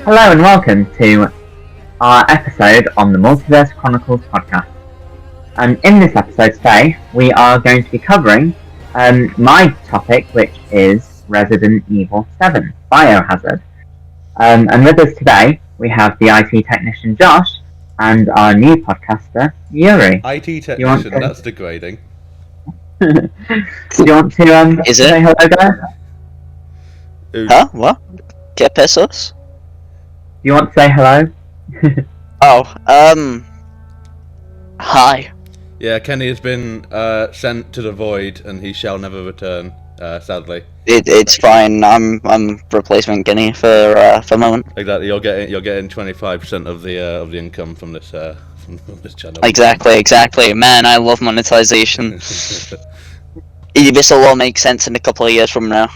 Hello and welcome to our episode on the Multiverse Chronicles podcast. And in this episode today, we are going to be covering my topic, which is Resident Evil 7 Biohazard. And with us today, we have the IT technician Josh and our new podcaster Yuri. IT technician, that's degrading. Do you want to say hello, guys? Huh? What? ¿Qué pesos? Do you want to say hello? Hi. Yeah, Kenny has been sent to the void, and he shall never return. Sadly. It's fine. I'm replacement Guinea for a moment. Exactly. You're getting 25% of the income from this channel. Exactly. Man, I love monetization. This will all make sense in a couple of years from now.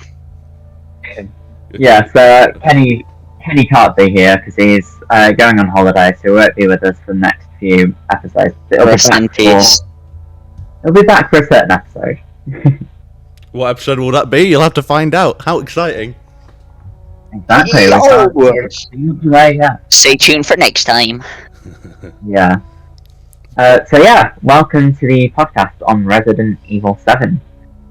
Yeah. So Kenny can't be here because he's going on holiday, so he won't be with us for the next few episodes. Rest in peace. He'll be back for a certain episode. What episode will that be? You'll have to find out. How exciting! Exactly. Stay tuned for next time. Yeah. Welcome to the podcast on Resident Evil 7.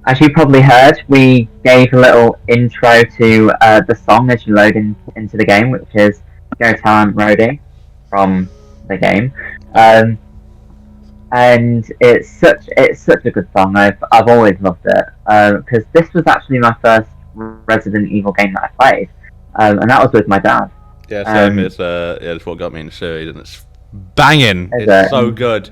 As you probably heard, we gave a little intro to the song as you load into the game, which is Go Talent Roadie from the game. And it's such a good song. I've always loved it because this was actually my first Resident Evil game that I played, and that was with my dad. Yeah, same. It's what got me into the series, and it's banging. It's so good.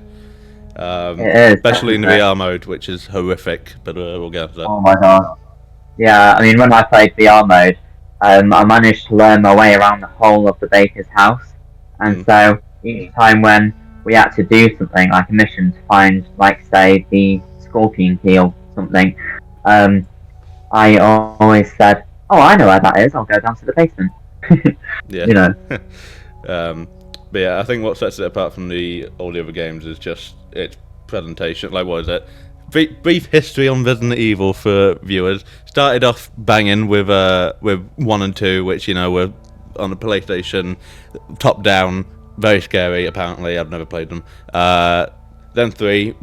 It is, especially in the VR mode, which is horrific. But we'll get to that. Oh my god! Yeah, I mean, when I played VR mode, I managed to learn my way around the whole of the baker's house, and so each time when we had to do something like a mission to find, like, say, the scorpion key or something, I always said, "Oh, I know where that is. I'll go down to the basement." Yeah. You know. But yeah, I think what sets it apart from all the other games is just its presentation. Like, what is it? Brief history on Resident Evil for viewers. Started off banging with 1 and 2, which, you know, were on the PlayStation, top down. Very scary, apparently. I've never played them. Then 3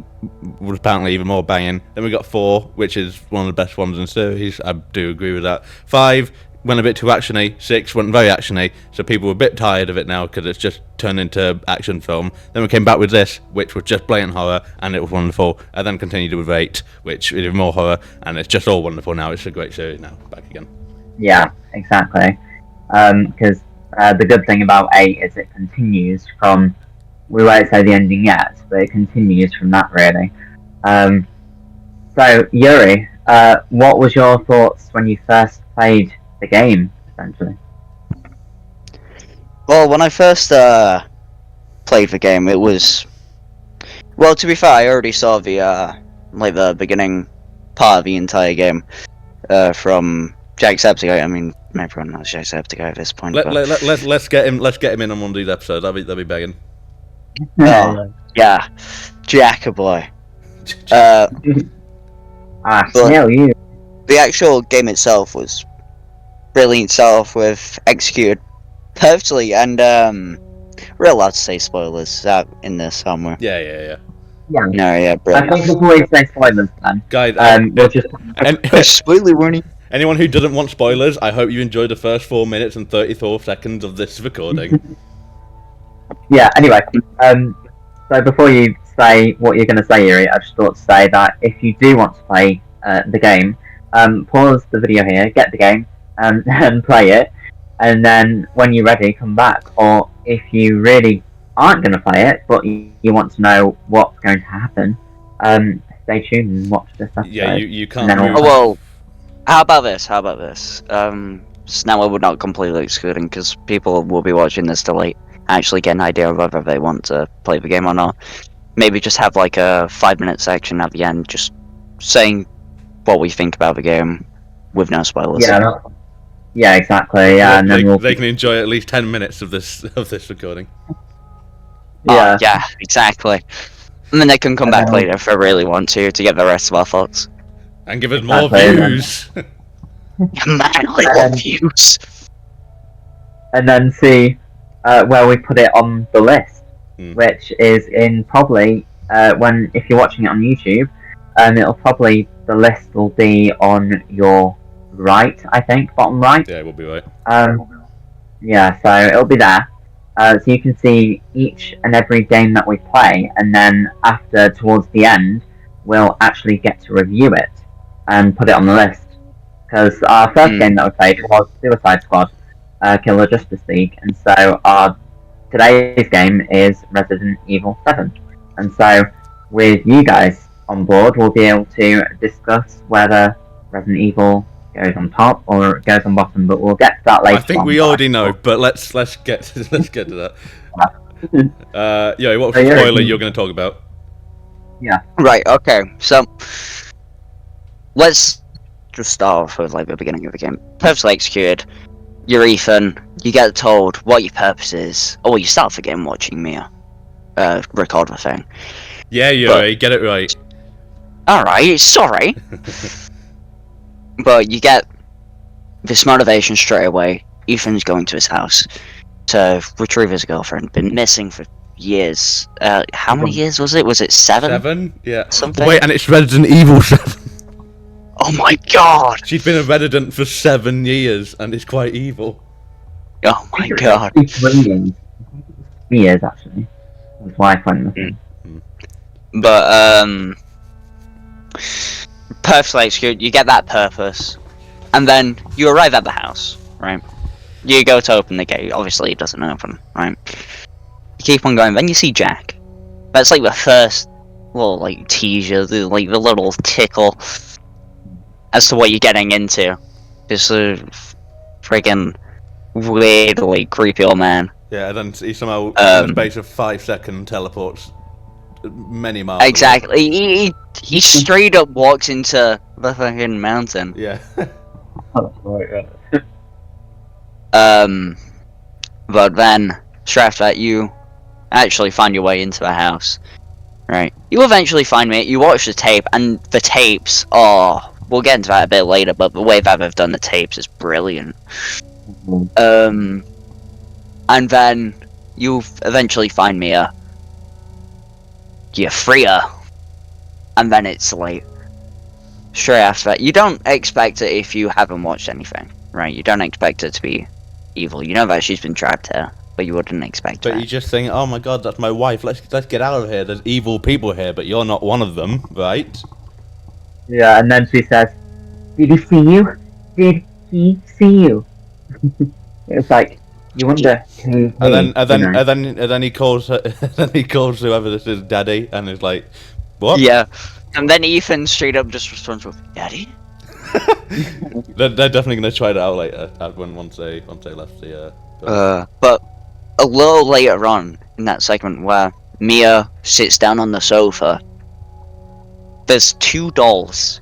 was apparently even more banging. Then we got 4, which is one of the best ones in the series. I do agree with that. 5 went a bit too actiony. 6 went very actiony, so people were a bit tired of it now because it's just turned into action film. Then we came back with this, which was just blatant horror, and it was wonderful. And then continued with 8, which is even more horror, and it's just all wonderful now. It's a great series now. Back again. Yeah, exactly. Because the good thing about 8 is it continues from, we won't say the ending yet, but it continues from that, really. So, Yuri, what was your thoughts when you first played the game, essentially? Well, when I first played the game, it was... Well, to be fair, I already saw the beginning part of the entire game from Jacksepticeye. I mean, everyone knows Jacksepticeye at this point. Let's get him in on one of these episodes. That'll be begging. Oh, yeah, Jack boy. Smell you. The actual game itself was brilliant stuff, with executed perfectly, and we're allowed to say spoilers in this, aren't we? Yeah. Yeah. No, yeah, brilliant. I think before we say spoilers, then, guys, we'll just spoiler warning. Anyone who doesn't want spoilers, I hope you enjoyed the first 4 minutes and 34 seconds of this recording. Yeah, anyway, so before you say what you're going to say, Yuri, I just thought to say that if you do want to play the game, pause the video here, get the game, and play it, and then when you're ready, come back. Or if you really aren't going to play it, but you want to know what's going to happen, stay tuned and watch this episode. Yeah, you can't move. Oh, well, how about this? So now we're not completely excluding, because people will be watching this to actually get an idea of whether they want to play the game or not. Maybe just have like a 5-minute section at the end, just saying what we think about the game with no spoilers. Yeah, exactly. Yeah, and then they can enjoy at least 10 minutes of this recording. Yeah, yeah, exactly. And then they can come back later if they really want to get the rest of our thoughts. And give us more views. Man, I love views. and then see where we put it on the list, Hmm. which is in probably if you're watching it on YouTube, it'll probably the list will be on your right, I think, bottom right. Yeah, we'll be right. Yeah, so it'll be there. So you can see each and every game that we play, and then towards the end, we'll actually get to review it and put it on the list. Because our first game that we played was Suicide Squad, Killer Justice League, and so our today's game is Resident Evil 7. And so, with you guys on board, we'll be able to discuss whether Resident Evil goes on top or it goes on bottom, but we'll get to that later. I think we already know, but let's get to that. Yeah, what spoiler you're going to talk about? Yeah. Right. Okay. So let's just start off with like the beginning of the game. Perfectly executed. You're Ethan. You get told what your purpose is. Oh, you start the game watching Mia record the thing. Yeah, Yuri, get it right. All right. Sorry. But you get this motivation straight away. Ethan's going to his house to retrieve his girlfriend. Been missing for years. How many years was it? Was it 7? 7? Yeah. Something. Wait, and it's Resident Evil 7. Oh my god! She's been a resident for 7 years, and it's quite evil. Oh my god. 3 years, actually. That's why I find nothing. But, perfectly executed. You get that purpose. And then you arrive at the house, right? You go to open the gate. Obviously, it doesn't open, right? You keep on going. Then you see Jack. That's like the first little, like, teaser, the little tickle as to what you're getting into. This friggin' weird, like, creepy old man. Yeah, and then he somehow, in the space of 5 seconds, teleports many miles. Exactly. He straight up walks into the fucking mountain. Yeah. But then, straight after that, you actually find your way into the house. Right. You eventually find me, you watch the tape, and the tapes are... We'll get into that a bit later, but the way that they've done the tapes is brilliant. And then, you eventually find Mia. You free her. And then it's like... Straight after that, you don't expect it if you haven't watched anything. Right, you don't expect it to be evil. You know that she's been trapped here, but you wouldn't expect But that. you just think, oh my god, that's my wife. Let's get out of here. There's evil people here, but you're not one of them, right? Yeah, and then she says, "Did he see you? Did he see you?" It's like you wonder who. And then he calls her, then he calls whoever this is Daddy, and is like, what? Yeah, and then Ethan straight up just responds with, "Daddy." They're definitely gonna try that out later once they left the. But a little later on in that segment where Mia sits down on the sofa, there's 2 dolls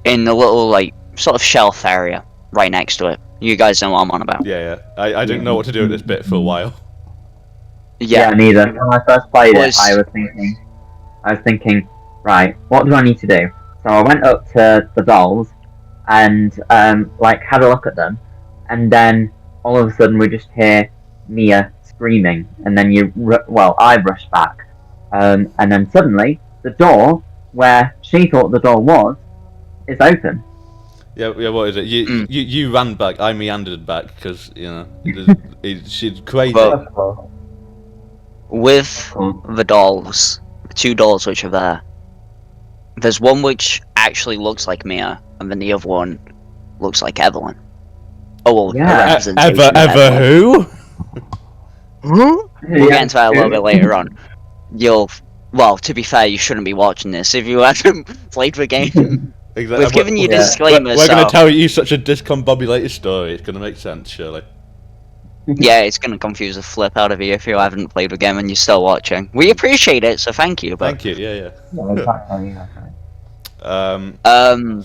in the little like sort of shelf area right next to it. You guys know what I'm on about. Yeah. I didn't know what to do with this bit for a while. Yeah, neither. When I first played it, I was thinking, right, what do I need to do? So I went up to the dolls and like had a look at them, and then all of a sudden we just hear Mia screaming, and then I rushed back, and then suddenly the door where she thought the door was is open. Yeah. What is it? You ran back. I meandered back because she's crazy. Well, with the dolls, the 2 dolls which are there, there's one which actually looks like Mia, and then the other one looks like Evelyn. Oh, well, Yeah. Ever who? We'll get into that a little bit later on. Well, to be fair, you shouldn't be watching this if you haven't played the game. Exactly. We've given you disclaimers. We're going to tell you such a discombobulated story. It's going to make sense, surely. Yeah, it's going to confuse the flip out of you if you haven't played the game and you're still watching. We appreciate it, so thank you. But... Thank you. Yeah. Exactly.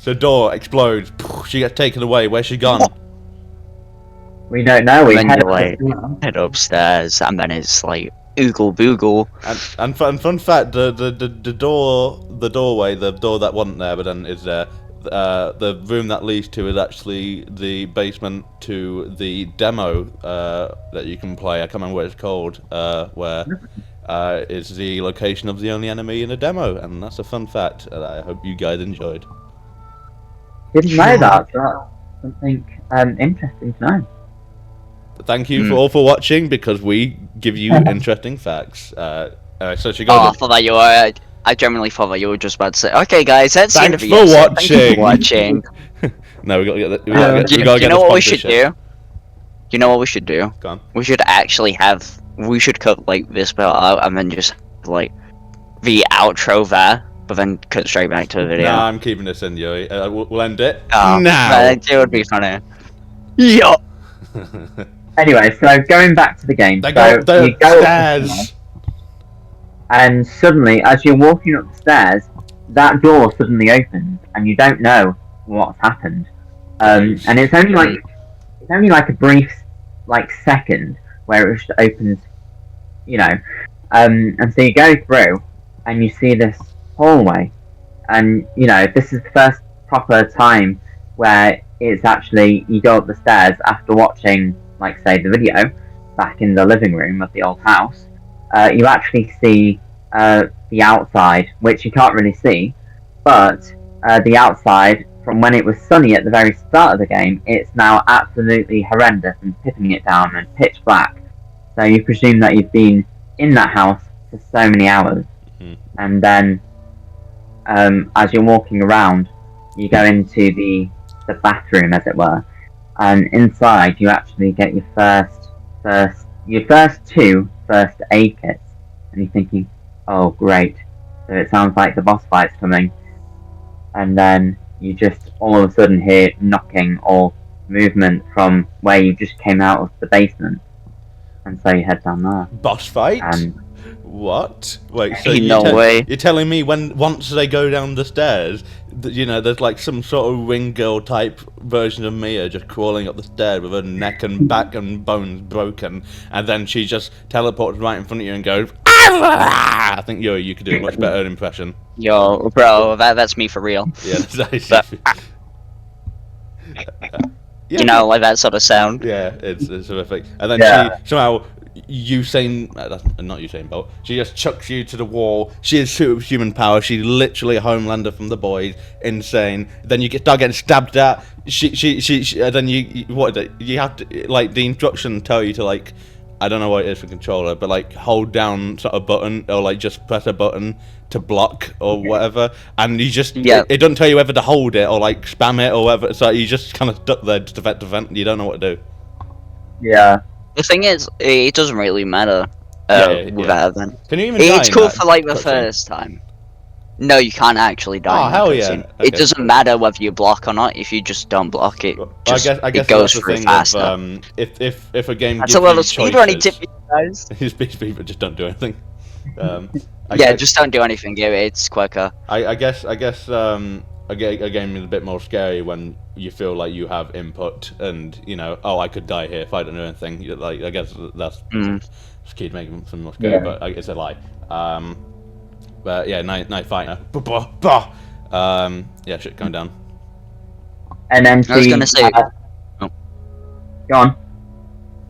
The door explodes. She gets taken away. Where's she gone? We don't know. We Then head you're like, head upstairs, and then it's like oogle boogle. And fun fact: the doorway, the door that wasn't there, but then is there. the room that leads to is actually the basement to the demo that you can play. I can't remember what it's called, where it's the location of the only enemy in the demo, and that's a fun fact that I hope you guys enjoyed. Didn't know that. So that's something interesting to know. Thank you all for watching, because we give you interesting facts. So she Oh, got I thought that you were. I genuinely thought that you were just about to say, "Okay, guys, that's the end of Thanks the for episode. Thank you for watching." watching." No, we gotta get You know the what we should sponsorship. do? You know what we should do? Go on. We should actually have. We should cut like this bit out and then just like the outro there, but then cut straight back to the video. Nah, I'm keeping this in, Yuri. We'll end it Oh, now. It would be funny. Yo. Anyway, so going back to the game, They so go you go upstairs. and suddenly, as you're walking up the stairs, that door suddenly opens, and you don't know what's happened. And it's only like a brief, like second where it just opens, you know. And so you go through, and you see this hallway, and you know this is the first proper time where it's actually you go up the stairs after watching, like, say, the video back in the living room of the old house. You actually see the outside, which you can't really see, but the outside, from when it was sunny at the very start of the game, it's now absolutely horrendous and tipping it down and pitch black. So you presume that you've been in that house for so many hours. And then as you're walking around, you go into the bathroom, as it were, and inside you actually get your first two first aid kits, and you're thinking, oh great, so it sounds like the boss fight's coming, and then you just all of a sudden hear knocking or movement from where you just came out of the basement, and so you head down there. Boss fight? And what? Wait, so No way. You're telling me once they go down the stairs, you know, there's like some sort of ring girl type version of Mia just crawling up the stairs with her neck and back and bones broken, and then she just teleports right in front of you and goes, "Ah!" I think you could do a much better impression. Yo, bro, that's me for real. Yeah, that's You know, like that sort of sound. Yeah, it's horrific. And then she somehow not Usain Bolt. She just chucks you to the wall. She has superhuman power. She's literally a Homelander from The Boys. Insane. Then you start getting stabbed at. She then you what is it? You have to, like, the instructions tell you to, like, I don't know what it is for controller, but like hold down sort of button or like just press a button to block or whatever, and you just it doesn't tell you whether to hold it or like spam it or whatever. So you just kind of stuck there just to you don't know what to do. yeah. The thing is, it doesn't really matter with that event. Can you even die It's in cool that for like the cutscene? first time. No, you can't actually die. Oh, in hell the yeah. cutscene. Okay. It doesn't matter whether you block or not. If you just don't block it, I guess it goes that's the through thing faster. of, if a game That's gives a lot you of speedrunning choices, tip, guys. people just don't do anything. Just don't do anything. It's quicker. I guess a game is a bit more scary when you feel like you have input and, you know, oh, I could die here if I don't do anything. Like, I guess that's just keep making something more scary, but it's a lie. But yeah, nice fighter. Yeah, shit going down. And then I was gonna say. Go on.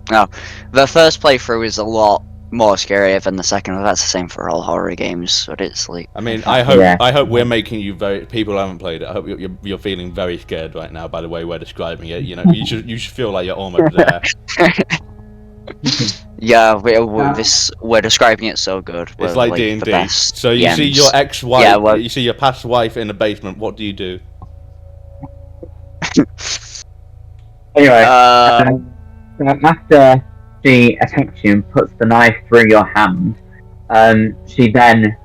No, the first playthrough is a lot more scarier than the second. That's the same for all horror games, but it's like. I mean, I hope we're making you people who haven't played it. I hope you're feeling very scared right now by the way we're describing it. You know, you should feel like you're almost there. Yeah, we're describing it so good. It's like D&D. So you see your ex-wife, you see your past wife in the basement. What do you do? Anyway, after she attacks you and puts the knife through your hand, she then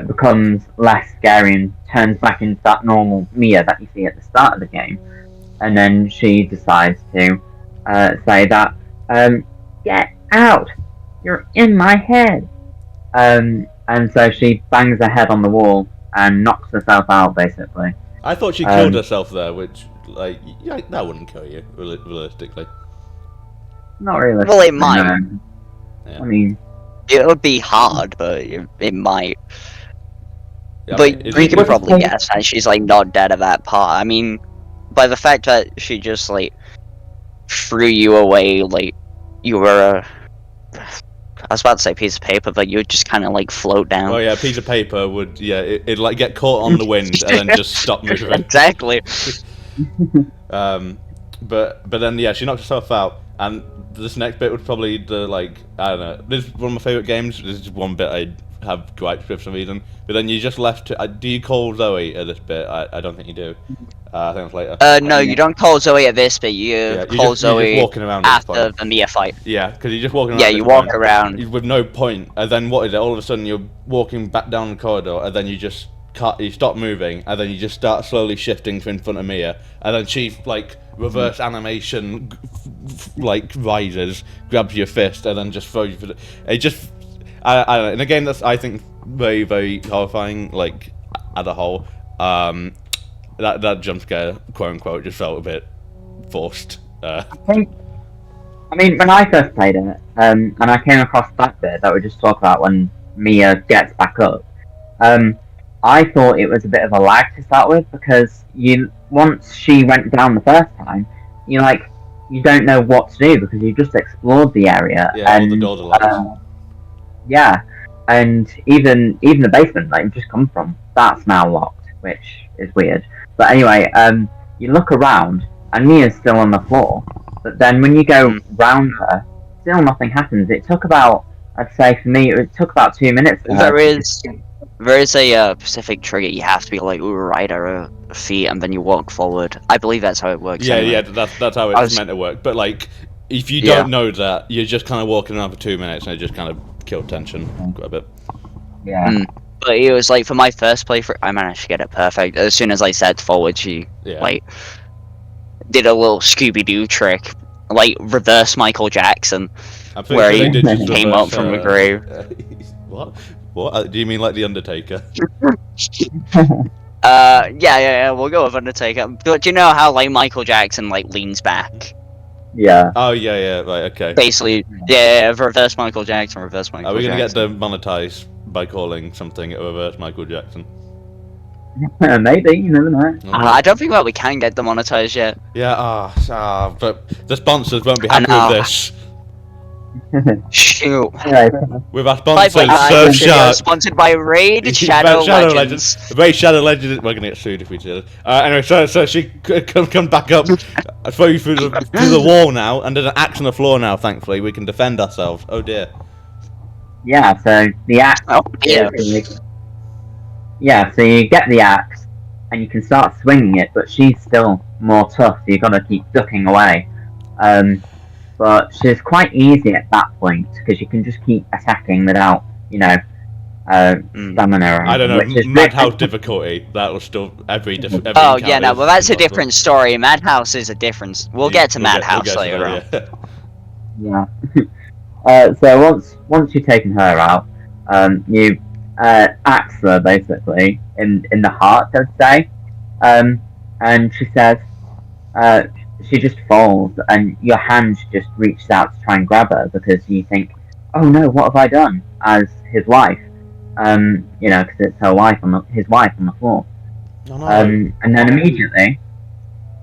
becomes less scary and turns back into that normal Mia that you see at the start of the game. And then she decides to say that, get out! You're in my head! And so she bangs her head on the wall and knocks herself out, basically. I thought she killed herself there, which, like, that wouldn't kill you, realistically. Not really. Well, it might. No. Yeah. I mean, It would be hard, but it might. But is you it can What's probably the- guess that she's like not dead at that part. I mean, by the fact that she just like threw you away like you were a. I was about to say piece of paper, but you would just kind of like float down. Well, yeah, a piece of paper would, it'd like get caught on the wind and then just stop moving. Exactly. But then yeah, she knocked herself out, and this next bit would probably I don't know. This is one of my favorite games. This is one bit I have gripes with for some reason. But then you just left. Do you call Zoe at this bit? I don't think you do. I think it's later. No, you don't call Zoe at this bit. You Yeah, call you're just Zoe walking around at this after point. the Mia fight. Yeah, because you're just walking around. Yeah, at you this walk point around. with no point, and then what is it? All of a sudden you're walking back down the corridor, and then you just you stop moving, and then you just start slowly shifting to in front of Mia, and then she like reverse animation like rises, grabs your fist, and then just throws you. It just I don't know. In a game that's I think very very horrifying, like as a whole, that jump scare quote unquote just felt a bit forced. I mean, when I first played it, and I came across that bit that we just talked about when Mia gets back up, I thought it was a bit of a lag to start with, because once she went down the first time, you don't know what to do because you just explored the area. Yeah, and all the doors are locked. yeah, and even the basement that you've just come from, that's now locked, which is weird. But anyway, you look around and Mia's still on the floor. But then when you go round her, still nothing happens. It took about, I'd say for me, it took about 2 minutes. There is a specific trigger. You have to be like right at her feet, and then you walk forward. I believe that's how it works. Yeah, anyway. yeah, that's how it's meant to work. But like, if you don't know that, you're just kind of walking around for 2 minutes, and it just kind of killed tension quite a bit. Yeah. But it was like for my first playthrough, I managed to get it perfect. As soon as I said forward, she like did a little Scooby-Doo trick, like reverse Michael Jackson, where he came up from the grave. What? What? Do you mean like the Undertaker? Yeah, we'll go with Undertaker. But do you know how like Michael Jackson like leans back? Yeah. Oh yeah, right, okay. Basically, yeah, reverse Michael Jackson, reverse Michael Jackson. Are we gonna get them monetized by calling something a reverse Michael Jackson? Maybe, you never know. I don't think that we can get them monetized yet. Yeah, but the sponsors won't be happy with this. Shoot. Anyway, With our sponsors, Surfshark. Sponsored by Raid Shadow Legends. Raid Shadow Legends. We're gonna get sued if we do this. Anyway, so she come back up, throw you through the wall now, and there's an axe on the floor now. Thankfully, we can defend ourselves. Oh dear. yeah, so the axe. Oh dear. Yeah, so you get the axe, and you can start swinging it, but she's still more tough, so you've got to keep ducking away. But she's quite easy at that point, because you can just keep attacking without, stamina. I don't know, Madhouse difficulty, that was still every Oh yeah, no, well that's a different story. Madhouse is a different. We'll get to Madhouse later on. Yeah. So once you've taken her out, you axe her basically in the heart, I'd say, and she says, she just falls, and your hand just reaches out to try and grab her because you think, oh no, what have I done? As his wife, because it's his wife on the floor. Oh, no. And then immediately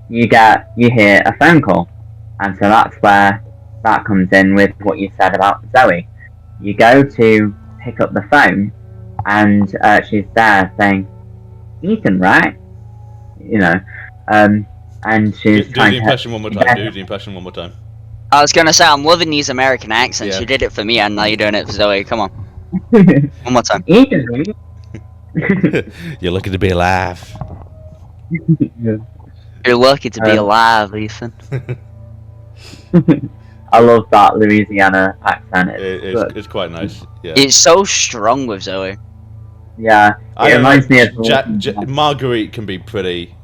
you hear a phone call, and so that's where that comes in with what you said about Zoe. You go to pick up the phone, and she's there saying, Ethan, right? And she's do the impression one more time. Do the impression one more time. I was gonna say I'm loving these American accents. Yeah. You did it for me, and now you're doing it for Zoe. Come on, one more time. Ethan, right? You're lucky to be alive. You're lucky to be alive, Ethan. I love that Louisiana accent. It's quite nice. Yeah. It's so strong with Zoe. Yeah, it reminds me of Marguerite can be pretty.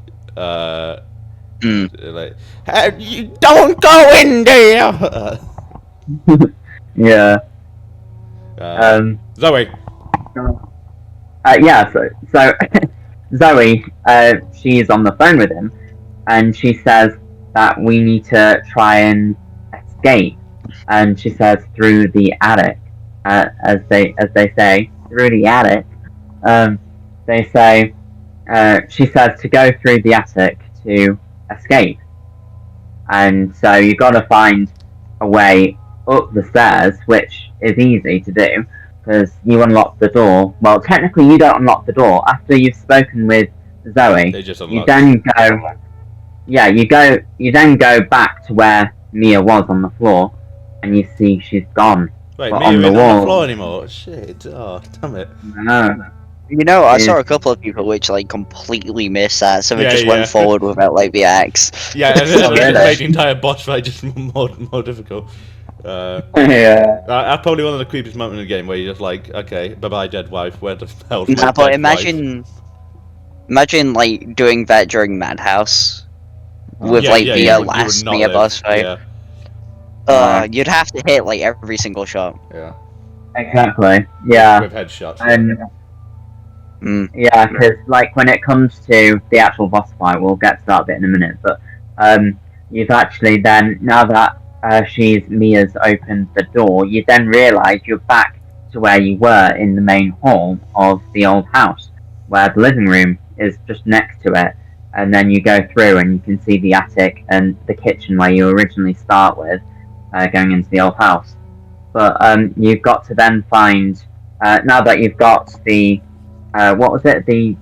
Like, hey, you don't go in there. Yeah. Zoe. Yeah. So Zoe, she's on the phone with him, and she says that we need to try and escape. And she says through the attic, as they say, through the attic. they say, she says to go through the attic to escape. And so you've got to find a way up the stairs, which is easy to do because you unlock the door. Well, technically, you don't unlock the door after you've spoken with Zoe. They just You unlock. then go. Yeah, you go. You then go back to where Mia was on the floor, and you see she's gone. Wait, but Mia on isn't the on the wall. floor anymore. Shit. Oh, damn it. No. You know, I Is- saw a couple of people which like completely missed that, so they Yeah, just yeah. went forward without like the axe. Yeah, and then Oh, it just really? made the entire boss fight just more difficult. Yeah. That's probably one of the creepiest moments in the game where you're just like, okay, bye bye, dead wife. Where the hell's my Nah, dead but wife? imagine like doing that during Madhouse with Yeah, like yeah, the you would last not Mia live. boss fight. Yeah, You'd have to hit like every single shot. yeah. Exactly. Yeah. With headshots. And Mm. yeah, because like when it comes to the actual boss fight, we'll get to that bit in a minute. But you've actually then, now that Mia's opened the door, you then realise you're back to where you were in the main hall of the old house, where the living room is just next to it. And then you go through and you can see the attic and the kitchen where you originally start with, going into the old house. But you've got to then find, now that you've got the what was it? The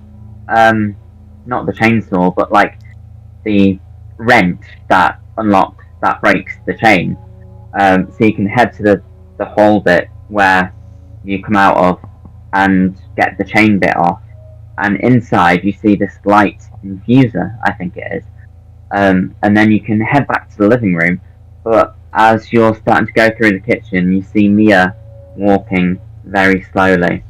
not the chainsaw, but like the wrench that unlocks, that breaks the chain. So you can head to the hall bit where you come out of and get the chain bit off. And inside you see this light infuser, I think it is. And then you can head back to the living room. But as you're starting to go through the kitchen, you see Mia walking very slowly.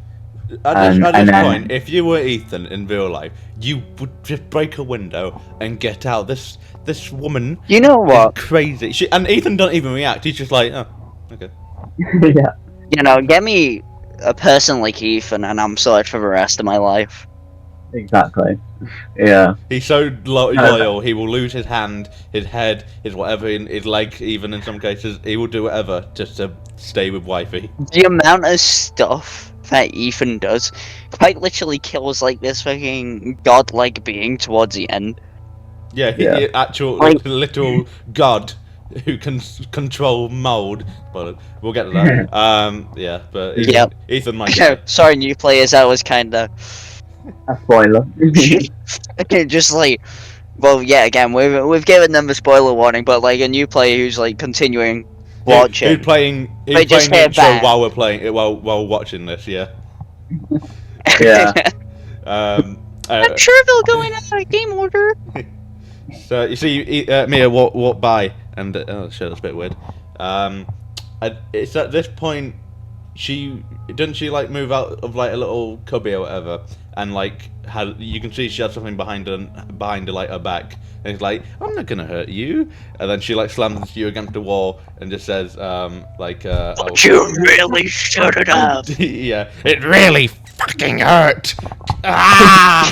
At this and then- point, if you were Ethan in real life, you would just break a window and get out. This woman You know is what? crazy. And Ethan don't even react. He's just like, oh, okay. Yeah. You know, get me a person like Ethan, and I'm sorted for the rest of my life. Exactly. Yeah. He's so loyal. He will lose his hand, his head, his whatever, his leg, even in some cases. He will do whatever just to stay with wifey. The amount of stuff that Ethan does quite literally kills like this fucking godlike being towards the end. Yeah, Yeah. actual Like- literal god who can control mold. But we'll get to that. Yeah, but Ethan, Yep. Ethan might get it. Sorry, new players, that was kinda A spoiler. okay, just like, well, yeah, again, we've given them the spoiler warning, but like a new player who's like continuing watching. Who's playing? Who's Wait, just playing the hear intro back. while we're playing it while watching this? Yeah. Yeah. I'm sure they'll go in a game order. So you see, Mia walk by, and oh shit, that's a bit weird. It's at this point doesn't she like move out of like a little cubby or whatever, and like you can see she has something behind her like her back, and it's like, I'm not gonna hurt you, and then she like slams you against the wall and just says But you really should have. yeah, it really fucking hurt. Ah!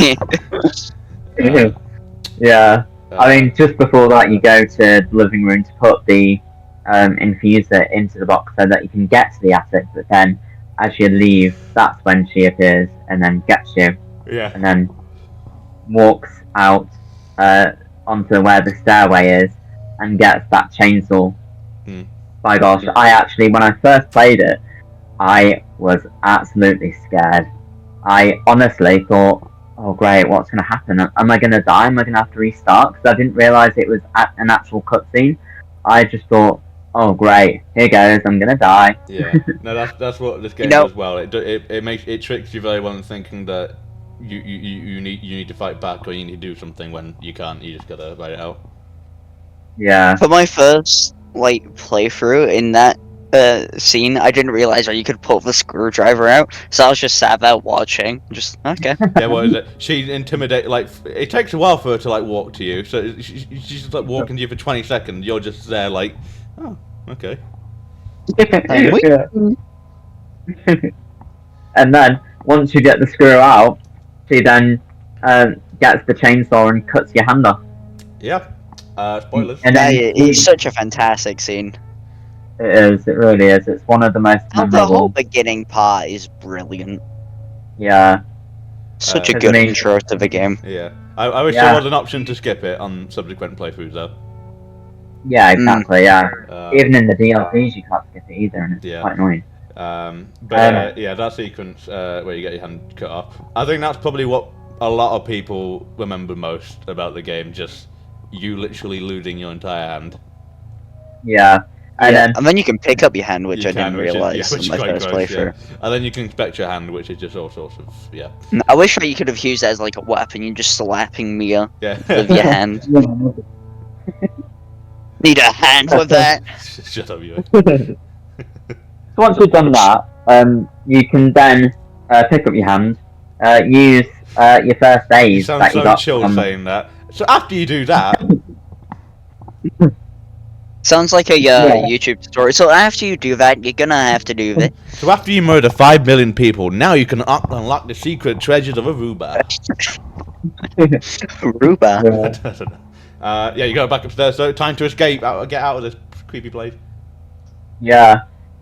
Yeah. I mean, just before that, you go to the living room to put the infuser into the box so that you can get to the attic. But then, as you leave, that's when she appears and then gets you, yeah. and then walks out onto where the stairway is and gets that chainsaw. Hmm. By gosh, I actually, when I first played it, I was absolutely scared. I honestly thought, oh great, what's going to happen? Am I going to die? Am I going to have to restart? Because I didn't realise it was an actual cutscene. I just thought, oh great, here goes, I'm going to die. Yeah, no, that's what this game You know- does well. It tricks you very well into thinking that you need to fight back or you need to do something when you can't. You just gotta write it out. Yeah. For my first like playthrough in that scene, I didn't realize that you could pull the screwdriver out, so I was just sat there watching, just okay. Yeah, what is it? She intimidate. Like it takes a while for her to like walk to you, so she's just like walking to you for 20 seconds. You're just there like, oh, okay. Yeah. And then, once you get the screw out, she then gets the chainsaw and cuts your hand off. Yeah. Spoilers. And Yeah, then it's such a fantastic scene. it really is. It's one of the most And the whole memorable. beginning part is brilliant. Yeah. Such a Has good made- intro to the game. Yeah. I wish there was an option to skip it on subsequent playthroughs though. Yeah, exactly. Yeah. Um, Even in the DLCs, you can't skip it either, and it's Yeah. quite annoying. Yeah, that sequence where you get your hand cut off. I think that's probably what a lot of people remember most about the game. Just you literally losing your entire hand. Yeah. And Yeah, then and then you can pick up your hand, which You I can, didn't which is- realize which in is my quite first gross, playthrough. yeah. And then you can inspect your hand, which is just all sorts of I wish that you could have used that as like a weapon. You're just slapping me with yeah. your hand. Need a hand with that. Shut up, you. So once you've done that, you can then pick up your hand, use your first You aid sound that you so got chill from. saying that. So after you do that, Sounds like a YouTube tutorial. So after you do that, you're gonna have to do this. so after you murder 5 million people, now you can unlock the secret treasures of Aruba. Ruba. Yeah. I don't know. Yeah, you go back upstairs. So time to escape. Get out of this creepy place. Yeah,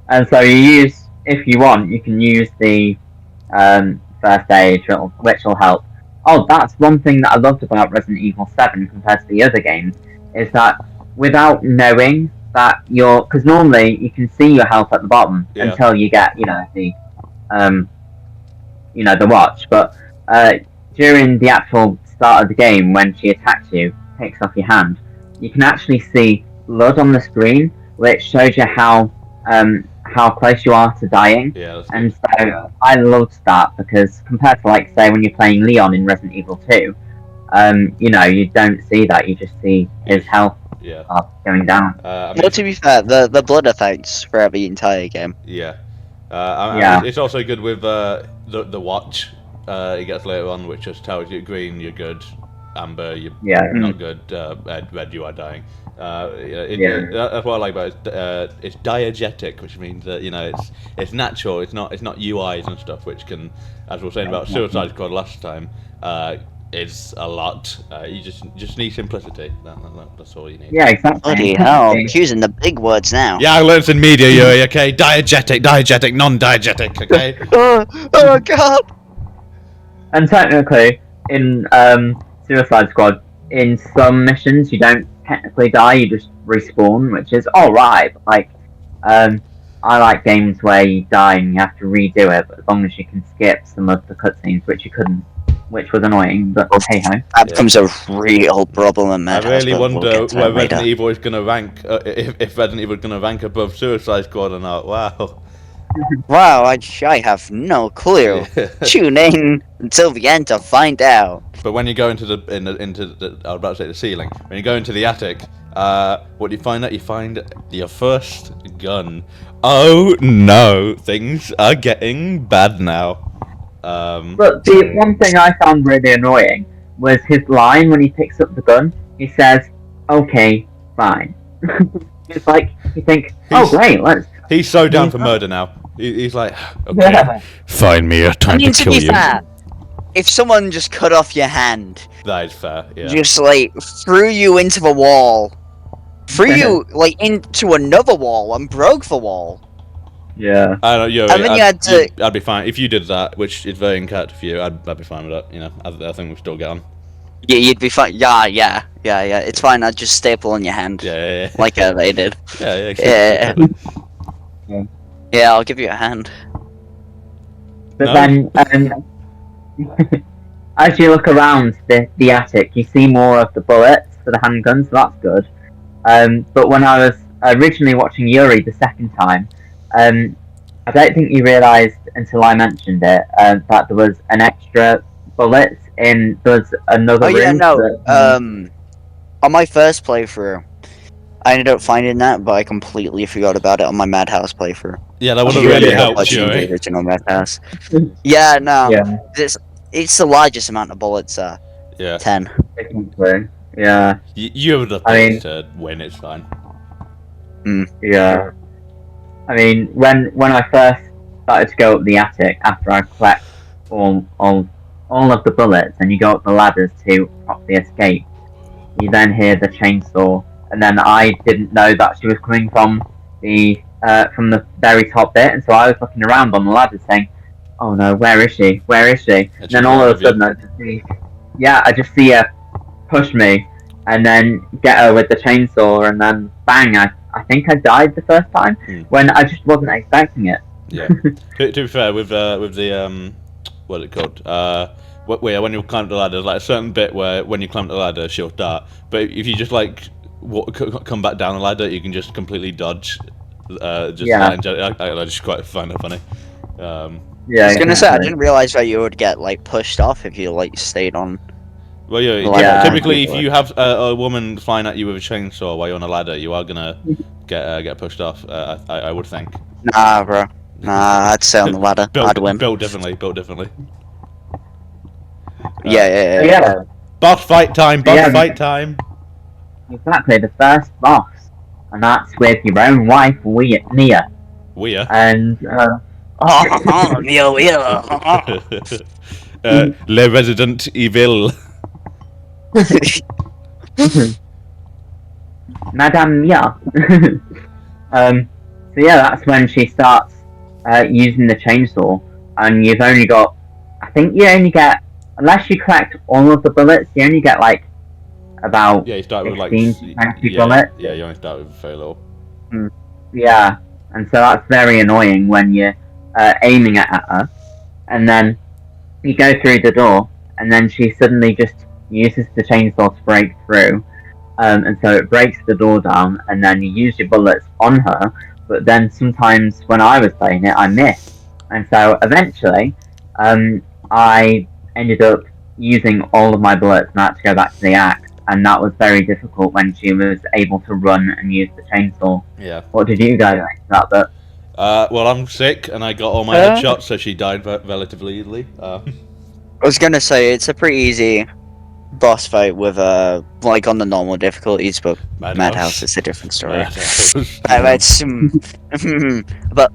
and so you use, if you want, you can use the first aid, which will help. Oh, that's one thing that I loved about Resident Evil 7 compared to the other games, is that without knowing that because normally you can see your health at the bottom Yeah. until you get, the watch, but during the actual start of the game, when she attacks you, takes off your hand, you can actually see blood on the screen, which shows you how close you are to dying. Yeah. That's And good. so I loved that, because compared to, like, say, when you're playing Leon in Resident Evil 2, you don't see that. You just see his health Yeah. going down. I mean, Well, to be fair, the blood effects throughout the entire game. yeah. Yeah. It's also good with the watch. It gets later on, which just tells you green, you're good. Amber, you're Yeah. not good. Red, you are dying. That's what I like about it. It's diegetic, which means that it's natural. It's not UIs and stuff, which can, as we were saying about Suicide Squad last time, is a lot. You just need simplicity. That's all you need. Yeah, exactly. Bloody hell, I'm using the big words now. Yeah, I learned in media, Yuri. Okay, diegetic, non-diegetic. Okay. Oh god! And technically, in Suicide Squad, in some missions you don't technically die, you just respawn, which is alright. But, like, I like games where you die and you have to redo it, but as long as you can skip some of the cutscenes, which you couldn't, which was annoying, but hey ho. That becomes a real problem in I Madhouse. really but we'll wonder get to where it later. Resident Evil is going to rank, if Resident Evil is going to rank above Suicide Squad or not. Wow. Wow, I have no clue. Tune in until the end to find out. But when you go into the I was about to say the ceiling. When you go into the attic, what do you find out? You find your first gun. Oh no, things are getting bad now. But the one thing I found really annoying was his line when he picks up the gun. He says, "Okay, fine." It's like you think, "Oh great, let's." He's so down for murder now. He's like, okay, Yeah. find me a time I mean, to to kill be you. fair, if someone just cut off your hand, That is fair. Yeah. just like threw you into the wall, threw you like into another wall and broke the wall. Yeah. I don't know, Yuri, And then you had to- I'd be fine if you did that, which is very in character for you. I'd be fine with that. I think we'll still get on. Yeah, you'd be fine. Yeah. It's fine. I'd just staple on your hand, Yeah. like they did. Yeah. Yeah. Yeah, I'll give you a hand. But No. then, as you look around the attic, you see more of the bullets for the handgun, so that's good. But when I was originally watching Yuri the second time, I don't think you realised until I mentioned it that there was an extra bullet in. There's another Oh room. yeah, no. that- On my first playthrough, I ended up finding that, but I completely forgot about it on my Madhouse playthrough. Yeah, that would have You really ended up helped, watching the Yuri. original Madhouse. Yeah, no. Yeah. It's the largest amount of bullets. Yeah. 10. Technically, yeah, You have the I mean- place to win. It's fine. yeah. I mean, when I first started to go up the attic after I collect all of the bullets, and you go up the ladders to properly escape, you then hear the chainsaw, and then I didn't know that she was coming from the very top bit, and so I was looking around on the ladder saying, oh no, where is she? Where is she? And then all of a sudden, I just see her push me, and then get her with the chainsaw, and then bang! I think I died the first time when I just wasn't expecting it. Yeah. to be fair, with the what's it called? When you climb the ladder, there's like a certain bit where when you climb the ladder, she'll dart. But if you just like come back down the ladder, you can just completely dodge. I just quite find it funny. I was gonna say I didn't realize that you would get like pushed off if you like stayed on. Well, yeah. Typically, if you have a woman flying at you with a chainsaw while you're on a ladder, you are gonna get pushed off. I would think. Nah, bro. Nah, I'd stay on the ladder. I'd win. Built differently. Yeah. Boss fight time. Fight time. Exactly, the first boss, and that's with your own wife, Nia. Weir. And Nia. Le Resident Evil. Madame Mia. So yeah, that's when she starts using the chainsaw, and you've only got, I think you only get, unless you collect all of the bullets, you only get like about you start with 15 to 20 bullets. Yeah, you only start with very little. Yeah, and so that's very annoying when you're aiming at her, and then you go through the door, and then she suddenly just uses the chainsaw to break through, and so it breaks the door down, and then you use your bullets on her, but then sometimes when I was playing it, I missed, and so eventually, I ended up using all of my bullets and I had to go back to the axe, and that was very difficult when she was able to run and use the chainsaw. Yeah. What did you guys think about that? Well, I'm sick, and I got all my headshots, so she died relatively easily. I was gonna say it's a pretty easy boss fight with like on the normal difficulties, but Madhouse is a different story. But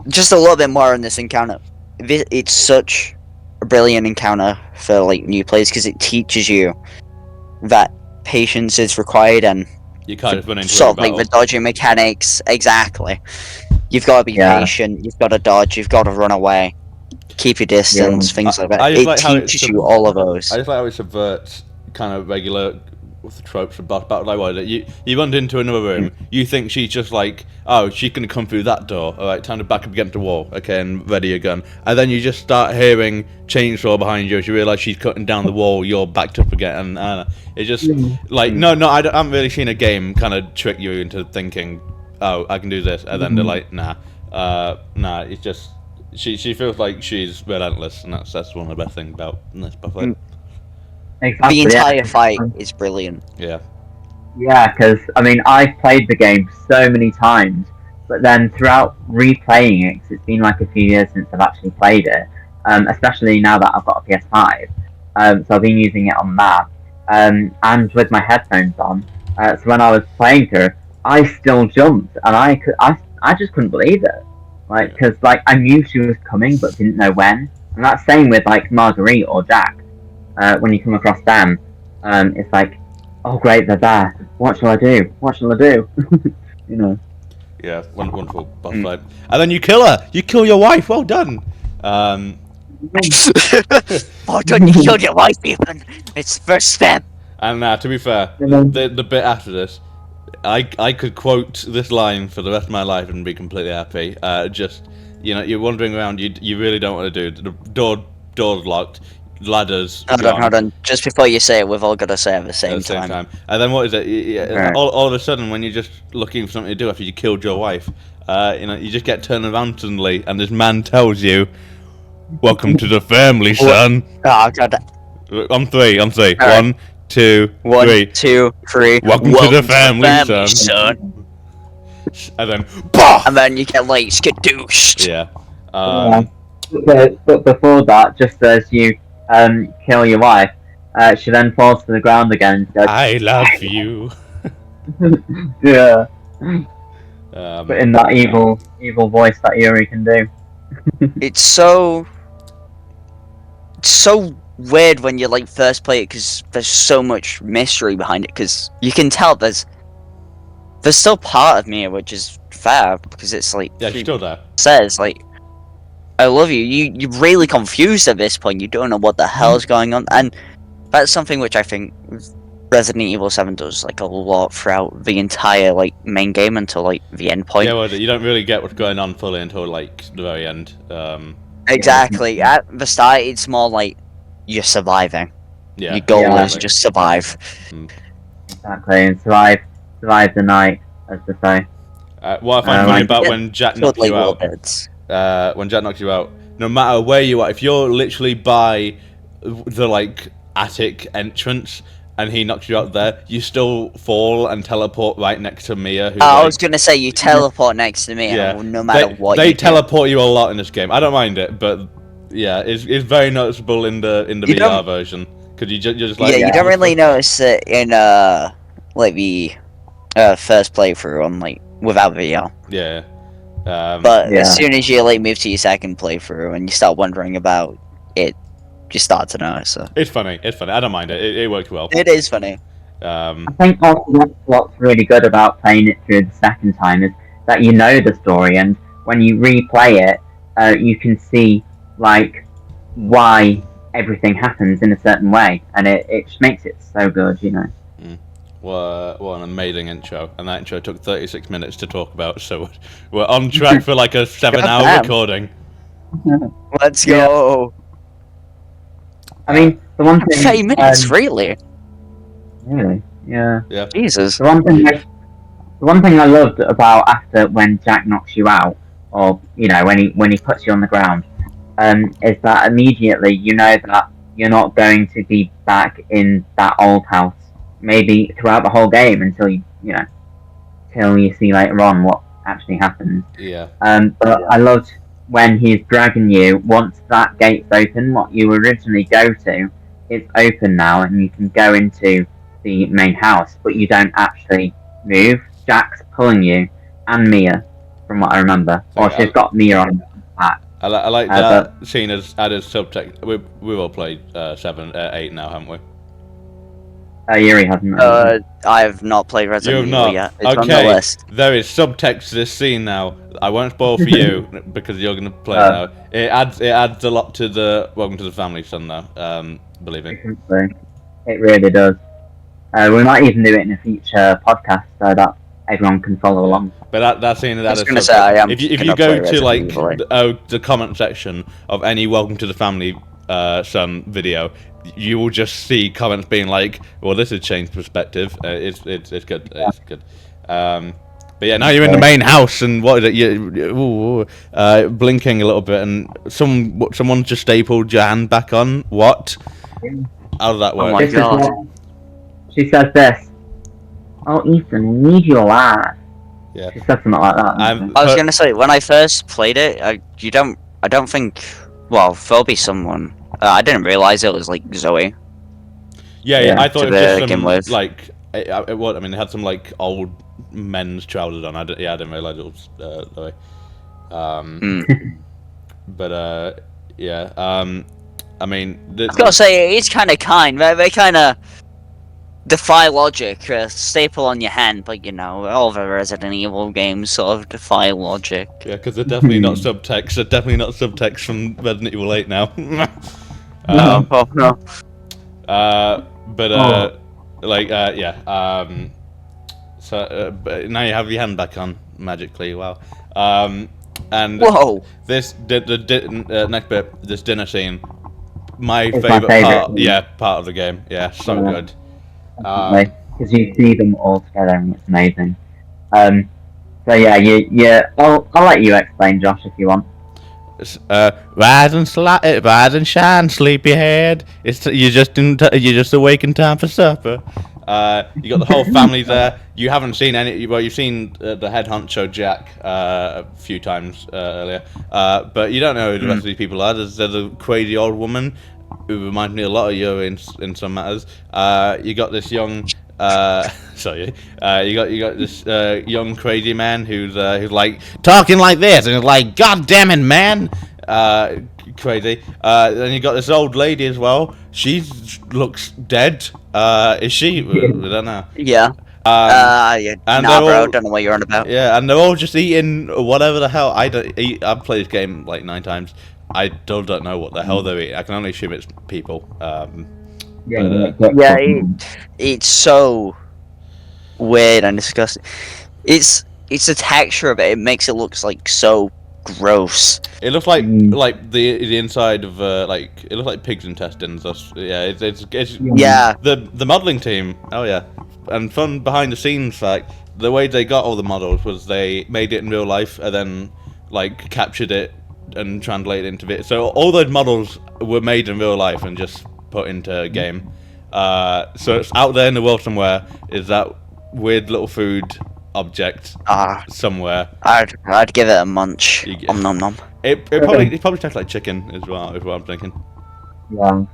just a little bit more on this encounter. It's such a brilliant encounter for like new players because it teaches you that patience is required and you kind of run into sort of like the dodging mechanics. Exactly. You've got to be patient. You've got to dodge. You've got to run away. Keep your distance. Things like that. It teaches you all of those. I just like how it subverts kind of regular tropes of battle. Like what is it? You run into another room. You think she's just like, oh, she's gonna come through that door. All right, time to back up against the wall. Okay, and ready your gun. And then you just start hearing chainsaw behind you as you realise she's cutting down the wall. You're backed up again, and it's just like no. I haven't really seen a game kind of trick you into thinking, oh, I can do this, and then they're like, nah. It's just she feels like she's relentless, and that's one of the best things about this buffet. Exactly, the entire fight is brilliant. Yeah. Yeah, because I mean, I've played the game so many times, but then throughout replaying it, 'cause it's been like a few years since I've actually played it, especially now that I've got a PS5, so I've been using it on that, and with my headphones on. So when I was playing her, I still jumped, and I just couldn't believe it, like because like I knew she was coming, but didn't know when. And that's same with like Marguerite or Jack. When you come across them, it's like, oh great, they're there. What shall I do? What shall I do? You know. Yeah, wonderful boss fight. And then you kill her. You kill your wife. Well done. Well done. You killed your wife, Ethan. It's the first step. And to be fair, the bit after this, I could quote this line for the rest of my life and be completely happy. Just you're wandering around. You really don't want to do it. The door's locked. Ladders. Hold on. Just before you say it, we've all got to say it at the same time. And then what is it? All of a sudden, when you're just looking for something to do after you killed your wife, you just get turned around suddenly, and this man tells you, "Welcome to the family, son." Oh God. On three. All right. 1, 2, 3. 1, 2, 3. Welcome to the family, son. And then, bah! And then you get like skadooshed. Yeah. But before that, just as you kill your wife, she then falls to the ground again and goes, I love you. Yeah. But in that evil voice that Yuri can do. It's so weird when you like first play it because there's so much mystery behind it. Because you can tell there's still part of me, which is fair because it's like she's still there. Says like I love you. You're really confused at this point. You don't know what the hell's going on, and that's something which I think Resident Evil 7 does like a lot throughout the entire like main game until like the end point. Yeah, well, you don't really get what's going on fully until like the very end. Exactly. At the start, it's more like you're surviving. Yeah. Your goal Yeah. is just survive. Exactly, and survive the night, as they say. What I find funny about when Jack knocks Totally you out, no matter where you are, if you're literally by the like attic entrance and he knocks you out there, you still fall and teleport right next to Mia. Who's I like, was gonna say you teleport next to me, yeah, no matter what. They you do. teleport you a lot in this game. I don't mind it, but yeah, it's very noticeable in the You VR don't- version because you're just like you don't really notice it in like the first playthrough on like without VR. Yeah. But Yeah. as soon as you like move to your second playthrough and you start wondering about it, you start to notice it. It's funny. It's funny. I don't mind it. It works well. It is funny. I think also what's really good about playing it through the second time is that you know the story, and when you replay it, you can see like why everything happens in a certain way, and it just makes it so good, you know. What an amazing intro. And that intro took 36 minutes to talk about, so we're on track for like a 7-hour Goddamn. recording. Let's go. I mean, the one thing. 30 minutes, really? Really? Yeah. Jesus. The one thing I loved about after when Jack knocks you out, or you know when he puts you on the ground, is that immediately you know that you're not going to be back in that old house. Maybe throughout the whole game until till you see later on what actually happens. Yeah. But I loved when he's dragging you. Once that gate's open, what you originally go to, it's open now, and you can go into the main house, but you don't actually move. Jack's pulling you, and Mia, from what I remember. Or she's got Mia on her back. I like that scene as added subtext. We've all played 8 now, haven't we? Yuri hasn't. I've not played Resident Evil yet. It's on the Okay, list. there is subtext to this scene now. I won't spoil for you because you're gonna play it now. It adds a lot to the Welcome to the Family, son. Now, believe me. It really does. We might even do it in a future podcast so that everyone can follow along. But that scene that I was gonna say I am. if you gonna go play to like Resident Evil. the comment section of any Welcome to the Family son video, you will just see comments being like, "Well, this has changed perspective." It's good. It's good. But yeah, now you're in the main house, and what is it? You blinking a little bit, and someone just stapled your hand back on. What? How does that work? Oh my God. She says this. Oh, Ethan, we need your laugh. Yeah. She said something like that. I was gonna say when I first played it, I don't think. Well, there'll be someone. I didn't realize it was like Zoe. Yeah. I thought it was just begin some with. like what I mean. It had some like old men's trousers on. I didn't realize it was Zoe. But yeah. I mean, I've got to say it's kind of kind. They kind of defy logic. Staple on your hand, but you know, all the Resident Evil games sort of defy logic. yeah, because they're definitely not subtext. They're definitely not subtext from Resident Evil 8 now. No. But so but now you have your hand back on magically. Wow. And Whoa. this next bit, this dinner scene, my It's my favorite favourite part. scene. Yeah, part of the game. Yeah, so Yeah. good. Because you see them all together, and it's amazing. So yeah, I'll let you explain, Josh, if you want. Rise and shine, sleepyhead. You're just awake in time for supper. You got the whole family there. You haven't seen any. Well, you've seen the head honcho Jack a few times earlier, but you don't know who the rest of these people are. There's a crazy old woman who reminds me a lot of you in some matters. You got this young. Sorry. You got this young crazy man who's like talking like this, and it's like, God damn it, man. Crazy. Then you got this old lady as well. She looks dead. Is she? I don't know. Yeah. Yeah, and nah, they're bro, all- don't know what you're on about. Yeah, and they're all just eating whatever the hell. I've played this game like 9 times. I still don't know what the hell they're eating. I can only assume it's people. Yeah, Yeah, it's so weird and disgusting. It's the texture of it. It makes it look like so gross. It looks like Mm. the inside of like it looks like pig's intestines. Yeah, it's Yeah. the modeling team. Oh yeah, and fun behind the scenes fact: the way they got all the models was they made it in real life and then like captured it and translated it into it. So all those models were made in real life and just put into a game. So it's out there in the world somewhere. Is that weird little food object somewhere? I'd give it a munch. You get- Om nom nom. It probably tastes like chicken as well. Is what I'm thinking. Yeah.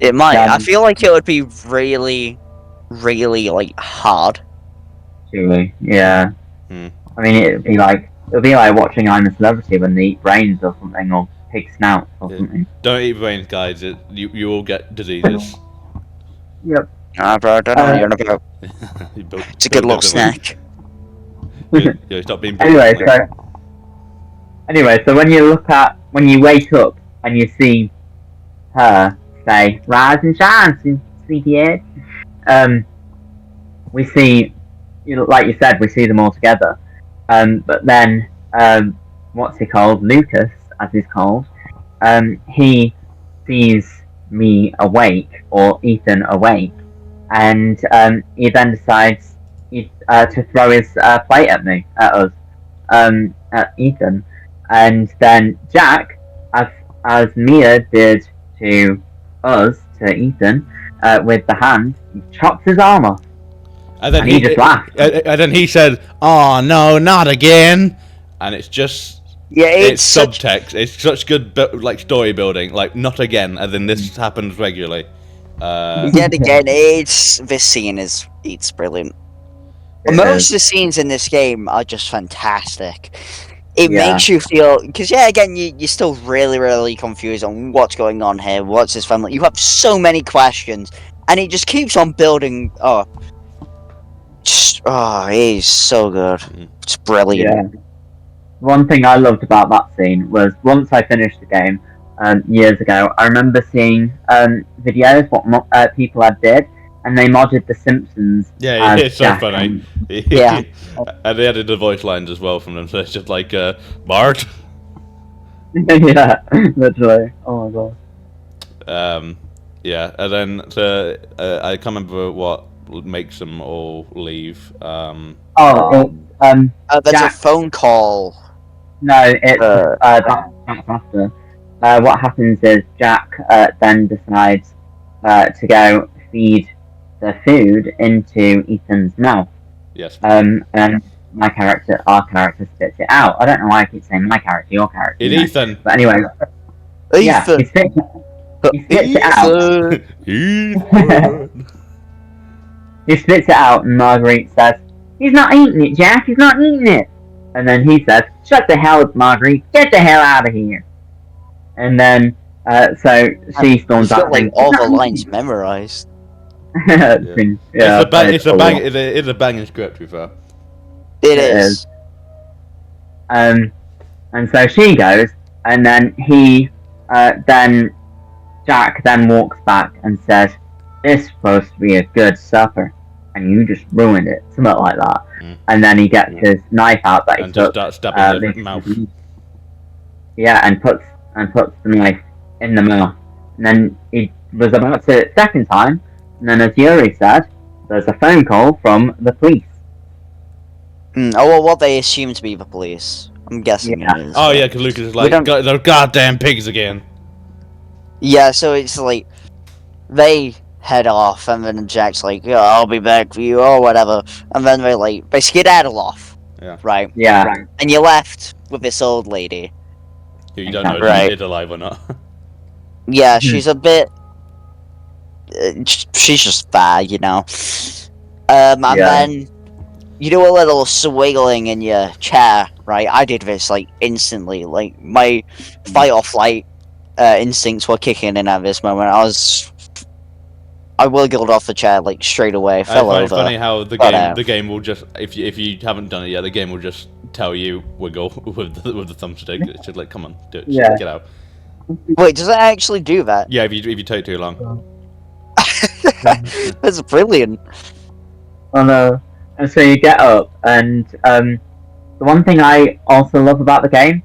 It might. Yeah. I feel like it would be really, really like hard. Truly. Yeah. Hmm. I mean, it'd be like watching I'm a Celebrity when they eat brains or something, or pig snouts or Yeah. something. Don't eat brains, guys. You will get diseases. Yep. Ah, bro, I don't know what you're on about. It's It's a good little snack. Yeah, stop being. Anyway, so when you wake up and you see her say, "Rise and shine, sleepyhead," we see, like you said, we see them all together. But then, what's he called? Lucas, as he's called. He sees me awake, or Ethan awake, and he then decides to throw his plate at us, at Ethan, and then Jack, as Mia did to us, to Ethan, with the hand, he chops his arm off. And then he just laughed. And then he said, "Oh no, not again!" And it's just. Yeah, It's subtext. It's such good like story building. Like not again, and then this happens regularly. Yet again, this scene it's brilliant. Most of the scenes in this game are just fantastic. It makes you feel, because again, you're still really, really confused on what's going on here. What's his family? You have so many questions, and it just keeps on building up. Oh, he's so good. It's brilliant. Yeah. One thing I loved about that scene was once I finished the game years ago, I remember seeing videos what people had did, and they modded The Simpsons. Yeah, it's so Jack funny. Yeah. And they added the voice lines as well from them, so it's just like Bart. Yeah, literally. Oh my god. Yeah, and then I can't remember what makes them all leave. There's Jack, a phone call. No, it's that's after. What happens is Jack then decides to go feed the food into Ethan's mouth. Yes. And our character spits it out. I don't know why I keep saying my character, your character. It's Ethan. But anyway, yeah, he spits it out. Ethan. He spits it out, and Marguerite says, "He's not eating it, Jack. He's not eating it." And then he says, "Shut the hell up, Marguerite. Get the hell out of here." And then, so she storms out. Like all the lines memorized. It's a banging script, to be fair. It is. And so she goes, and then Jack then walks back and says, "This is supposed to be a good supper, and you just ruined it," something like that. And then he gets his knife out that he and took, just starts stabbing his mouth. Yeah, and puts the knife in the mouth. And then he was about to second time, and then as Yuri said, there's a phone call from the police. What they assume to be the police. I'm guessing it is. Oh yeah, because Lucas is like, "Those goddamn pigs again." Yeah, so it's like they head off, and then Jack's like, "Yeah, I'll be back for you," or whatever. And then they skedaddle off. Yeah. Right. Yeah. Right. And you're left with this old lady. Who you don't know if she's alive or not. Yeah, she's a bit. She's just there, you know. And then you do a little swiggling in your chair, right? I did this like instantly. Like my fight or flight instincts were kicking in at this moment. I was I wiggled off the chair like straight away, I fell find it over. funny how got out. the game will just if you haven't done it yet, the game will just tell you wiggle with the thumbstick. It's just like, come on, do it, Yeah. get out. Wait, does it actually do that? Yeah, if you take too long. That's brilliant. Oh no. And so you get up, and the one thing I also love about the game,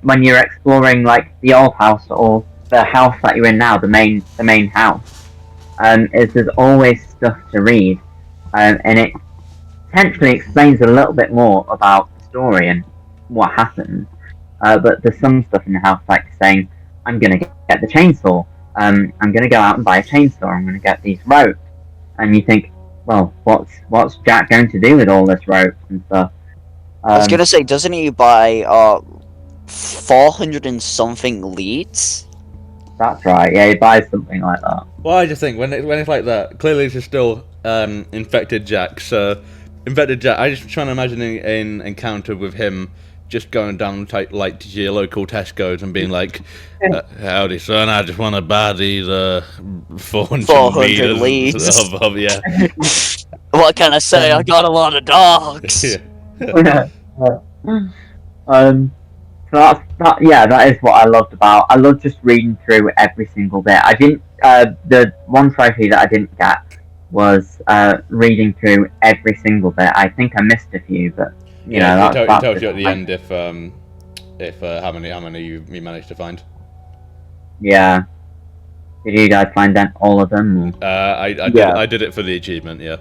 when you're exploring like the old house or the house that you're in now, the main house, is there's always stuff to read, and it potentially explains a little bit more about the story and what happened. But there's some stuff in the house like saying, I'm gonna get the chainsaw. I'm gonna go out and buy a chainsaw. I'm gonna get these ropes, and you think, well, what's Jack going to do with all this ropes and stuff? I was gonna say, doesn't he buy 400 and something leads? That's right. Yeah, he buys something like that. Well, I just think when it's like that, clearly this is still infected Jack. So infected Jack, I just trying to imagine an encounter with him just going down like to your local Tesco's and being like, "Howdy, son, I just want to buy these 400 meters leads. of yeah." What can I say? I got a lot of dogs. Yeah. So that is what I loved about. I loved just reading through every single bit. I didn't. The one trophy that I didn't get was reading through every single bit. I think I missed a few, but you know, it tells you at the end if how many you managed to find. Yeah. Did you guys find all of them? I did it for the achievement. Yeah.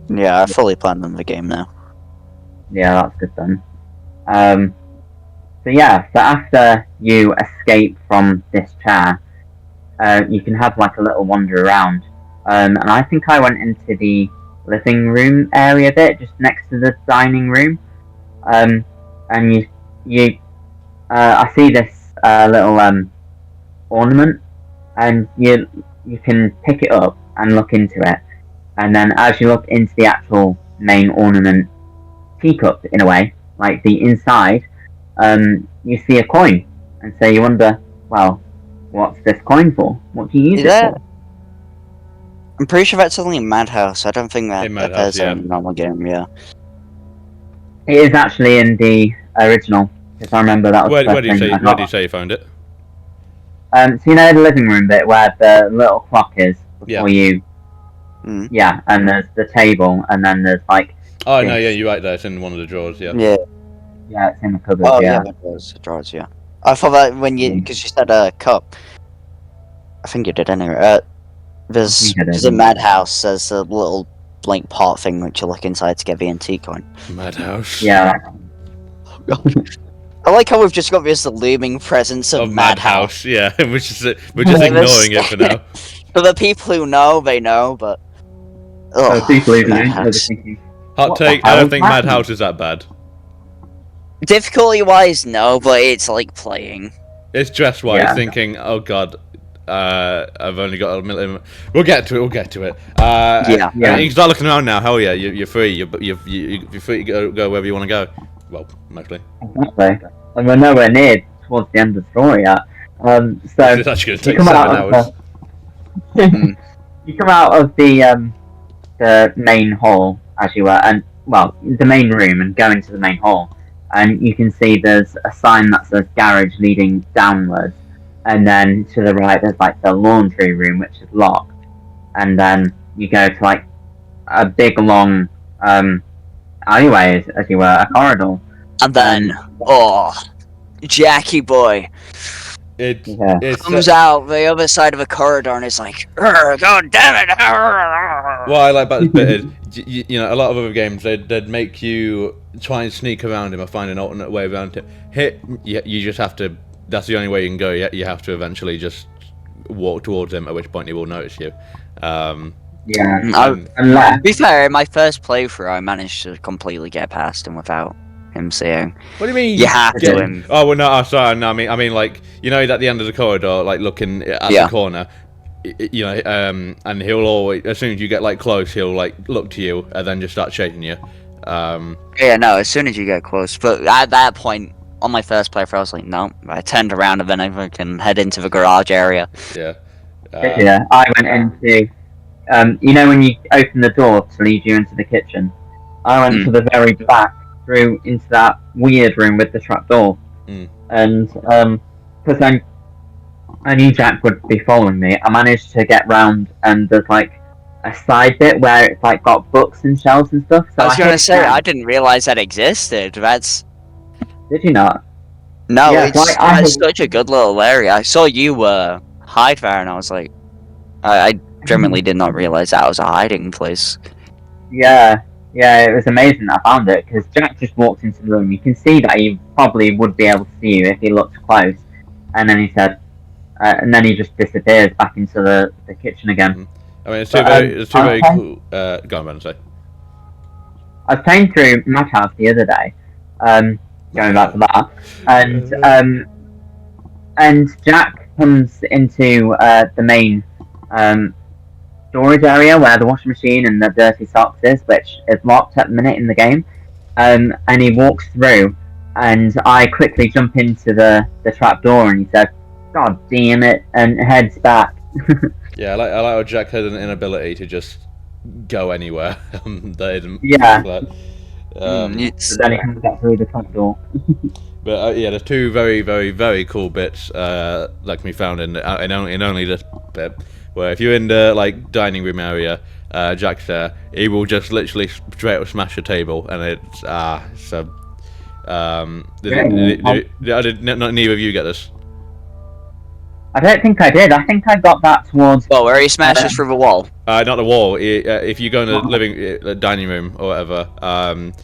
Yeah, I fully planned on the game now. Yeah, that's good then. So after you escape from this chair, you can have like a little wander around. And I think I went into the living room area bit, just next to the dining room. And I see this little ornament, and you can pick it up and look into it. And then as you look into the actual main ornament teacup, in a way, like the inside, you see a coin, and so you wonder, well, what's this coin for? What do you use it for? I'm pretty sure that's only in Madhouse. I don't think that In Madhouse, appears in a normal game. Yeah. It is actually in the original, if I remember. That was Where the first do you thing say? I got. Where do you say you found it? So you know the living room bit where the little clock is before you. Mm. Yeah, and there's the table, and then there's like. Oh no, yeah, you're right there. It's in one of the drawers. Yeah. Yeah. Yeah, it's in the cupboard. Oh yeah. yeah, those drawers. Yeah. I thought that when because you said cup. I think you did anyway. There's in Madhouse. There's a little blank pot thing which you look inside to get the antique coin. Madhouse. Yeah. I like how we've just got this looming presence of Madhouse. Yeah, we're just ignoring it for now. For the people who know, they know, but. So people who don't, Madhouse. thinking, Hot take, I don't think Madhouse is that bad. Difficulty wise, no, but it's like playing. It's dress wise, thinking, oh god, I've only got a million. We'll get to it. Yeah. You can start looking around now. Hell yeah, you're free. You're free to go wherever you want to go. Well, mostly. Exactly. And we're nowhere near towards the end of the story yet. So It's actually going to take 7 hours. You come out of the main hall, as you were, and well, the main room, and go into the main hall, and you can see there's a sign that says garage leading downwards, and then to the right there's like the laundry room, which is locked, and then you go to like a big long alleyway, as you were, a corridor, And then, Jackie boy comes out the other side of a corridor and is like, God damn it! What I like about this bit is, you know, a lot of other games, they'd make you try and sneak around him or find an alternate way around him. Here, you just have to, that's the only way you can go, you have to eventually just walk towards him, at which point he will notice you. to be fair, in my first playthrough, I managed to completely get past him without him seeing. What do you mean? You have to him. Oh well, no. Sorry, no. I mean, like, you know, at the end of the corridor, like looking at the corner, you know, and he'll always, as soon as you get like close, he'll like look to you and then just start shaking you. Yeah, no. As soon as you get close, but at that point, on my first playthrough, I was like, no. I turned around and then I can head into the garage area. Yeah. I went into you know when you open the door to lead you into the kitchen, I went to the very back through into that weird room with the trapdoor, and because I knew Jack would be following me, I managed to get round, and there's like a side bit where it's like got books and shelves and stuff. So I was gonna hid say, down. I didn't realize that existed. That's Did you not? no, Yeah, it's like, I that's had- such a good little area. I saw you hide there, and I was like, I genuinely did not realize that was a hiding place. Yeah, it was amazing that I found it because Jack just walked into the room. You can see that he probably would be able to see you if he looked close, and then he said, and then he just disappears back into the kitchen again. I mean, it's But, two very cool. Go on, man. Say. I was playing through Madhouse the other day, going back to that, and Jack comes into the main storage area where the washing machine and the dirty socks is, which is locked at the minute in the game. And he walks through, and I quickly jump into the trap door, and he said, "God damn it!" and heads back. Yeah, I like how Jack had an inability to just go anywhere. That isn't. Yeah. Like, But then he comes back through the trap door. But yeah, there's two very, very, very cool bits that can be found in only this bit. Where if you're in the like dining room area, Jack's there. He will just literally straight up smash a table, and it's so. Neither of you get this. I don't think I did. I think I got that towards. Well, where he smashes through the wall. Not the wall. If you go in the dining room or whatever.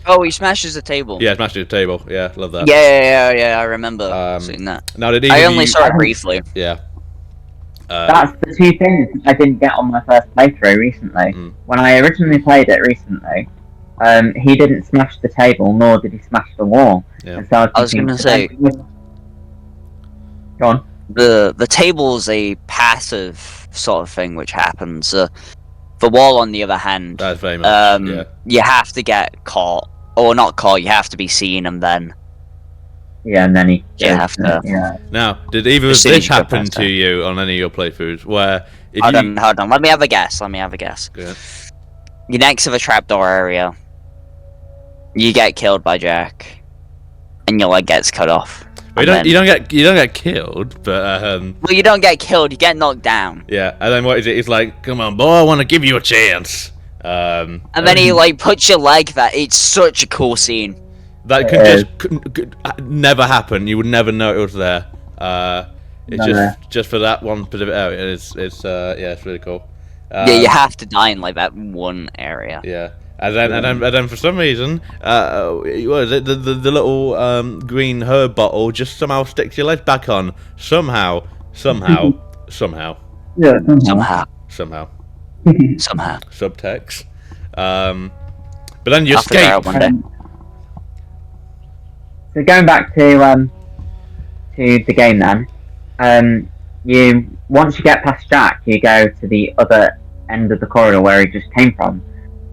Oh, he smashes the table. Yeah, smashes the table. Yeah, love that. Yeah. I remember seeing that. Now, I only saw it briefly. Yeah. That's the two things I didn't get on my first playthrough recently. When I originally played it recently, he didn't smash the table, nor did he smash the wall. Yeah. And so I was gonna say. Go on. The table is a passive sort of thing which happens. The wall, on the other hand, that's very much, you have to get caught, or not caught. You have to be seen, and then and then he. You have to. Yeah. Now, did either of this happen to you on any of your playthroughs? Where if hold on. Let me have a guess. Yeah. You're next to the trapdoor area. You get killed by Jack, and your leg gets cut off. You don't get killed, but well, you don't get killed. You get knocked down. Yeah, and then what is it? It's like, come on, boy, I want to give you a chance. And then he like puts your leg there. It's such a cool scene. That could never happen. You would never know it was there. It's just for that one specific area. It's really cool. Yeah, you have to die in like that one area. Yeah. And then for some reason, what is it? The little green herb bottle just somehow sticks your leg back on. Somehow. Yeah. Somehow. Subtext. But then you escape. So going back to the game then, once you get past Jack, you go to the other end of the corridor where he just came from.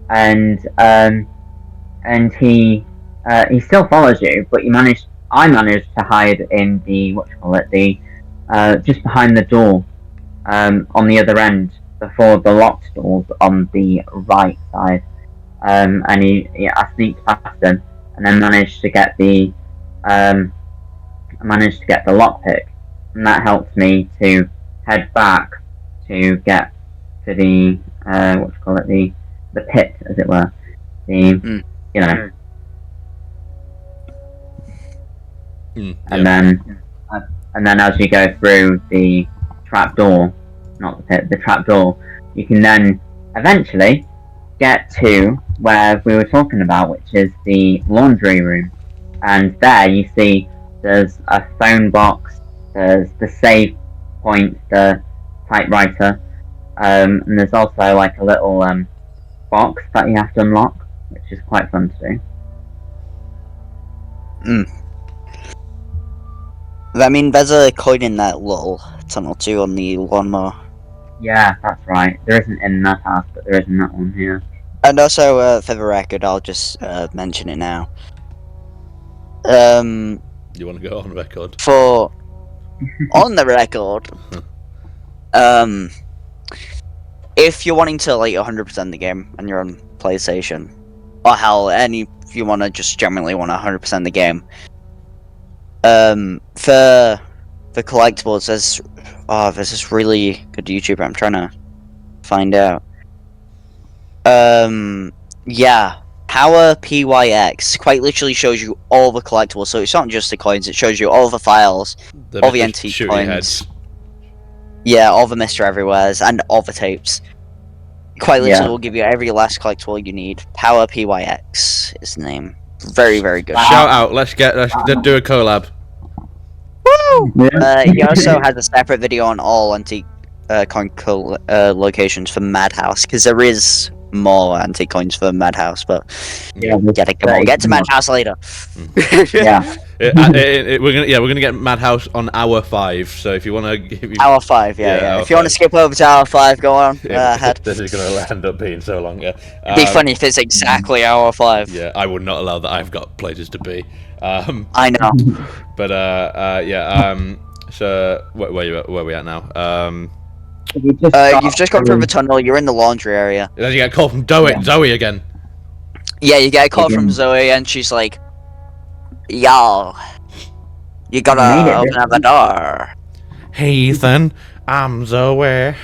And he still follows you, but I managed to hide in the just behind the door, on the other end before the locked doors on the right side, and I sneaked past him and then managed to get the lockpick, and that helped me to head back to get to the the pit, as it were. And then as you go through the trapdoor, not the pit, the trapdoor, you can then eventually get to where we were talking about, which is the laundry room. And there you see there's a phone box, there's the save point, the typewriter, and there's also like a little box that you have to unlock, which is quite fun to do. I mean, there's a coin in that little tunnel too on the lawnmower. Yeah, that's right. There isn't in that house, but there is in that one here. And also, for the record, I'll just mention it now. You want to go on record? On the record, if you're wanting to like 100% the game and you're on PlayStation, or hell, if you want to just genuinely want to 100% the game, for collectibles, there's this really good YouTuber. I'm trying to find out. Yeah, Power PYX quite literally shows you all the collectibles. So it's not just the coins; it shows you all the files, all the antique coins. Heads. Yeah, all the Mr. Everywheres and all the tapes. Quite literally will give you every last collectible you need. Power PYX is the name. Very, very good. Shout out! Let's do a collab. Woo! He also has a separate video on all antique coin locations for Madhouse, because there is more antique coins for Madhouse, but Yeah, we'll get to Madhouse later. yeah. We're gonna get Madhouse on hour 5. So if you wanna, Hour 5, yeah. If you want to skip over to hour 5, go on ahead. This is gonna end up being so long. Yeah, It'd be funny if it's exactly hour 5. Yeah, I would not allow that. I've got places to be. I know. But yeah. So where we at now? You've just gone through the tunnel. You're in the laundry area. Then you get a call from Zoe again. Yeah, you get a call from Zoe, and she's like, "Yo, you gotta open up the door." Hey Ethan, I'm Zoe.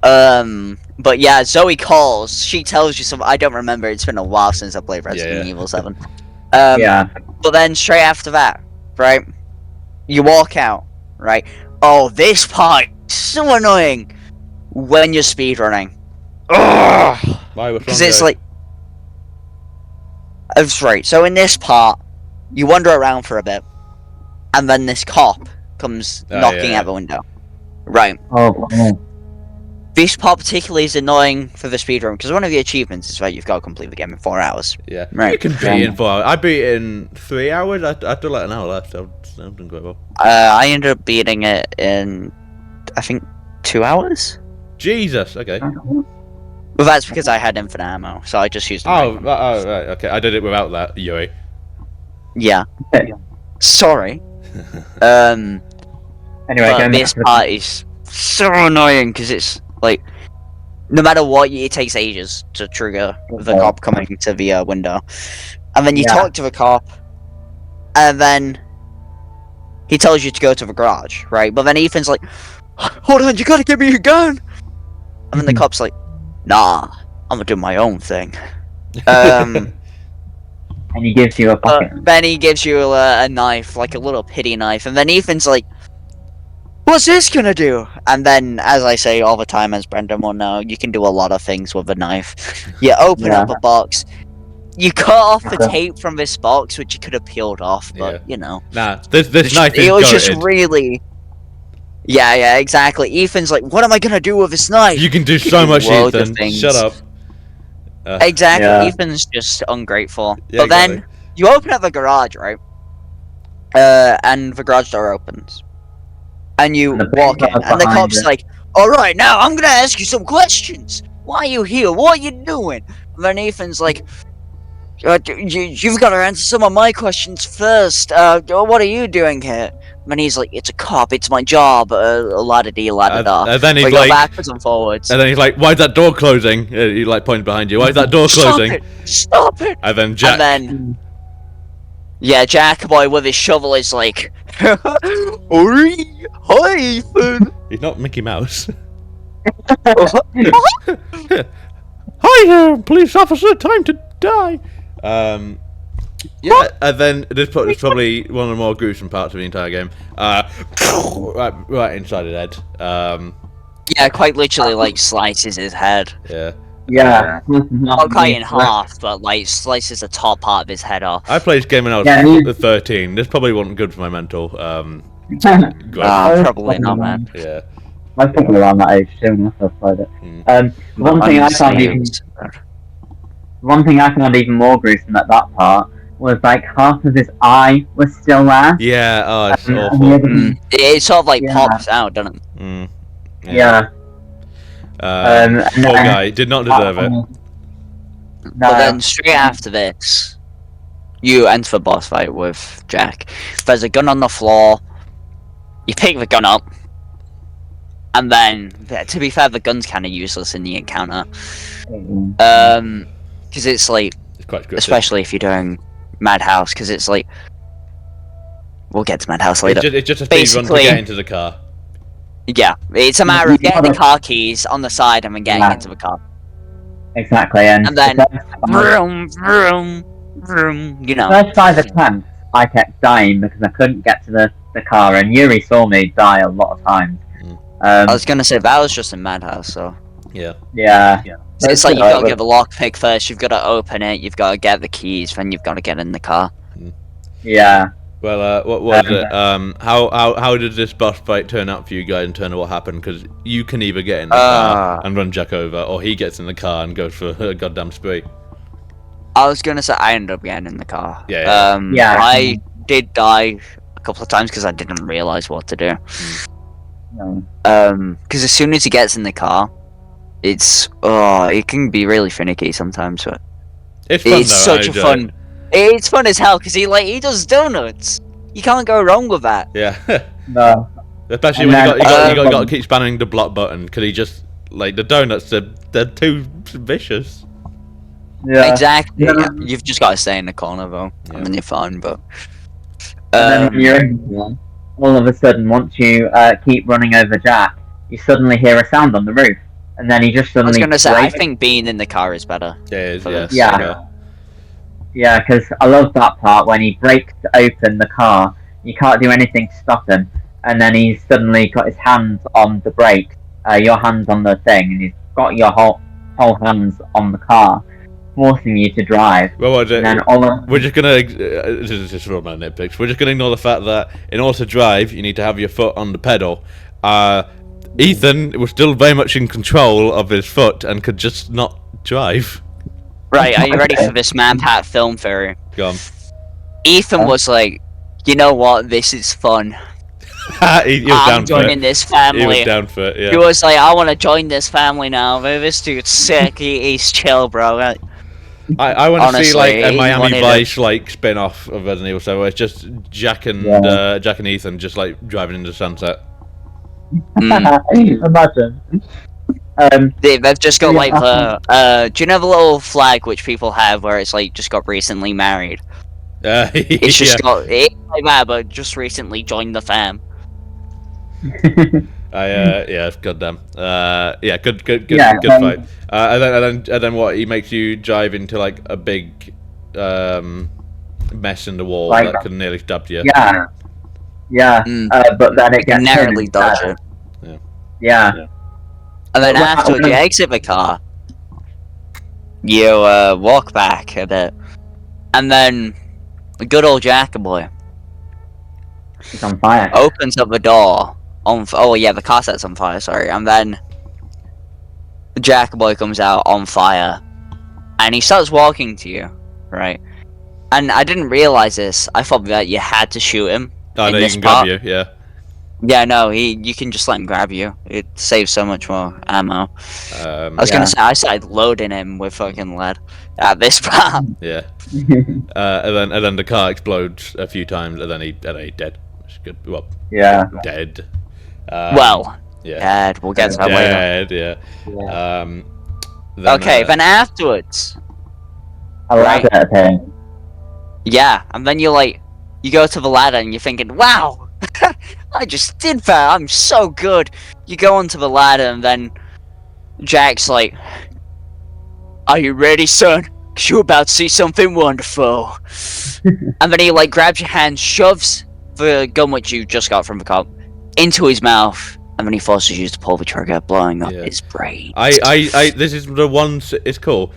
But yeah, Zoe calls. She tells you something. I don't remember. It's been a while since I played Resident Evil 7. Yeah. But then straight after that, right? You walk out, right? Oh, this part is so annoying when you're speedrunning. Ugh! Why? Because it's like, that's right. So in this part, you wander around for a bit, and then this cop comes knocking at the window. Right. Oh. This part particularly is annoying for the speedrun, because one of the achievements is you've got to complete the game in 4 hours. Yeah. Right. You can beat it in 4 hours. I beat it in 3 hours. I do like an hour left. I'm doing quite well. I ended up beating it in, I think, 2 hours. Jesus. Okay. Well, that's because I had infinite ammo, so I just used. Oh, right. Okay. I did it without that, Yuri. Yeah. Sorry. Anyway, but this part is so annoying because it's like, no matter what, it takes ages to trigger the cop coming to the window, and then you talk to the cop, and then he tells you to go to the garage, right? But then Ethan's like, "Hold on, you gotta give me your gun," and then the cop's like, "Nah, I'm gonna do my own thing." And he gives you a pocket. Then he gives you a knife, like a little pity knife, and then Ethan's like, "What's this gonna do?" And then, as I say all the time, as Brendan will know, you can do a lot of things with a knife. You open up a box, you cut off the tape from this box, which you could have peeled off, but you know. Nah, this knife is it was goated. just really. Yeah, exactly. Ethan's like, "What am I gonna do with this knife?" You can do so much, Ethan. Shut up. Exactly. Yeah. Ethan's just ungrateful. Yeah, but then you open up the garage, right? And the garage door opens, and you walk in, and the cop's like, "All right, now I'm gonna ask you some questions. Why are you here? What are you doing?" And then Ethan's like, "You've got to answer some of my questions first. What are you doing here?" And he's like, "It's a cop. It's my job. La-da-dee, la-da-da." And then he's go like, backwards and forwards. And then he's like, "Why's that door closing?" He like pointed behind you. Why's that door closing? Stop it! And then Jack. And then, yeah, Jack boy with his shovel is like, "Hi, Ethan." He's not Mickey Mouse. Hi there, police officer. Time to die. Yeah, and then this is probably one of the more gruesome parts of the entire game. Right inside his head. Yeah, quite literally, like, slices his head. Yeah. Yeah. Not quite in half, but, like, slices the top part of his head off. I played this game when I was 13. This probably wasn't good for my mental. Probably not, man. Yeah. I was probably around that age too when I first played it. One thing I found even more gruesome at that part was like half of his eye was still there. Yeah, oh, it's awful. It sort of like pops out, doesn't it? Yeah. Poor guy, did not deserve it. No. But then straight after this, you enter the boss fight with Jack. There's a gun on the floor. You pick the gun up. And then, to be fair, the gun's kind of useless in the encounter. Because it's like, It's quite scripted. especially if you're doing Madhouse, because it's like, we'll get to Madhouse later. It's just a speed run to get into the car. Yeah, it's a matter of getting the car keys on the side and then getting into the car. Exactly, and then vroom, vroom, vroom, you know. The first 5 attempts, I kept dying because I couldn't get to the car, and Yuri saw me die a lot of times. I was gonna say that was just in Madhouse, so. Yeah. Yeah. So it's like you've got to get the lockpick first, you've got to open it, you've got to get the keys, then you've got to get in the car. Yeah. Well, what was it? How did this boss fight turn out for you guys in terms of what happened? Because you can either get in the car and run Jack over, or he gets in the car and goes for a goddamn spree. I was gonna say I ended up getting in the car. Yeah. I did die a couple of times because I didn't realize what to do. Because as soon as he gets in the car, it can be really finicky sometimes, but It's fun it's such a fun. It's fun as hell because he does donuts. You can't go wrong with that. Yeah. No. Especially when you got to keep spamming the block button because he just like the donuts. They're too vicious. Yeah. Exactly. Yeah. You've just got to stay in the corner though, and then you're fine. But And then when you're in one, all of a sudden, once you keep running over Jack, you suddenly hear a sound on the roof, and then he just suddenly. I was gonna say, I think being in the car is better. Yeah. Yeah, because I love that part when he breaks open the car. You can't do anything to stop him, and then he's suddenly got his hands on the brake, your hands on the thing, and he's got your whole hands on the car, forcing you to drive. Well, what is it? And then we're just gonna. This is just for my nitpicks. We're just gonna ignore the fact that in order to drive, you need to have your foot on the pedal. Ethan was still very much in control of his foot and could just not drive. Right, are you ready for this man-pat film theory? Go on. Ethan was like, you know what, this is fun. he was I'm down for joining it. this family. He was down for it, yeah. He was like, I want to join this family now. This dude's sick. He's chill, bro. I want to see like a he Miami wanted Vice like spin-off of Resident Evil 7 where it's just Jack and Ethan just like driving into the sunset. Imagine. They've just got like the do you know the little flag which people have where it's like just got recently married? It's just got it's like that, but just recently joined the fam. Goddamn. Good fight. And then what? He makes you drive into like a big mess in the wall that could nearly stab you. Yeah. But then it gets narrowly dodge it. Yeah. And then afterwards, you exit the car. You walk back a bit, and then the good old Jack boy It's on fire. opens up the door. The car set's on fire. Sorry, and then Jack boy comes out on fire, and he starts walking to you, right? And I didn't realize this. I thought that you had to shoot him. Oh, no, you can grab you, yeah. Yeah, no, you can just let him grab you. It saves so much more ammo. I was gonna say, I started loading him with fucking lead at this part. Yeah. and then the car explodes a few times, and then he dead. Which is good. Well, dead. Dead. We'll get to that later. Yeah. Then afterwards. A ladder appearing. Yeah, and then you go to the ladder and you're thinking, wow! I just did that, I'm so good! You go onto the ladder and then Jack's like, are you ready, son? 'Cause you're about to see something wonderful. And then he grabs your hand, shoves the gun which you just got from the cop into his mouth, and then he forces you to pull the trigger, blowing up his brain. This is the one. It's cool,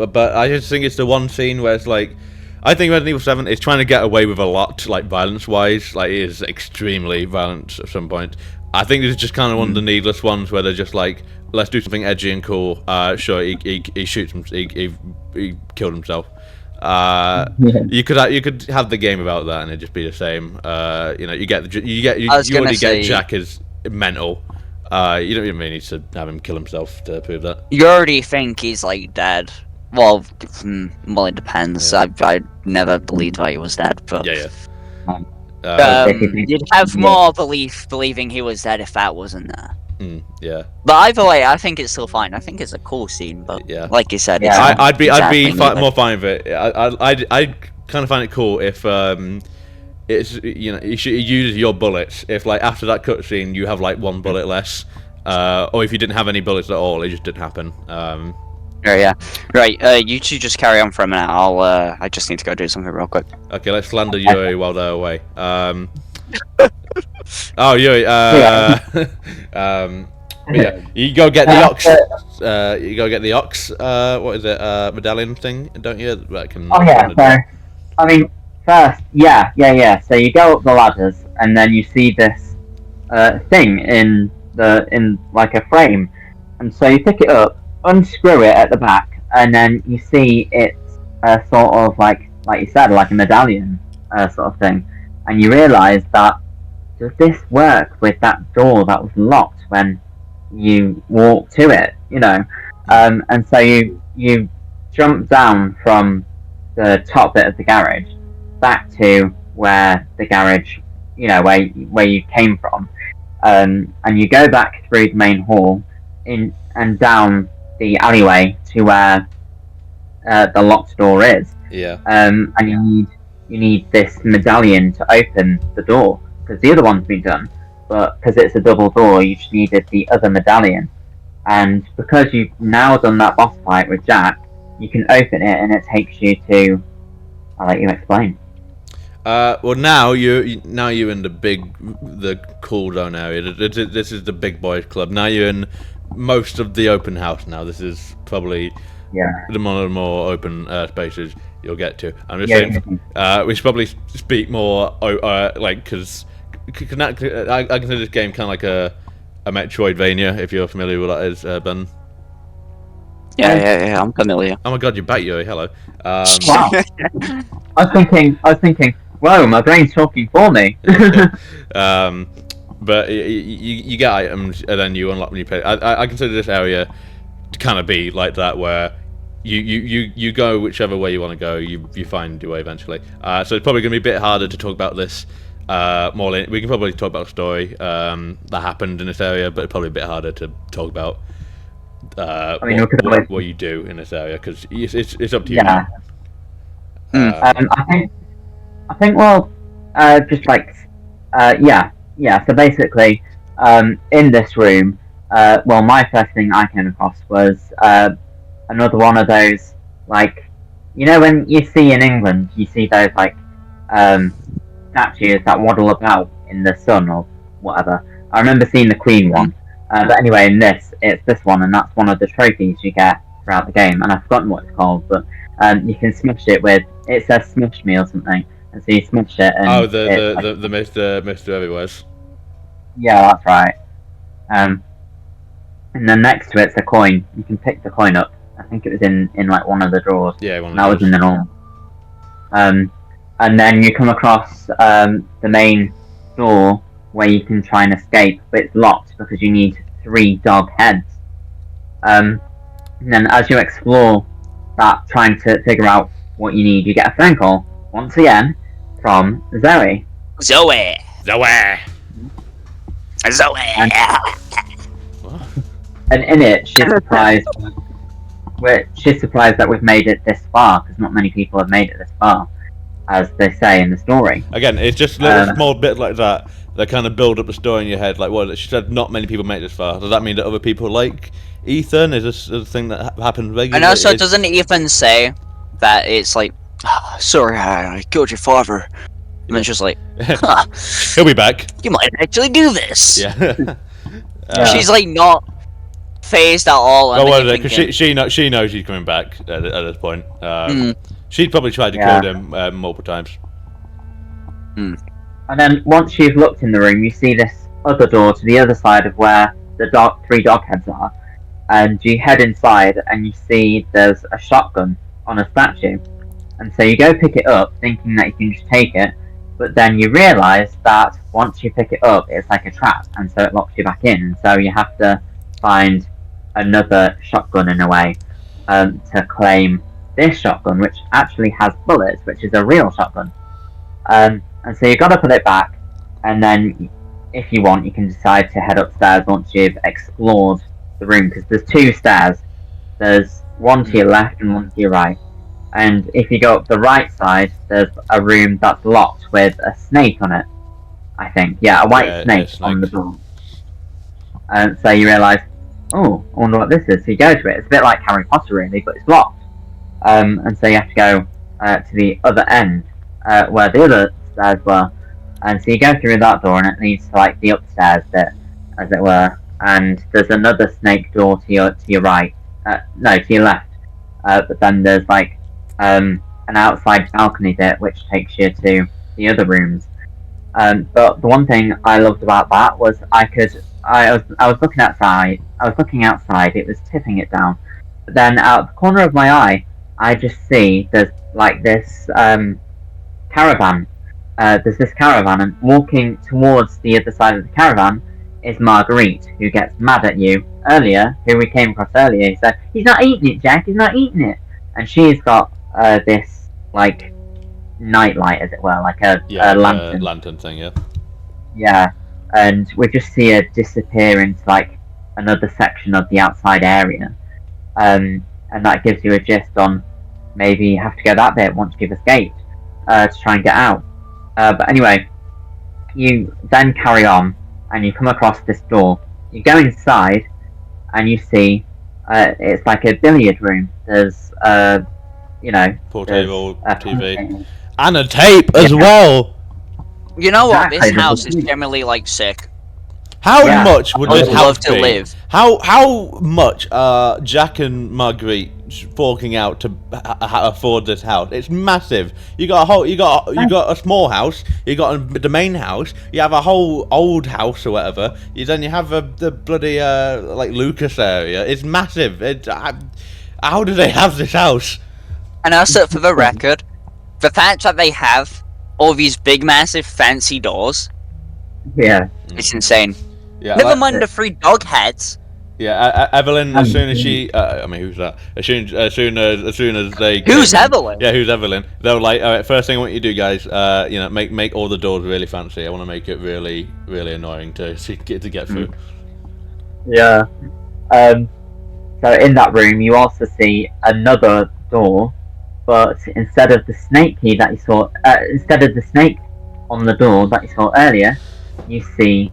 but I just think it's the one scene where it's like, I think Resident Evil 7 is trying to get away with a lot, violence-wise. It is extremely violent at some point. I think this is just kind of one of the needless ones where they're just like, let's do something edgy and cool. Sure, he shoots him, he killed himself. You could have the game about that and it'd just be the same. You already get Jack as mental. You don't even need to have him kill himself to prove that. You already think he's dead. Well, it depends. I never believed that he was dead, but you'd you'd have more believing he was dead if that wasn't there. Yeah. But either way, I think it's still fine. I think it's a cool scene, but Yeah. like you said, Yeah. it's not I'd be exactly more fine with it. I'd kind of find it cool if it's you use your bullets. If like after that cutscene you have like one bullet less, or if you didn't have any bullets at all, it just didn't happen. Yeah. Right. You two just carry on for a minute. I just need to go do something real quick. Okay, let's slander Yuri while they're away. Oh Yuri. Yeah, you go get the ox. You go get the ox. What is it? Medallion thing, don't you? That can. Oh yeah. So, I mean, first, yeah. So you go up the ladders, and then you see this thing in like a frame, and so you pick it up, unscrew it at the back, and then you see it's sort of like you said, like a medallion sort of thing, and you realise that does this work with that door that was locked when you walk to it, and so you jump down from the top bit of the garage back to where the garage, where you came from, and you go back through the main hall in and down the alleyway to where the locked door is. Yeah. And you need this medallion to open the door because the other one's been done. But because it's a double door, you just needed the other medallion. And because you've now done that boss fight with Jack, you can open it and it takes you to... I'll let you explain. Well, now you're in the cool zone area. This is the big boys club. Now you're in most of the open house now. This is probably one of the more open spaces you'll get to. I'm just saying, we should probably speak more, because... I consider this game kind of like a Metroidvania, if you're familiar with what that is, Ben. Yeah, I'm familiar. Oh my god, you're back, Yuri. Hello. Wow. I was thinking, whoa, my brain's talking for me. But you get items, and then you unlock when you play. I consider this area to kind of be like that, where you go whichever way you want to go, you find your way eventually. So it's probably going to be a bit harder to talk about this. We can probably talk about the story that happened in this area, but it's probably a bit harder to talk about what you do in this area because it's up to you. Yeah. I think. Well, just like, yeah. So basically, in this room, my first thing I came across was another one of those, like, when you see in England, you see those like statues that waddle about in the sun or whatever. I remember seeing the Queen one, but anyway, in this, it's this one, and that's one of the trophies you get throughout the game. And I've forgotten what it's called, but you can smash it with. It says "smush me" or something, and so you smash it. And the Mr. Everywhere's. Yeah, that's right. And then next to it's a coin. You can pick the coin up. I think it was in like one of the drawers. Yeah, that was in the normal. And then you come across the main door where you can try and escape, but it's locked because you need 3 dog heads. And then as you explore that, trying to figure out what you need, you get a phone call, once again, from Zoe. Zoe! And in it, she's surprised. She's surprised that we've made it this far, because not many people have made it this far, as they say in the story. Again, it's just little small bits like that kind of build up the story in your head. Like, what she said, not many people make it this far. Does that mean that other people like Ethan? Is this a thing that happens regularly? And also, doesn't Ethan say that it's like, sorry, I killed your father? And it's just like, he'll be back. You might actually do this. Yeah. She's like not phased at all. Because she knows she's coming back at this point. She'd probably tried to kill him multiple times. And then once you've looked in the room, you see this other door to the other side of where the 3 dog heads are, and you head inside and you see there's a shotgun on a statue, and so you go pick it up thinking that you can just take it, but then you realise that once you pick it up it's like a trap, and so it locks you back in, and so you have to find another shotgun in a way to claim this shotgun, which actually has bullets, which is a real shotgun. And so you've got to put it back, and then if you want, you can decide to head upstairs once you've explored the room, because there's 2 stairs. There's one to your left and one to your right. And if you go up the right side, there's a room that's locked with a snake on it. I think, yeah, a white snake on the door. And so you realise, oh, I wonder what this is. So you go to it. It's a bit like Harry Potter, really, but it's locked. And so you have to go to the other end, where the other stairs were. And so you go through that door, and it leads to like the upstairs bit, as it were. And there's another snake door to your right. No, to your left. But then there's like an outside balcony bit, which takes you to the other rooms. But the one thing I loved about that was I was looking outside. It was tipping it down. But then out of the corner of my eye, I just see there's like this caravan. There's this caravan, and walking towards the other side of the caravan is Marguerite, who gets mad at you earlier, who we came across earlier. He said, "He's not eating it, Jack. He's not eating it." And she's got this like nightlight, as it were, like a lantern. Lantern thing, yeah. Yeah, and we just see her disappear into like another section of the outside area, and that gives you a gist on maybe you have to go that bit once you've escaped to try and get out. But anyway, you then carry on, and you come across this door. You go inside, and you see it's like a billiard room. There's pool table, TV, and a tape as well. You know what? This house is generally like sick. How much would this house to be? live. How much are Jack and Marguerite forking out to afford this house? It's massive. You got a small house. You got the main house. You have a whole old house or whatever. Then you have the bloody like Lucas area. It's massive. How do they have this house? And also, for the record, the fact that they have all these big, massive, fancy doors. Yeah, it's insane. Yeah, never mind the 3 dog heads. Yeah, Evelyn. As soon as she, who's that? As soon as they. Who's Evelyn? Yeah, who's Evelyn? They're like, all right. First thing I want you to do, guys, make all the doors really fancy. I want to make it really, really annoying to get through. Yeah. So in that room, you also see another door, but instead of the snake key that you saw, instead of the snake on the door that you saw earlier, you see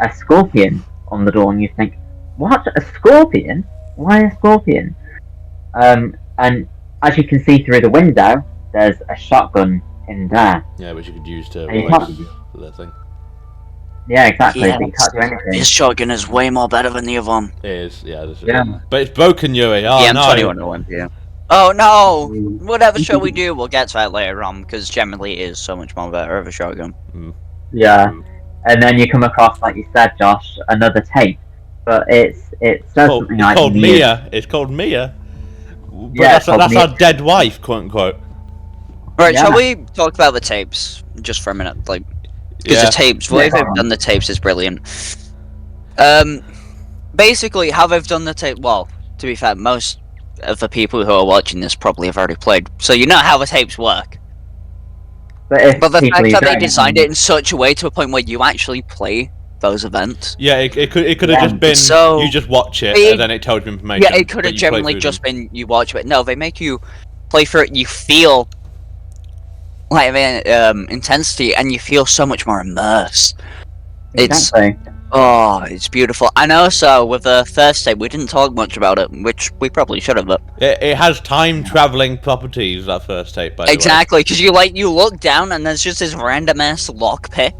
a scorpion on the door, and you think, what? A scorpion? Why a scorpion? And as you can see through the window, there's a shotgun in there. Yeah, which you could use to that thing. Yeah, exactly. Yeah, but you can't do anything. This shotgun is way more better than the other one. It is, yeah. Yeah. But it's broken, Yuri. Oh, yeah, no. I'm 21 yeah. Oh no! Whatever show we do, we'll get to that later on, because generally it is so much more better of a shotgun. Yeah. And then you come across, like you said, Josh, another tape. But it says something like... called Mia. It's called Mia. But yeah, that's our dead wife, quote unquote. Right, shall we talk about the tapes just for a minute? Like, because the tapes, the way they've done the tapes is brilliant. Basically, how they've done the tape, well, to be fair, most of the people who are watching this probably have already played, so you know how the tapes work. But the fact that they designed it in such a way to a point where you actually play those events. Yeah, it could have just been you just watch it and then it tells you information. Yeah, it could have generally just been you watch it. No, they make you play through it. You feel like the intensity, and you feel so much more immersed. Exactly. It's beautiful. And also with the first tape, we didn't talk much about it, which we probably should have. But it has time traveling properties. That first tape, by the way. Exactly, because you look down and there's just this random ass lockpick.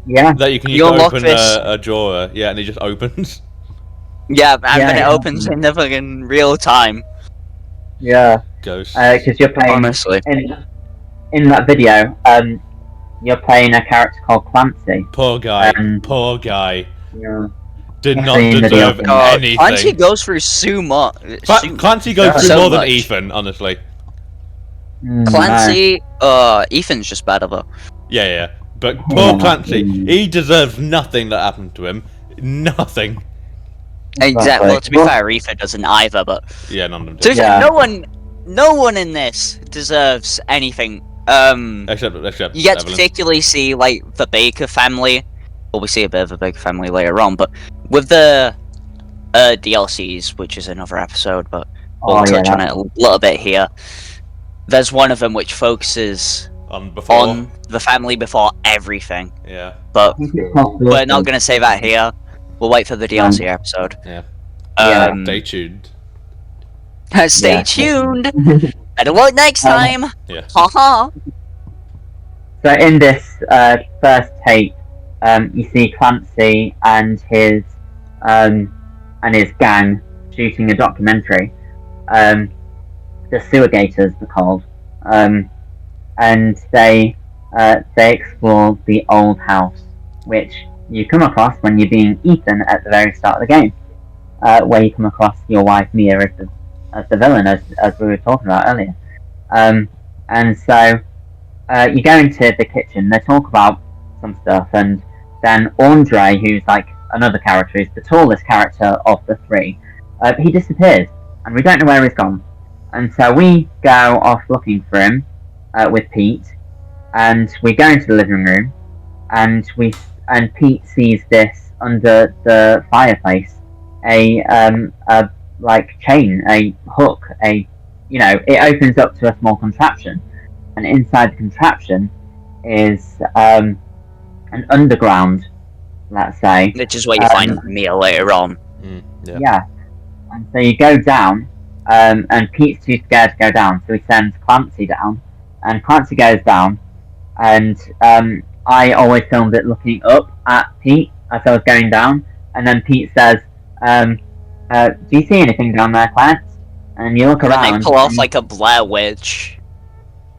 Yeah. That you can use to open a drawer. Yeah, and it just opens. Yeah, and then it opens in the fucking real time. Yeah. Ghosts. Because you're playing honestly in that video. You're playing a character called Clancy. Poor guy. Poor guy. Yeah. Did not deserve anything. Clancy goes through so much. Clancy goes through more than Ethan, honestly. Clancy, Ethan's just better though. Yeah. But poor Clancy, he deserves nothing that happened to him. Nothing. Exactly. Well, to be fair, Ethan doesn't either, but... Yeah, none of them do. To be fair, no one in this deserves anything. Except you get Evelyn. to particularly see, like, the Baker family well, we see a bit of a big family later on, but with the DLCs, which is another episode, but we'll touch on it a little bit here. There's one of them which focuses on the family before everything. Yeah. But we're not going to say that here. We'll wait for the DLC episode. Yeah. Stay tuned. Stay tuned. Better luck next time. Yeah. Haha. So in this first tape, you see Clancy and his gang shooting a documentary. The Sewer Gators, they're called, and they explore the old house, which you come across when you're being eaten at the very start of the game, where you come across your wife Mia as the villain, as we were talking about earlier. And so you go into the kitchen, they talk about some stuff, and then Andre, who's like another character, is the tallest character of the three, he disappears, and we don't know where he's gone. And so we go off looking for him with Pete, and we go into the living room, and Pete sees this under the fireplace, a chain, a hook, it opens up to a small contraption, and inside the contraption is an underground, let's say. Which is where you find Mia later on. Yeah. And so you go down, and Pete's too scared to go down, so he sends Clancy down, and Clancy goes down, and I always filmed it looking up at Pete as I was going down, and then Pete says, do you see anything down there, Clance? And you look around. They pull off like a Blair Witch.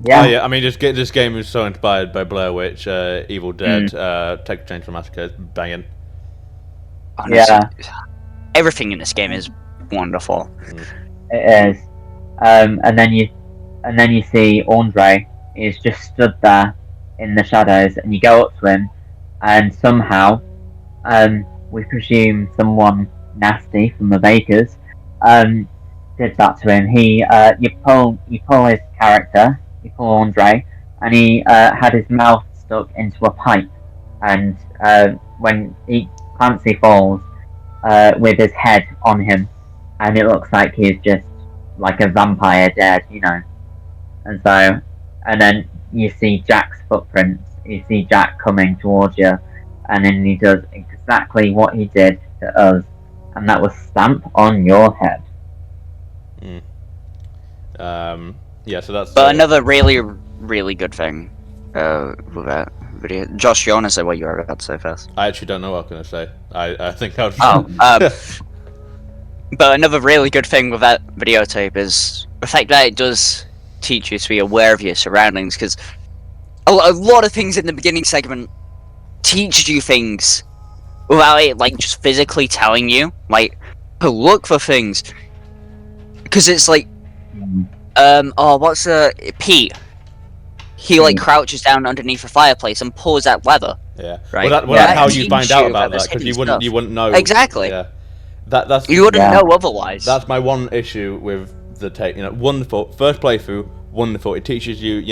Yeah. Oh, yeah. I mean, this game is so inspired by Blair Witch, Evil Dead, Texas Chainsaw Massacre, banging. Honestly, everything in this game is wonderful. It is. And then you see Andre is just stood there in the shadows, and you go up to him, and somehow, we presume someone nasty from the Bakers, did that to him. You pull his character, you pull Andre, and he had his mouth stuck into a pipe, and when Clancy falls with his head on him, and it looks like he's just like a vampire dead, and then you see Jack's footprints, you see Jack coming towards you, and then he does exactly what he did to us, and that was stamp on your head. Yeah, so that's. But another really, really good thing with that video. Josh, you want to say what you were about to say first? I actually don't know what I'm going to say. I think I was. But another really good thing with that videotape is the fact that it does teach you to be aware of your surroundings, because a lot of things in the beginning segment teaches you things without it just physically telling you, to look for things. Because it's Pete? He crouches down underneath a fireplace and pulls that leather. Yeah. Right. Well, that's how you find out about that, because you wouldn't know. Exactly. Yeah. That's you wouldn't know otherwise. That's my one issue with the tape. Wonderful first playthrough. Wonderful. It teaches you,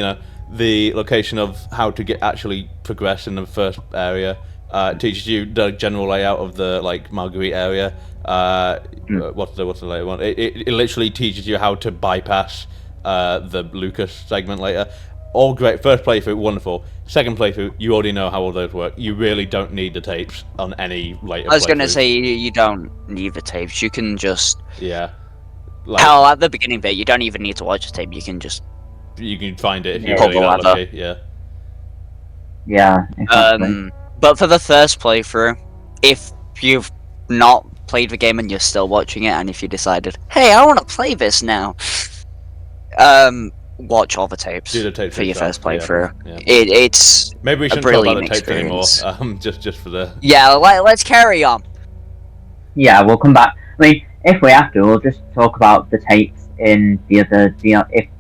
the location of how to actually progress in the first area. It teaches you the general layout of the Marguerite area. What's the later one? It literally teaches you how to bypass the Lucas segment later. All great. First playthrough, wonderful. Second playthrough, you already know how all those work. You really don't need the tapes on any later. I was going to say you don't need the tapes. You can just at the beginning bit, you don't even need to watch the tape. You can find it if you really are lucky. Yeah. Yeah. Exactly. But for the first playthrough, if you've not played the game and you're still watching it, and if you decided, hey, I want to play this now, watch all the tapes. Do the tapes for your first playthrough. Yeah. It's maybe we shouldn't talk about the tapes anymore. Just for the. Yeah, let's carry on. Yeah, we'll come back. I mean, if we have to, we'll just talk about the tapes in the other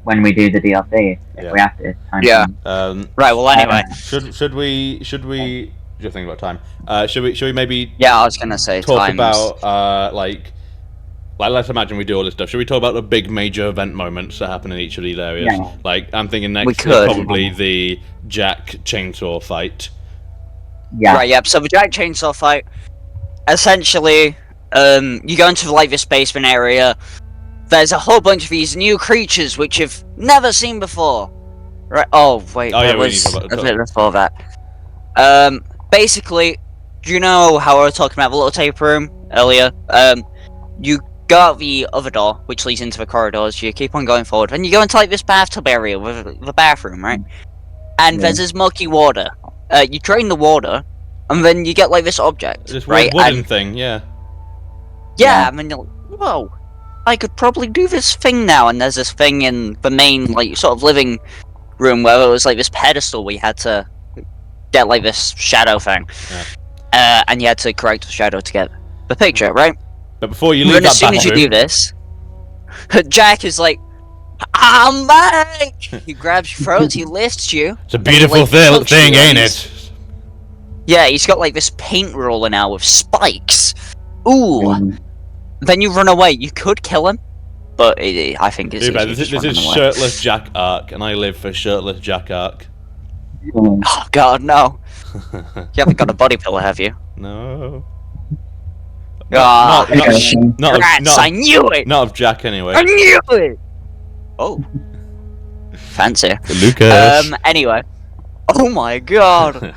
when we do the DLC. If we have to. Right. Well, anyway. Should we? Just think about time. Should we maybe? Yeah, I was gonna say talk about let's imagine we do all this stuff. Should we talk about the big major event moments that happen in each of these areas? Yeah. I'm thinking next is probably the Jack chainsaw fight. Yeah. Right, yep. So the giant chainsaw fight. Essentially, you go into like this basement area. There's a whole bunch of these new creatures which you've never seen before. Right. Oh wait, Oh, yeah, there we need was to talk a about bit before that. Basically, do you know how I was talking about the little tape room earlier? You go out the other door, which leads into the corridors. You keep on going forward, and you go into like this bathtub area with the bathroom, right? And Yeah. there's this murky water. You drain the water, and then you get like this object, This right? wooden And thing, yeah. yeah, and then you're like, whoa, I could probably do this thing now. And there's this thing in the main like sort of living room where it was like this pedestal we had to get like this shadow thing, and you had to correct the shadow to get the picture, right? But before you And leave then that as soon as you bathroom, do this, Jack is like, I'm back! He grabs your throat, he lifts you. it's a and he, beautiful like, touches thing, you, and ain't he's- it? Yeah, he's got like this paint roller now with spikes. Ooh. Then you run away. You could kill him, but I think it's Dude, man, easier this just is running away. shirtless Jack Ark, and I live for shirtless Jack Ark. Oh god, no. You haven't got a body pillow, have you? No. Ah, Not rats, I knew it! not of Jack anyway. I knew it! Oh. Fancy. Lucas. Anyway. Oh my god.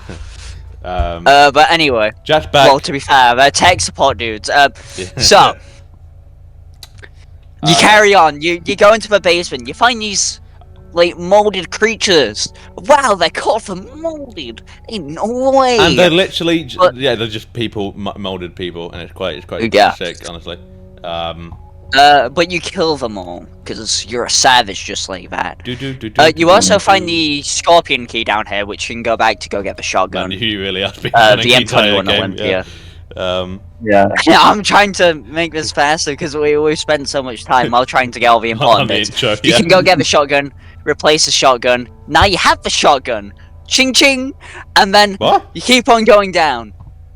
But anyway. Jack's back. Well, to be fair, they're tech support dudes. Yeah. So. You carry on. You go into the basement. You find these, like, molded creatures. Wow, they're caught for molded. Ain't no way. And they're literally, But- yeah, they're just people, molded people, and it's quite Yeah. sick, honestly. But you kill them all because you're a savage, just like that. You also find the scorpion key down here, which you can go back to go get the shotgun. Man, you really have been The M21 Olympia. Yeah. Yeah, I'm trying to make this faster because we spent so much time while trying to get all the important On the bits. intro, You yeah. can go get the shotgun, replace the shotgun. Now you have the shotgun. Ching ching, and then What? you keep on going down.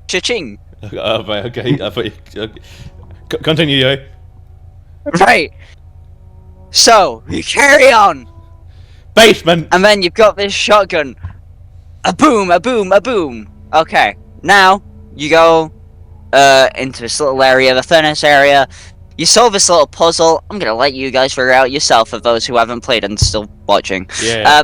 Cha-ching. Right, okay, I thought you... Okay. Continue, Yo. Right. So you carry on, Basement! and then you've got this shotgun. A boom, a boom, a boom. Okay, now you go into this little area, the furnace area. You solve this little puzzle. I'm gonna let you guys figure out yourself for those who haven't played and still watching. Yeah.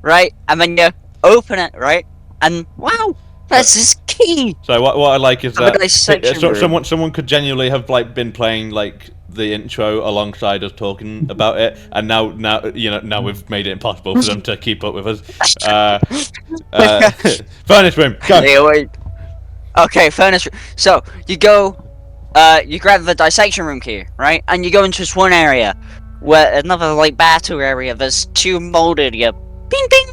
Right, and then you open it, right, and wow, that's this key. So what I like is Have a that dissection room. someone could genuinely have like been playing like the intro alongside us talking about it, and now we've made it impossible for them to keep up with us. Furnace room, go. Hey, wait. Okay, furnace room. So you go, you grab the dissection room key, right, and you go into this one area where another like battle area. There's two molded. You ping ping,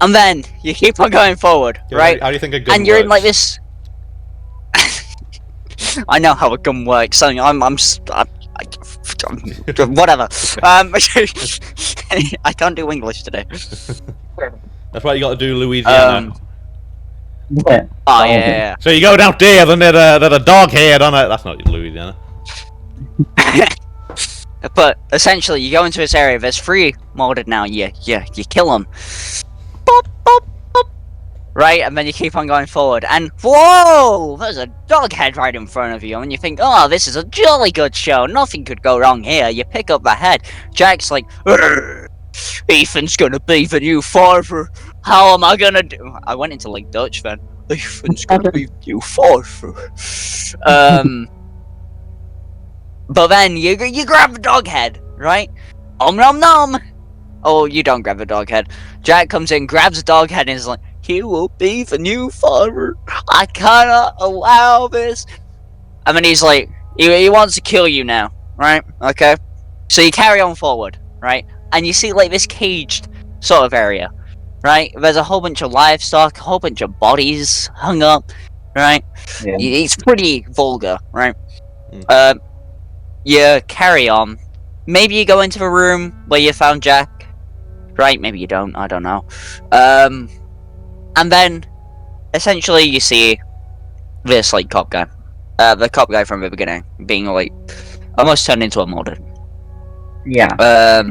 and then you keep on going forward, right? How do you think a gun And you're in like works? this. I know how a gun works. So I'm whatever. I can't do English today. That's why you got to do Louisiana. Yeah. Oh yeah. So you go down there, then there's a dog head on it. That's not Louisiana. But essentially, you go into this area. There's 3 molded now. You kill them. Bop, bop, bop. Right, and then you keep on going forward. And whoa, there's a dog head right in front of you. And you think, oh, this is a jolly good show. Nothing could go wrong here. You pick up the head. Jack's like, Ethan's gonna be the new father. How am I gonna do? I went into like Dutch then. Ethan's gonna be the new father. But then you grab the dog head, right? Om nom nom. Oh, you don't grab the dog head. Jack comes in, grabs the dog head, and is like, "He will be the new father. I cannot allow this." And then he's like, he wants to kill you now, right? Okay. So you carry on forward, right? And you see like this caged sort of area, right? There's a whole bunch of livestock, a whole bunch of bodies hung up, right? Yeah. It's pretty vulgar, right? Mm. You carry on. Maybe you go into the room where you found Jack, right? Maybe you don't. I don't know. And then essentially you see this like cop guy, the cop guy from the beginning, being like almost turned into a molded. Yeah.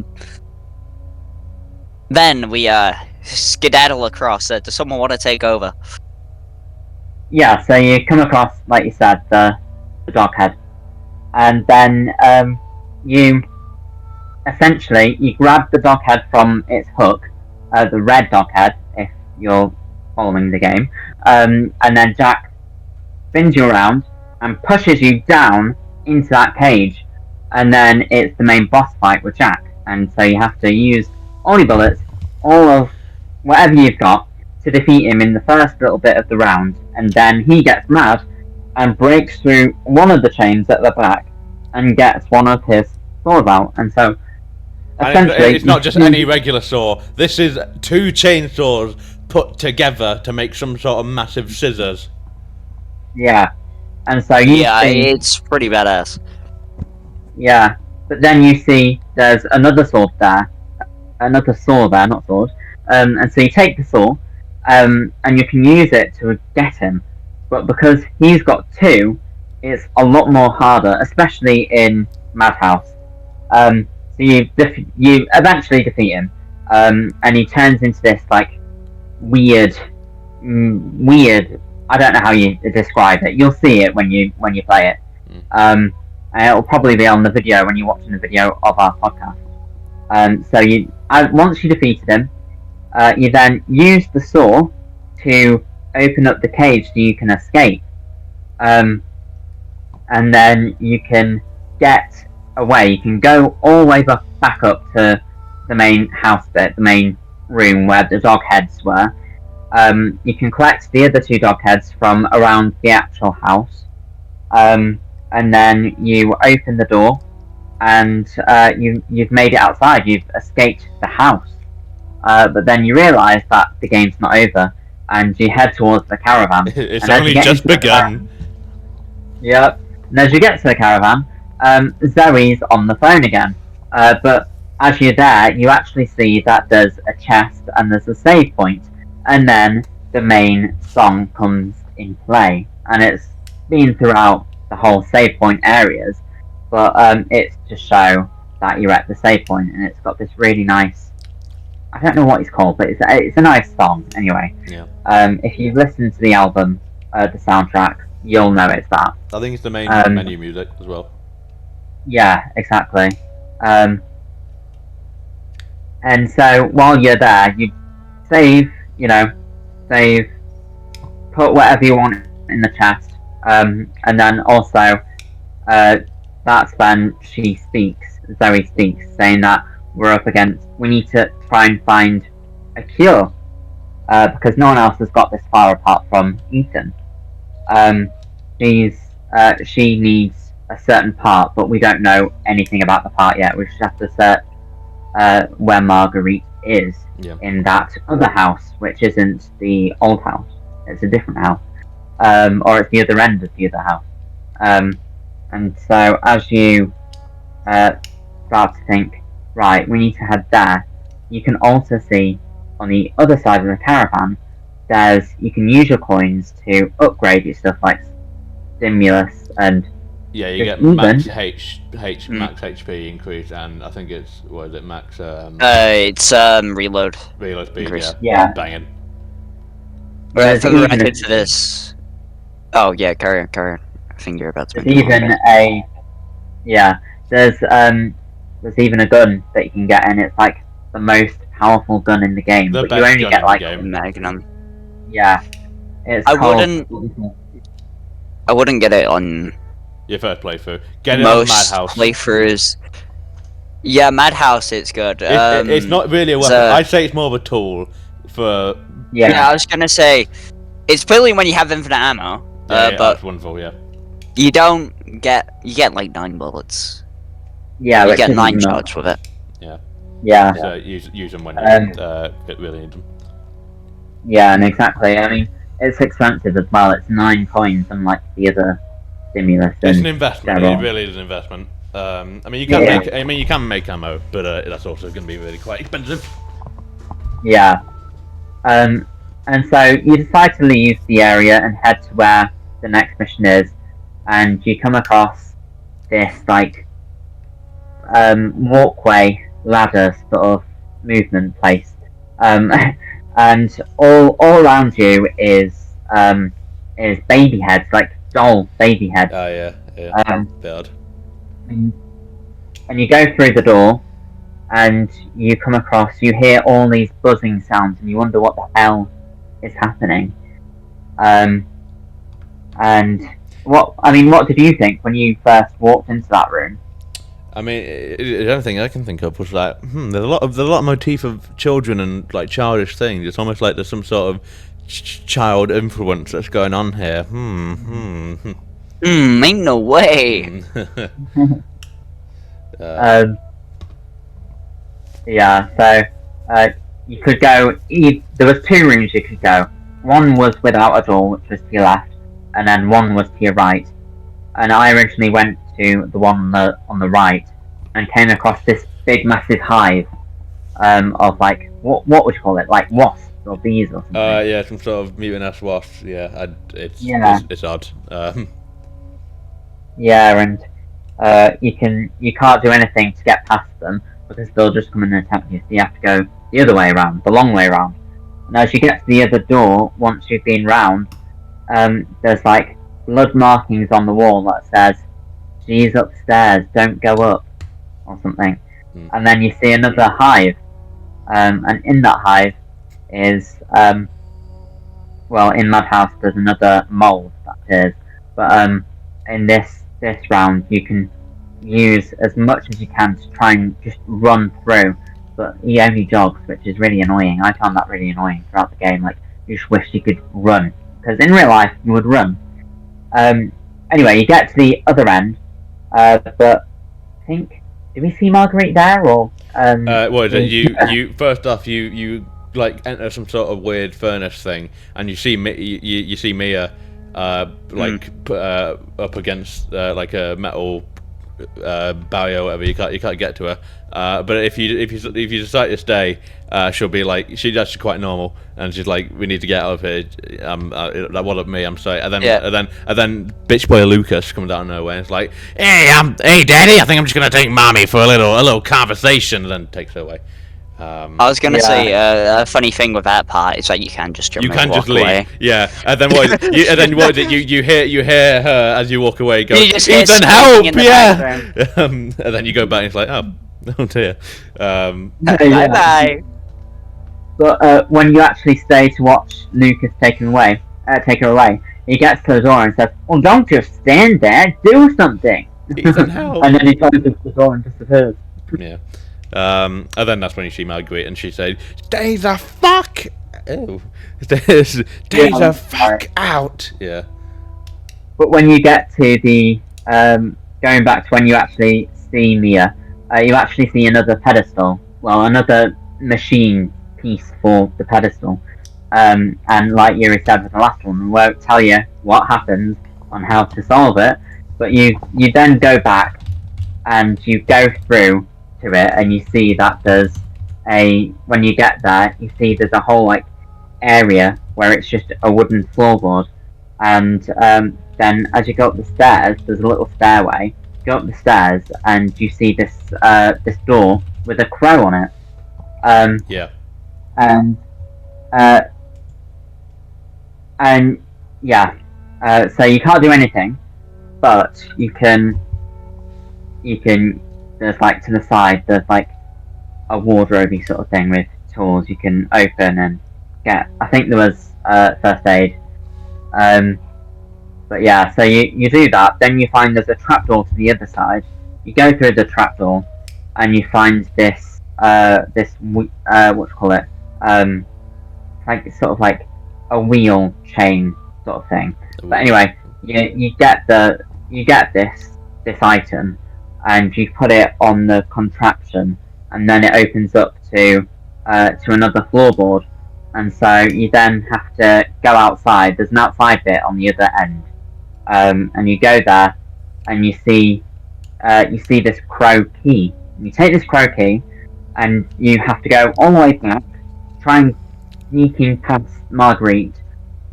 Then we skedaddle across. Does someone want to take over? Yeah, so you come across, like you said, the dog head, and then you essentially you grab the dog head from its hook, the red dog head, if you're following the game, and then Jack spins you around and pushes you down into that cage, and then it's the main boss fight with Jack, and so you have to use all your bullets, all of whatever you've got, to defeat him in the first little bit of the round, and then he gets mad and breaks through one of the chains at the back and gets one of his swords out, and so essentially it's not just any regular saw. This is 2 chainsaws put together to make some sort of massive scissors. Yeah, and so you see, it's pretty badass. yeah, but then you see there's another sword there, another saw there, not sword, and so you take the saw, and you can use it to get him, but because he's got 2, it's a lot more harder, especially in Madhouse. So you eventually defeat him, and he turns into this like weird. I don't know how you describe it. You'll see it when you play it. And it'll probably be on the video when you're watching the video of our podcast. So once you defeated him, you then use the saw to open up the cage so you can escape. And then you can get away. You can go all the way back up to the main house bit, the main room where the dog heads were. You can collect the other 2 dog heads from around the actual house. And then you open the door, and you've made it outside. You've escaped the house. But then you realise that the game's not over, and you head towards the caravan. It's and only just begun. Yep. And as you get to the caravan, Zoe's on the phone again. But as you're there, you actually see that there's a chest and there's a save point, and then the main song comes in play, and it's been throughout the whole save point areas, but it's to show that you're at the save point, and it's got this really nice, I don't know what it's called, but it's a nice song anyway. Yeah. If you listen to the album, the soundtrack, you'll know it's that. I think it's the main menu music as well. Yeah, exactly. And so while you're there, you save, put whatever you want in the chest, and then also that's when Zoe speaks, saying that we need to try and find a cure, because no one else has got this far apart from Ethan. She needs a certain part, but we don't know anything about the part yet. We just have to search where Marguerite is in that other house, which isn't the old house. It's a different house, or it's the other end of the other house. And so as you start to think, right, we need to head there, you can also see on the other side of the caravan, you can use your coins to upgrade your stuff like stimulus and you get max max HP increase, and I think it's max it's reload speed increase. Yeah, banging. Whereas For the record to this, oh yeah, carry on. I think you're about to. There's even there's even a gun that you can get, and it's like the most powerful gun in the game, but you only get like a Magnum. Yeah, I wouldn't get it on your first playthrough. Get it most on Madhouse playthroughs. Yeah, Madhouse, it's good. It's not really a weapon. I'd say it's more of a tool for. Yeah, I was gonna say it's brilliant when you have infinite ammo. But that's wonderful. Yeah. You get like 9 bullets. Yeah, you get 9 shots with it. Yeah. So use them when you really need them. Yeah, and exactly. I mean, it's expensive as well. It's 9 coins, unlike the other stimulus. It's an investment. It really is an investment. I mean, you can make ammo, but that's also going to be really quite expensive. Yeah. And so you decide to leave the area and head to where the next mission is, and you come across this like walkway ladder sort of movement place, um, and all around you is baby heads, like doll baby heads. Oh yeah, yeah. Bad. And you go through the door, and you come across, you hear all these buzzing sounds, and you wonder what the hell is happening. And what did you think when you first walked into that room? I mean, the only thing I can think of was like, there's a lot of motif of children and like childish things. It's almost like there's some sort of child influence that's going on here. Ain't no way. Yeah, so you could go. There was 2 rooms you could go. One was without a door, which was to your left, and then one was to your right. And I originally went to the one on the right, and came across this big, massive hive of like what would you call it? Like wasps or bees or something. Yeah, some sort of mutant-ass wasps. Yeah, it's odd. Yeah, and you can't do anything to get past them because they'll just come and attack you. So you have to go the other way around, the long way around. And as you get to the other door, once you've been round, there's like blood markings on the wall that says, "She's upstairs, don't go up," or something. And then you see another hive, and in that hive is, well, in Madhouse there's another mold that appears, but in this round you can use as much as you can to try and just run through, but he only jogs, which is really annoying. I found that really annoying throughout the game. Like, you just wish you could run, because in real life you would run. Anyway, you get to the other end, but I think, did we see Marguerite there, or what is it? You first off, you like enter some sort of weird furnace thing, and you see you see Mia up against like a metal barrier or whatever. You can't get to her. But if you decide to stay, she'll be like, she's actually quite normal, and she's like, "We need to get out of here. That wasn't me. I'm sorry." And then bitch boy Lucas comes out of nowhere and it's like, "Hey, Daddy, I think I'm just gonna take Mommy for a little conversation," and then takes her away. I was gonna say a funny thing with that part is that you can just leave. Away. Yeah, and then what is it? You hear her as you walk away go, "Ethan, help!" Yeah, and then you go back and it's like, oh dear. Bye bye. But when you actually stay to watch Lucas take her away, he gets to the door and says, "Well, don't just stand there, do something." Ethan, help! And then he closes the door and disappears. Yeah. And then that's when you see Marguerite, and she said, "Stay the fuck! Ew. Stay the fuck out!" Yeah. But when you get to the going back to when you actually see Mia, you actually see another pedestal. Well, another machine piece for the pedestal. And like Yuri said with the last one, we won't tell you what happens on how to solve it. But you then go back and you go through to it, and you see that when you get there, you see there's a whole like area where it's just a wooden floorboard, and then as you go up the stairs, there's a little stairway. You go up the stairs, and you see this door with a crow on it. Yeah. And yeah, so you can't do anything, but you can. There's like to the side, there's like a wardrobe sort of thing with tools you can open and get. I think there was first aid. But yeah, so you do that. Then you find there's a trapdoor to the other side. You go through the trapdoor, and you find this what do you call it? Like sort of like a wheel chain sort of thing. But anyway, you get this item, and you put it on the contraption, and then it opens up to another floorboard, and so you then have to go outside. There's an outside bit on the other end, and you go there, and you see this crow key. And you take this crow key, and you have to go all the way back, try and sneak in past Marguerite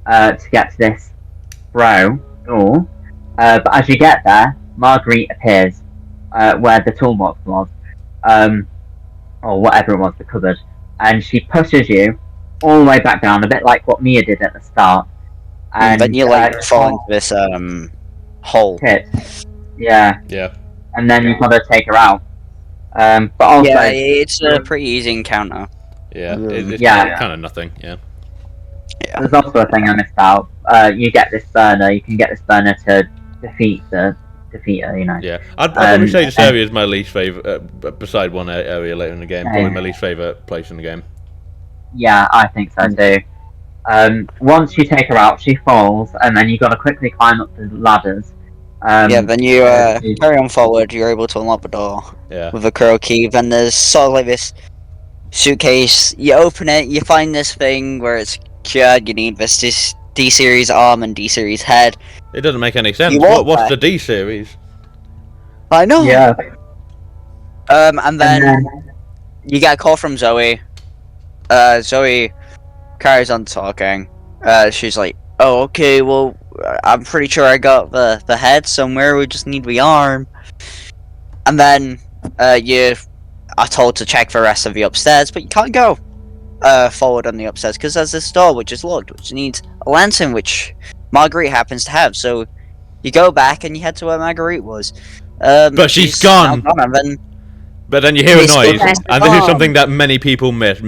to get to this crow door. But as you get there, Marguerite appears where the toolbox was, or whatever it was, the cupboard, and she pushes you all the way back down, a bit like what Mia did at the start. And then you like fall into this hole. Pit. Yeah, Yeah. and then you've got to take her out. But also, Yeah, it's a pretty easy encounter. Yeah. It's Yeah. kind of nothing. Yeah. Yeah. there's also a thing I missed out. You get this burner. You can get this burner to defeat her. You know. Yeah. I'd probably say this area is my least favorite. Beside one area later in the game, probably my least favorite place in the game. Yeah, I think so too. Once you take her out, she falls, and then you got to quickly climb up the ladders. Yeah, then you carry on forward. You're able to unlock the door Yeah. with a crow key. Then there's sort of like this suitcase. You open it, you find this thing where it's cured. You need this D series arm and D series head. It doesn't make any sense. You walk What's back. the D series? I know. Yeah. And then you get a call from Zoe. Zoe carries on talking. She's like, "Oh, okay. Well, I'm pretty sure I got the head somewhere. We just need the arm." And then you are told to check the rest of the upstairs, but you can't go forward on the upstairs because there's this door which is locked, which needs a lantern, which Marguerite happens to have. So you go back and you head to where Marguerite was. But she's gone. now and then But then you hear a It's noise, the best and this is bomb. something that many people miss,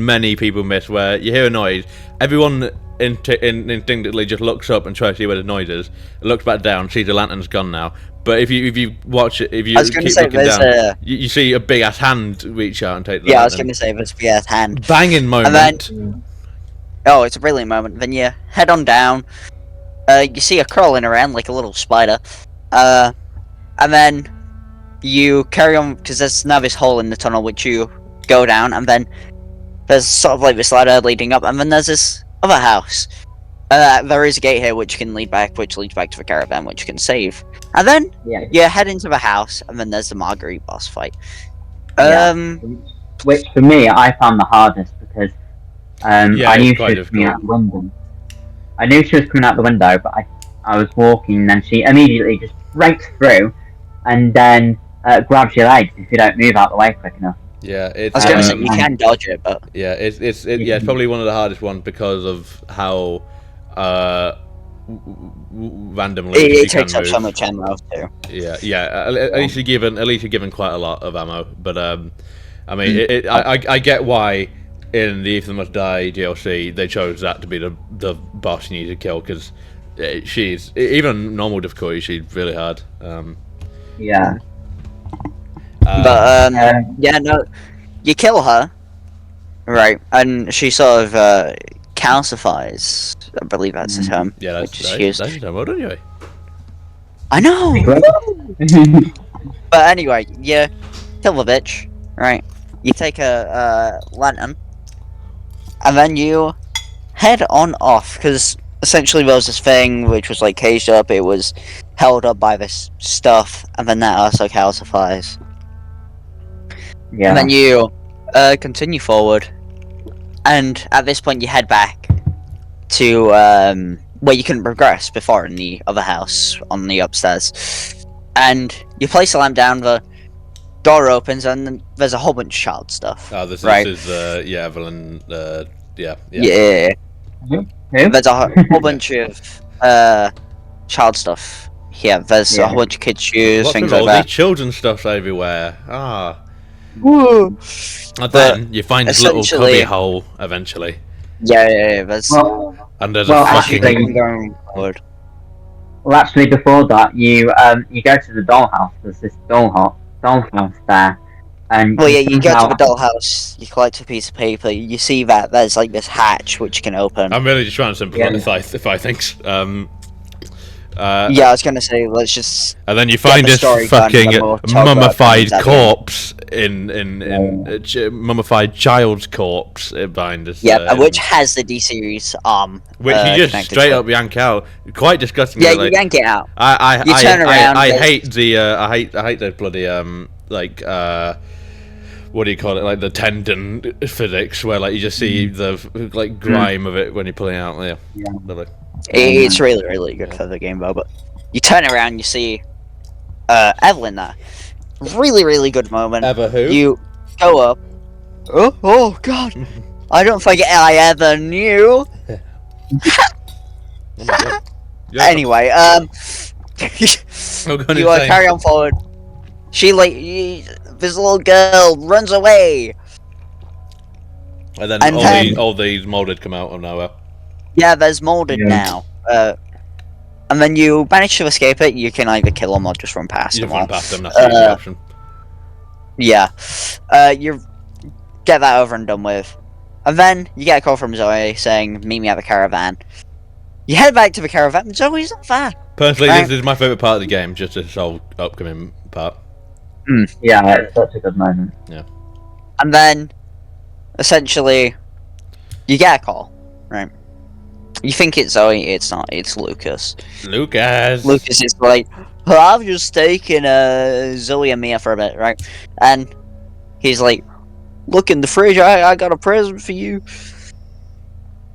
where you hear a noise, everyone instinctively just looks up and tries to see where the noise is, looks back down, sees the lantern's gone now, but if you watch it, if you I was gonna keep say looking there's down, you see a big ass hand reach out and take the yeah, I was lantern. gonna say this big ass hand. Banging moment. Oh, it's a brilliant moment. Then you head on down. You see her crawling around like a little spider. And then you carry on because there's now this hole in the tunnel which you go down, and then there's sort of like this ladder leading up, and then there's this other house. There is a gate here which leads back to the caravan, which you can save. And then you head into the house, and then there's the Marguerite boss fight. Which for me, I found the hardest because I knew she quite was coming difficult. out the window. I knew she was coming out the window, but I was walking, and then she immediately just breaks through, and then grabs your legs if you don't move out the way quick enough. Yeah, it's, I was gonna say you can dodge it, but yeah, it's probably one of the hardest ones because of how randomly she it can takes up move. so much ammo too. Yeah. At least you're given quite a lot of ammo, but I mean, I get why in the Ethan Must Die DLC they chose that to be the boss you need to kill because she's even normal difficulty she's really hard. Yeah. But yeah, no, you kill her, right? And she sort of calcifies. I believe that's the term. Yeah, which is that's used. well done, anyway. I know. But anyway, you kill the bitch, right? You take a lantern, and then you head on off because essentially there was this thing which was like caged up. It was held up by this stuff, and then that also calcifies. Yeah. And then you continue forward, and at this point you head back to where you couldn't progress before in the other house on the upstairs. And you place the lamp down, the door opens, and then there's a whole bunch of child stuff. Oh, this right? is Evelyn. Yeah. Yeah. Who? There's a whole bunch of child stuff. Yeah, there's a whole bunch of kids' shoes, What's things with like all that. these children's stuffs everywhere? Woo. And then you find this little essentially- cubby hole eventually, Yeah. There's and there's well, a actually, fucking. going forward. Well, actually, before that, you go to the dollhouse. There's this dollhouse there, and Well, yeah, you go to somehow- the dollhouse, you collect a piece of paper, you see that there's like this hatch which you can open. I'm really just trying to simplify things. Yeah, I was gonna say, let's just. And then you find the this story done, fucking then we'll talk about mummified things at the corpse mummified child's corpse behind us. Yeah, which has the D series which you just connected straight to it. up yank out. Quite disgusting. Yeah, like, you yank it out. I You turn around, I there's- hate the I hate those bloody like what do you call it, like the tendon physics where like you just see the like grime of it when you're pulling it out. Yeah. Lovely. It's really, really good for the game, though. But you turn around, you see Evelyn there. Really, really good moment. Ever who? You go up. Oh God! I don't think I ever knew. Oh my God. Yeah. Anyway, I'm going you insane. carry on forward. She this little girl runs away. And then And all these molded come out of nowhere. Yeah, there's molded now. And then you manage to escape it. You can either kill them or just run past You them. just run past them. That's the easy option. Yeah. You get that over and done with. And then you get a call from Zoe saying, meet me at the caravan. You head back to the caravan. Zoe's not there. Personally, Right. this is my favourite part of the game, just this whole upcoming part. Yeah, it's such a good moment. Yeah. And then, essentially, you get a call, right? You think it's Zoe, it's not, it's Lucas. Lucas Lucas is like, oh, I've just taken Zoe and Mia for a bit, right? And he's like, look in the fridge, I got a present for you.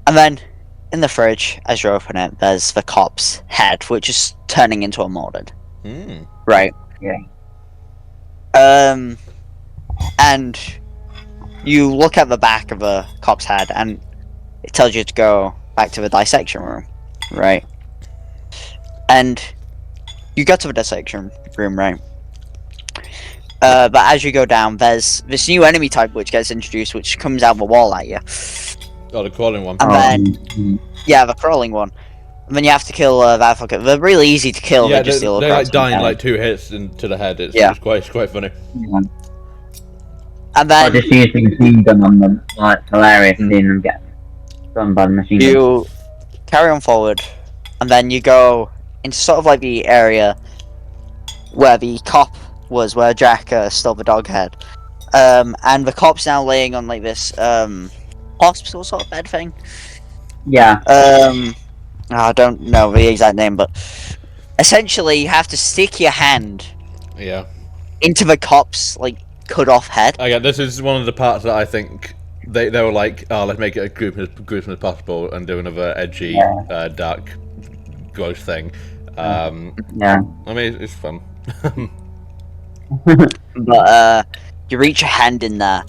And then, in the fridge, as you open it, there's the cop's head, which is turning into a molded. Right. Yeah. And you look at the back of the cop's head, and it tells you to go back to the dissection room, right? And you go to the dissection room, right? But as you go down, there's this new enemy type which gets introduced, which comes out the wall at you. Oh, the crawling one. And then, yeah, the crawling one. And then you have to kill that fucker. They're really easy to kill. Yeah, they just steal they're across like dying the like 2 hits into the head. It's quite funny. Yeah. And Or then just using machine gun on them. Like, hilarious seeing them get done by the machine gun. you carry on forward, and then you go into sort of like the area where the cop was, where Jack stole the dog head. And the cop's now laying on like this hospital sort of bed thing. Yeah. I don't know the exact name, but essentially you have to stick your hand into the cop's like cut off head. Okay, this is one of the parts that I think they were like, oh, let's make it as gruesome as possible and do another edgy, dark, gross thing. Yeah. I mean, it's fun. But you reach your hand in there,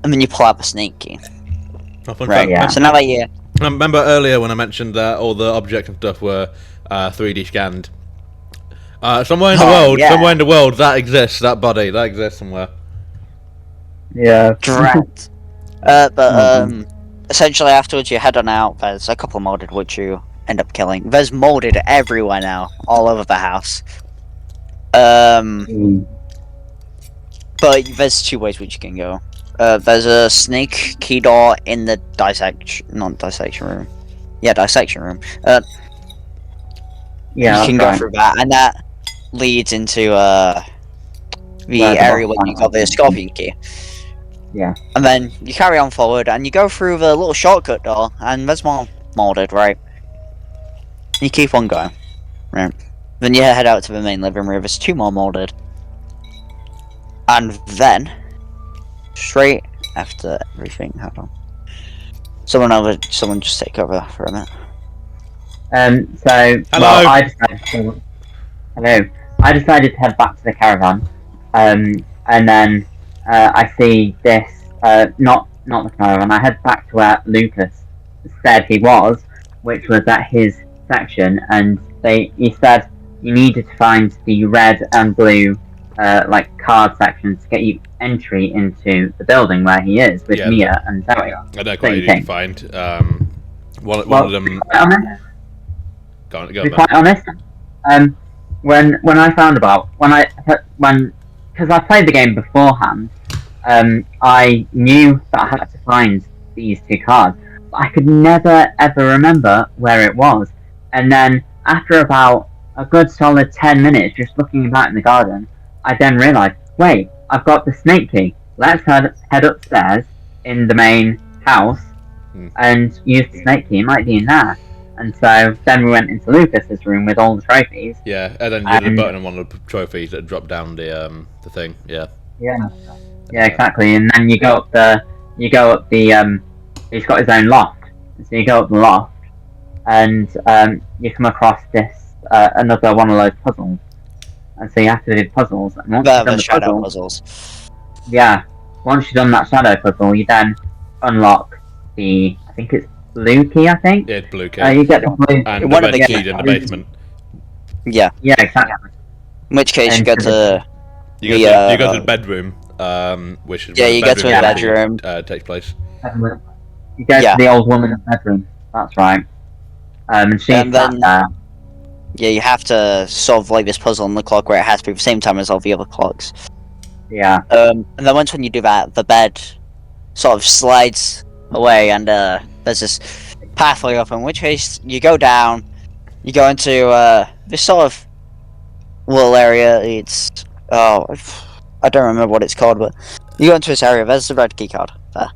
and then you pull out the snake key. Oh, fun Right. fact. Yeah. So now that you I remember earlier when I mentioned that all the objects and stuff were 3D scanned. Somewhere in the world, that exists. That body, that exists somewhere. Yeah. Correct. Essentially afterwards you head on out. There's a couple molded which you end up killing. There's molded everywhere now, all over the house. But there's 2 ways which you can go. There's a snake key door in the dissection room. Yeah, dissection room. Yeah. You can go through that, and that leads into the area where you got the scorpion key. Yeah. And then you carry on forward, and you go through the little shortcut door, and there's more molded, right? You keep on going, right? Then you head out to the main living room. There's 2 more molded, and then straight after everything, hold on. Someone just take over for a minute. So, Hello. well, I decided to head back to the caravan, and then I see this, not the caravan. I head back to where Lucas said he was, which was at his section, and he said you needed to find the red and blue, like card sections to get you entry into the building where he is with Mia and Zoe. I don't quite easy to find. One of them. To be quite honest, when I found about because I played the game beforehand, I knew that I had to find these 2 cards, but I could never ever remember where it was. And then after about a good solid 10 minutes just looking about in the garden, I then realised, wait, I've got the snake key. Let's head upstairs in the main house and use the snake key. It might be in there. And so then we went into Lucas's room with all the trophies. Yeah, and then you hit the button on one of the trophies that dropped down the thing. Yeah. Yeah, exactly. And then you go up the he's got his own loft. So you go up the loft, and you come across this another one of those puzzles. And so you have to do puzzles. And once you've done The shadow puzzles, puzzles. yeah. Once you've done that shadow puzzle, you then unlock the, I think it's blue key. I think. Yeah, blue key. You get the blue. And one the of the red keys. key in the basement. Yeah. Yeah, exactly. In which case, you And go to You go to the bedroom, which is yeah, where you the go to bedroom a party, bedroom. takes place. You go Yeah. to the old woman's bedroom. That's right. And she's And then- sat there. Yeah, you have to solve like this puzzle on the clock where it has to be the same time as all the other clocks. Yeah. And then once when you do that, the bed sort of slides away, and there's this pathway up. In which case, you go down, you go into this sort of little area. It's I don't remember what it's called, but you go into this area. There's the red key card there,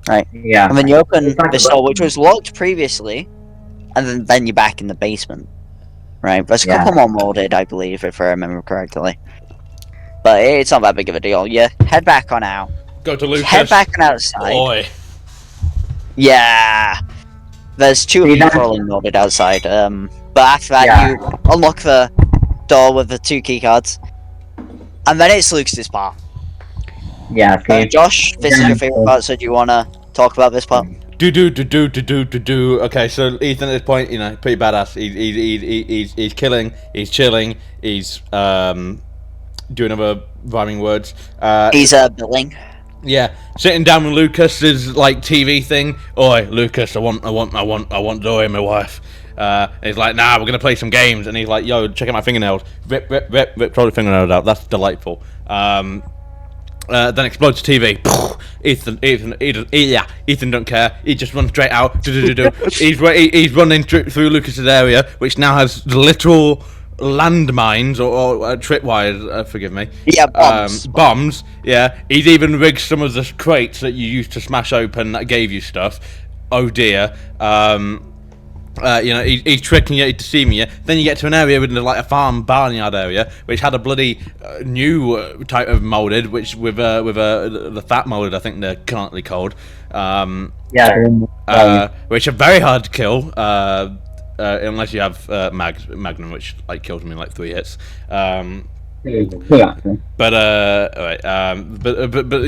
right? Yeah. And then you open It's like this a door, which was locked previously, and then you're back in the basement, right? There's a Yeah. couple more molded, I believe, if I remember correctly. But it's not that big of a deal. You head back on out. Go to Lucas. Head back on outside. Oi. Yeah. There's two of See, you that's- crawling molded outside. But after that, Yeah. you unlock the door with the 2 key cards, and then it's Lucas's part. Yeah. See, Josh, this is your favorite part, so do you wanna talk about this part? Do. Okay, so Ethan at this point, pretty badass. He's killing. He's chilling. He's doing other rhyming words. He's billing. Yeah, sitting down with Lucas's like TV thing. Oi, Lucas, I want Zoe, my wife. And he's like, nah, we're gonna play some games. And he's like, yo, check out my fingernails. Rip, throw the fingernails out. That's delightful. Then explodes the TV. Ethan don't care. He just runs straight out. He's running through Lucas's area, which now has literal landmines or tripwires. Forgive me. Yeah, bombs. Bombs. Yeah. He's even rigged some of the crates that you used to smash open that gave you stuff. Oh dear. He's tricking you, deceiving you. Then you get to an area with like a farm barnyard area, which had a bloody new type of molded, which with the fat molded, I think they're currently called. Which are very hard to kill, unless you have Magnum, which like kills them in like 3 hits. But you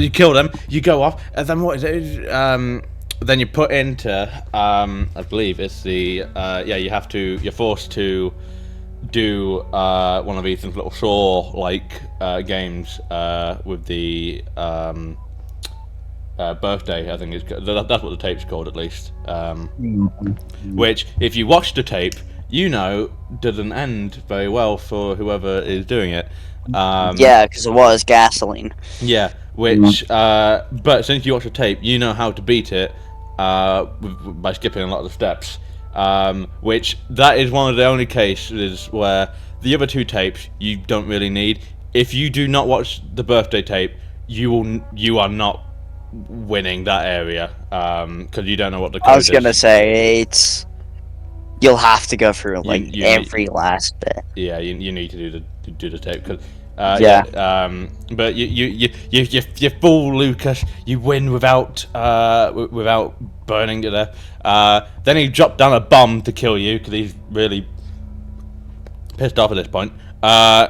kill them, you go off, and then what is it? Then you put into, I believe it's the, you're forced to do one of Ethan's little Saw-like games with the birthday, I think that's what the tape's called at least. Which, if you watch the tape, doesn't end very well for whoever is doing it. Yeah, because it was gasoline. Yeah, which, but since you watch the tape, you know how to beat it by skipping a lot of the steps. Which, that is one of the only cases where the other 2 tapes you don't really need. If you do not watch the birthday tape, you are not winning that area, because you don't know what the code is. I was gonna say, you'll have to go through like You every last bit. Yeah, you need to do the tape, because but you fool Lucas. You win without burning to death. Then he dropped down a bomb to kill you because he's really pissed off at this point.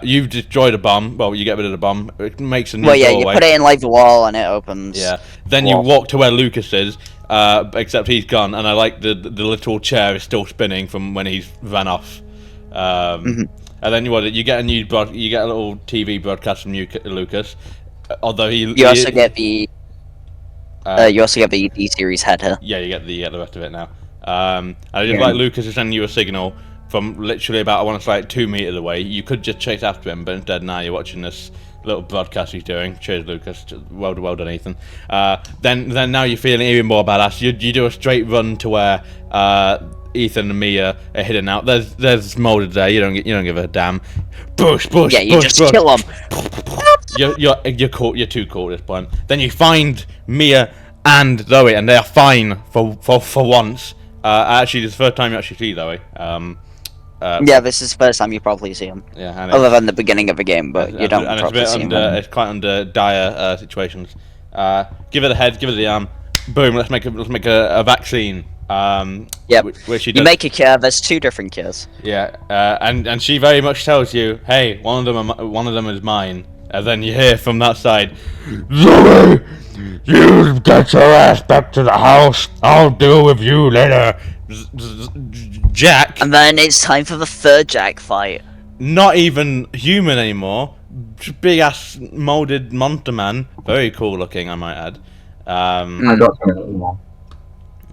You've destroyed a bomb. Well, you get rid of the bomb. It makes a new doorway. You put it in like the wall and it opens. Yeah. Then you walk to where Lucas is, except he's gone, and I like the little chair is still spinning from when he's ran off. And then you get a little TV broadcast from Lucas. Although you also get the D series header. Yeah, you get the rest of it now. And I just like Lucas is sending you a signal from literally about, I want to say, 2 meters away. You could just chase after him, but instead now you're watching this little broadcast he's doing. Cheers, Lucas. Well done, Ethan. Then now you're feeling even more badass. You do a straight run to where Ethan and Mia are hidden out. There's molded there. You don't give a damn. Push. Yeah, you just kill them. You're caught. You're too caught at this point. Then you find Mia and Zoe, and they are fine for once. Actually, this is the first time you actually see Zoe. This is the first time you probably see him. Yeah, other than the beginning of the game, but you don't probably see him. It's quite under dire situations. Give it a head, give it the arm. Boom. Let's make a vaccine. Which you make a cure. There's 2 different cures. Yeah, and she very much tells you, hey, one of them is mine. And then you hear from that side, Zoe, You get your ass back to the house. I'll deal with you later. Jack. And then it's time for the third Jack fight. Not even human anymore. Big ass molded monster man. Very cool looking, I might add. I got some,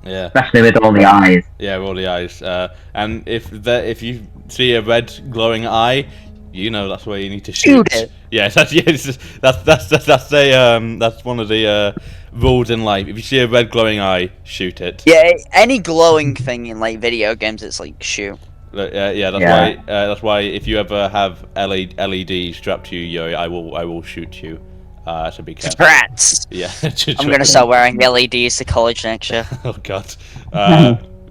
Yeah. especially with all the eyes. Yeah, with all the eyes. And if you see a red glowing eye, you know that's where you need to shoot. Shoot it. Yeah, that's one of the rules in life. If you see a red glowing eye, shoot it. Yeah, any glowing thing in like video games, it's like shoot. That's why if you ever have LED strapped to you, Yuri, I will shoot you. So be careful. Rats. Yeah. I'm gonna start wearing LEDs to college next year. Oh God.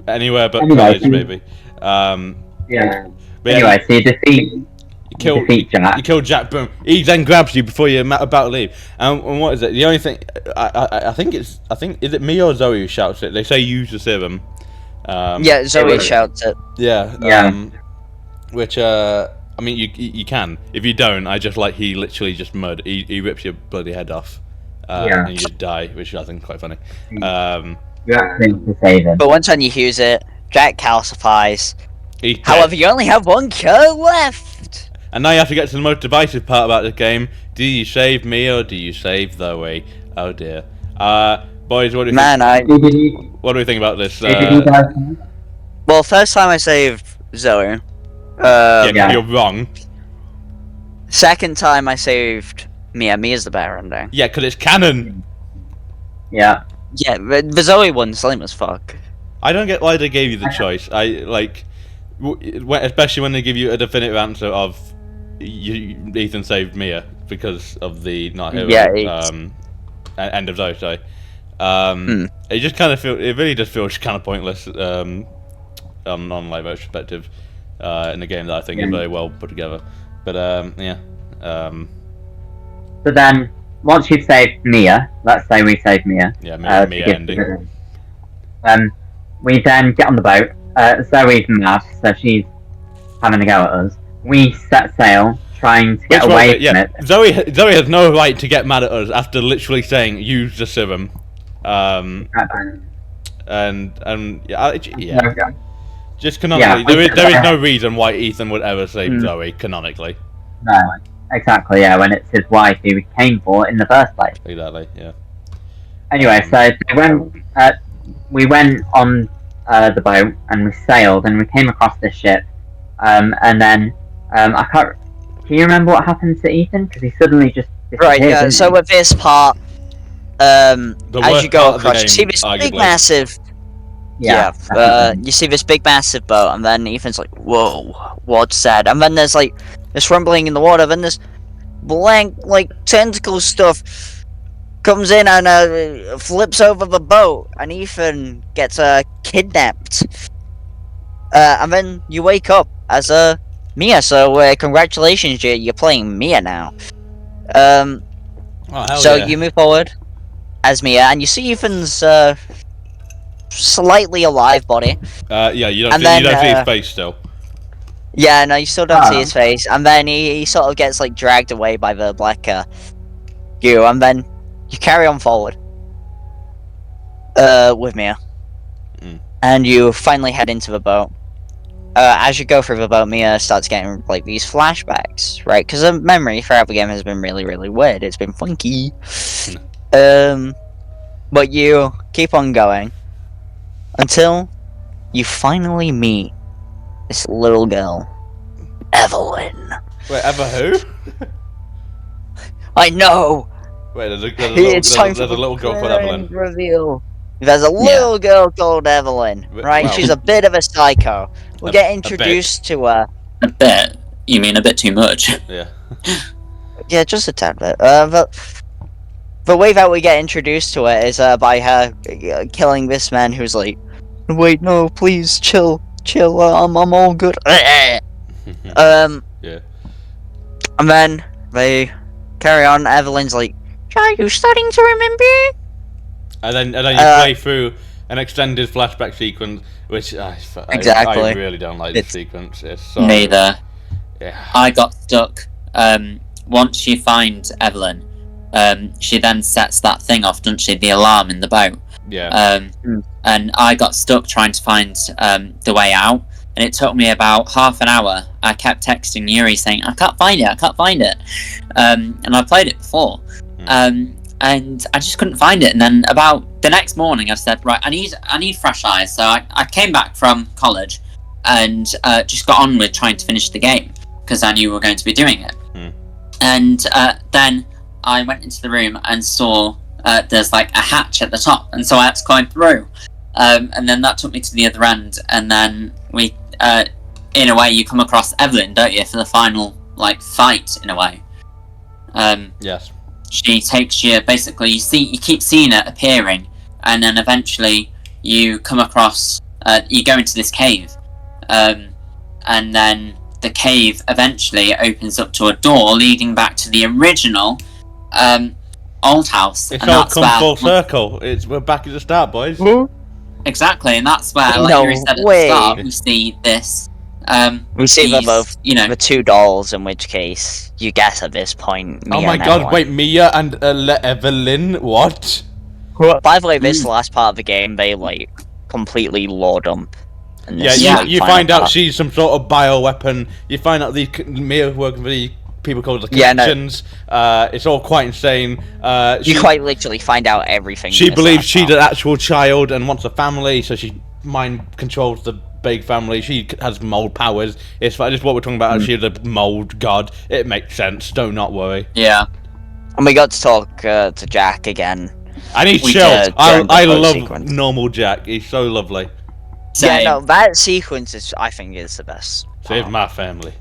Anywhere but Anyway, college, maybe. Yeah. But Anyway, so you defeat Jack. You kill Jack. Boom. He then grabs you before you're about to leave. And what is it? The only thing I think is it me or Zoe who shouts it? They say use the serum. Yeah, Zoe shouts it. Yeah. Yeah. Which I mean you can. If you don't, he literally just he rips your bloody head off. Yeah. And you just die, which I think is quite funny. You actually need to save him. But once when you use it, Jack calcifies. He's dead. However, you only have one kill left. And now you have to get to the most divisive part about this game. Do you save me or do you save Zoe? Oh dear. Boys, what do you think? What do we think about this? Well, first time I saved Zoe. Yeah, you're wrong. Second time I saved Mia. Mia's the better ending. Yeah, because it's canon. Yeah. Yeah, but the Zoe one's lame as fuck. I don't get why they gave you the choice. Especially when they give you a definitive answer of Ethan saved Mia because of the not hero. Yeah, end of Zoe. Sorry. It just kind of it really just feels kind of pointless on live perspective in a game that I think is very well put together. But yeah. So then, once you've saved Mia, let's say we saved Mia. Yeah, Mia ending. We then get on the boat. Zoe's mad, so she's having a go at us. We set sail, trying to get away from it. Zoe has no right to get mad at us after literally saying use the serum. Just canonically, there is no reason why Ethan would ever save Zoe canonically. No, exactly. Yeah, when it's his wife who he came for in the first place. Exactly. Yeah. Anyway, so we went on the boat and we sailed and we came across this ship, and then I can't. Can you remember what happened to Ethan? Because he suddenly just disappeared. Right. Yeah. So with this part, as you go across, you see this big massive. Yeah. You see this big massive boat, and then Ethan's like, "Whoa, what's that?" And then there's like this rumbling in the water, then this blank like tentacle stuff comes in and flips over the boat, and Ethan gets kidnapped. And then you wake up as Mia. So congratulations, you're playing Mia now. You move forward as Mia, and you see Ethan's slightly alive body. You don't see his face still. Yeah, no, you still don't see his face, and then he sort of gets like dragged away by the black goo, and then you carry on forward with Mia, and you finally head into the boat. As you go through the boat, Mia starts getting like these flashbacks, right? Because her memory throughout the game has been really, really weird. It's been funky. But you keep on going until you finally meet this little girl, Evelyn. Wait, who? I know. Wait, there's a little girl called Evelyn. Reveal. There's a little girl called Evelyn, right? Wow. She's a bit of a psycho. We'll get introduced to her. A bit? You mean a bit too much? Yeah. Yeah, just a tad bit. The way that we get introduced to it is by her killing this man who's like, wait, no, please, chill, I'm all good. Yeah. And then they carry on. Evelyn's like, are you starting to remember? And then you play through an extended flashback sequence, which I really don't like this sequence. It's so, neither. Yeah. I got stuck. Once you find Evelyn, she then sets that thing off, doesn't she? The alarm in the boat. Yeah. And I got stuck trying to find the way out, and it took me about half an hour. I kept texting Yuri saying, I can't find it. And I played it before. And I just couldn't find it. And then about the next morning, I said, right, I need fresh eyes. So I came back from college and just got on with trying to finish the game because I knew we were going to be doing it. And then I went into the room and saw there's like a hatch at the top, and so I had to climb through. And then that took me to the other end, and then we, in a way, you come across Evelyn, don't you, for the final like fight in a way. Yes. She takes you, basically, you keep seeing it appearing, and then eventually you come across, you go into this cave, and then the cave eventually opens up to a door leading back to the original old house. It's and all that's come where, full circle. We're back at the start, boys. Exactly, and that's where, like No you said at way. the start, we see this. We see them these, both, you know, the two dolls, in which case, you guess at this point, Mia Oh my and god, Evelyn. wait, Mia and Evelyn? What? By the way, this last part of the game, they, like, completely lore dump. And Yeah, this, you, like, you final find out part. she's some sort of bioweapon. You find out Mia working for the people called the Yeah, no. connections. It's all quite insane. You quite literally find out everything. She in this believes last she's part. an actual child and wants a family, so she mind controls the big family. She has mold powers. It's just what we're talking about. She's a mold god. It makes sense. Do not worry. yeah. And we got to talk to Jack again. And he's We chill. did, during the I post love sequence. normal Jack. He's so lovely. Same. Yeah, no, that sequence is, I think, is the best. Save part. my family.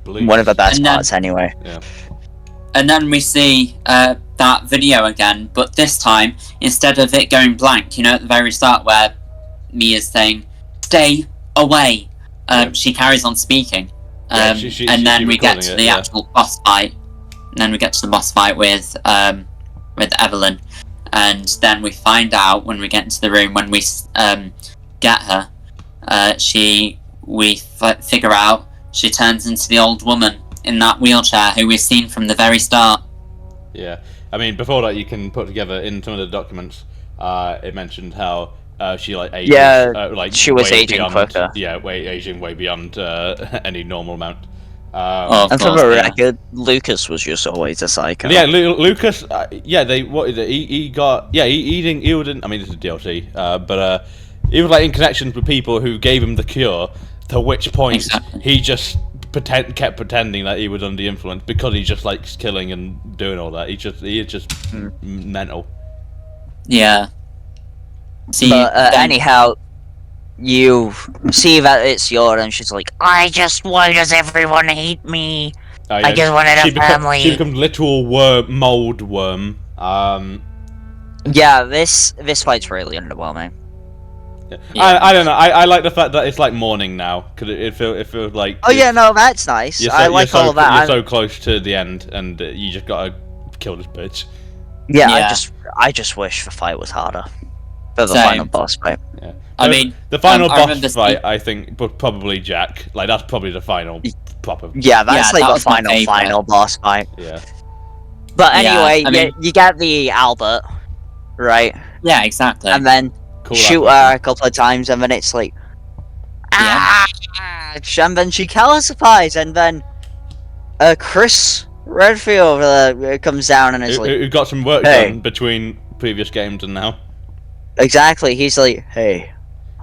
Please. One of the best And then- parts, anyway. Yeah. And then we see that video again, but this time, instead of it going blank, you know, at the very start where Mia's saying, stay away, she carries on speaking. Yeah, And she's then we get recording to it, the yeah. actual boss fight. And then we get to the boss fight with Evelyn. And then we find out when we get into the room, when we get her, we figure out she turns into the old woman in that wheelchair who we've seen from the very start. Yeah, I mean, before that, you can put together in some of the documents. It mentioned how she like ages. Yeah, like she was way aging beyond, quicker. Yeah, aging way beyond any normal amount. Of And for course, the yeah. record, Lucas was just always a psycho. Yeah, Lucas. Yeah, what is it? He got. Yeah, he didn't. He wouldn't. I mean, this is DLC. But he was like in connections with people who gave him the cure. To which point Exactly. he just kept pretending that he was under the influence because he just likes killing and doing all that. He is just mental. Yeah. See, But then- anyhow, you see that it's Yor, and she's like, why does everyone hate me? I just wanted a family. She becomes literal mold worm. Yeah, this fight's really underwhelming. Yeah. I don't know. I like the fact that it's like morning now because it feels like. Oh yeah, no, that's nice. You're I like all of that. You're I'm- so close to the end, and you just gotta kill this bitch. Yeah, Yeah. I just wish the fight was harder. For the Same. final boss fight. Yeah. I mean, the final I remember boss fight, I think, was probably Jack. Like that's probably the final proper. Yeah, that's Yeah, that like was the my favourite. final boss fight. Yeah. But Yeah, anyway, I mean- you get the Albert, right? yeah, exactly. And then Cool. shoot her a couple of times, and then it's like, Yeah. and then she calcifies, and then Chris Redfield comes down and is like, Who got some work Hey. done between previous games and now? exactly. He's like, hey,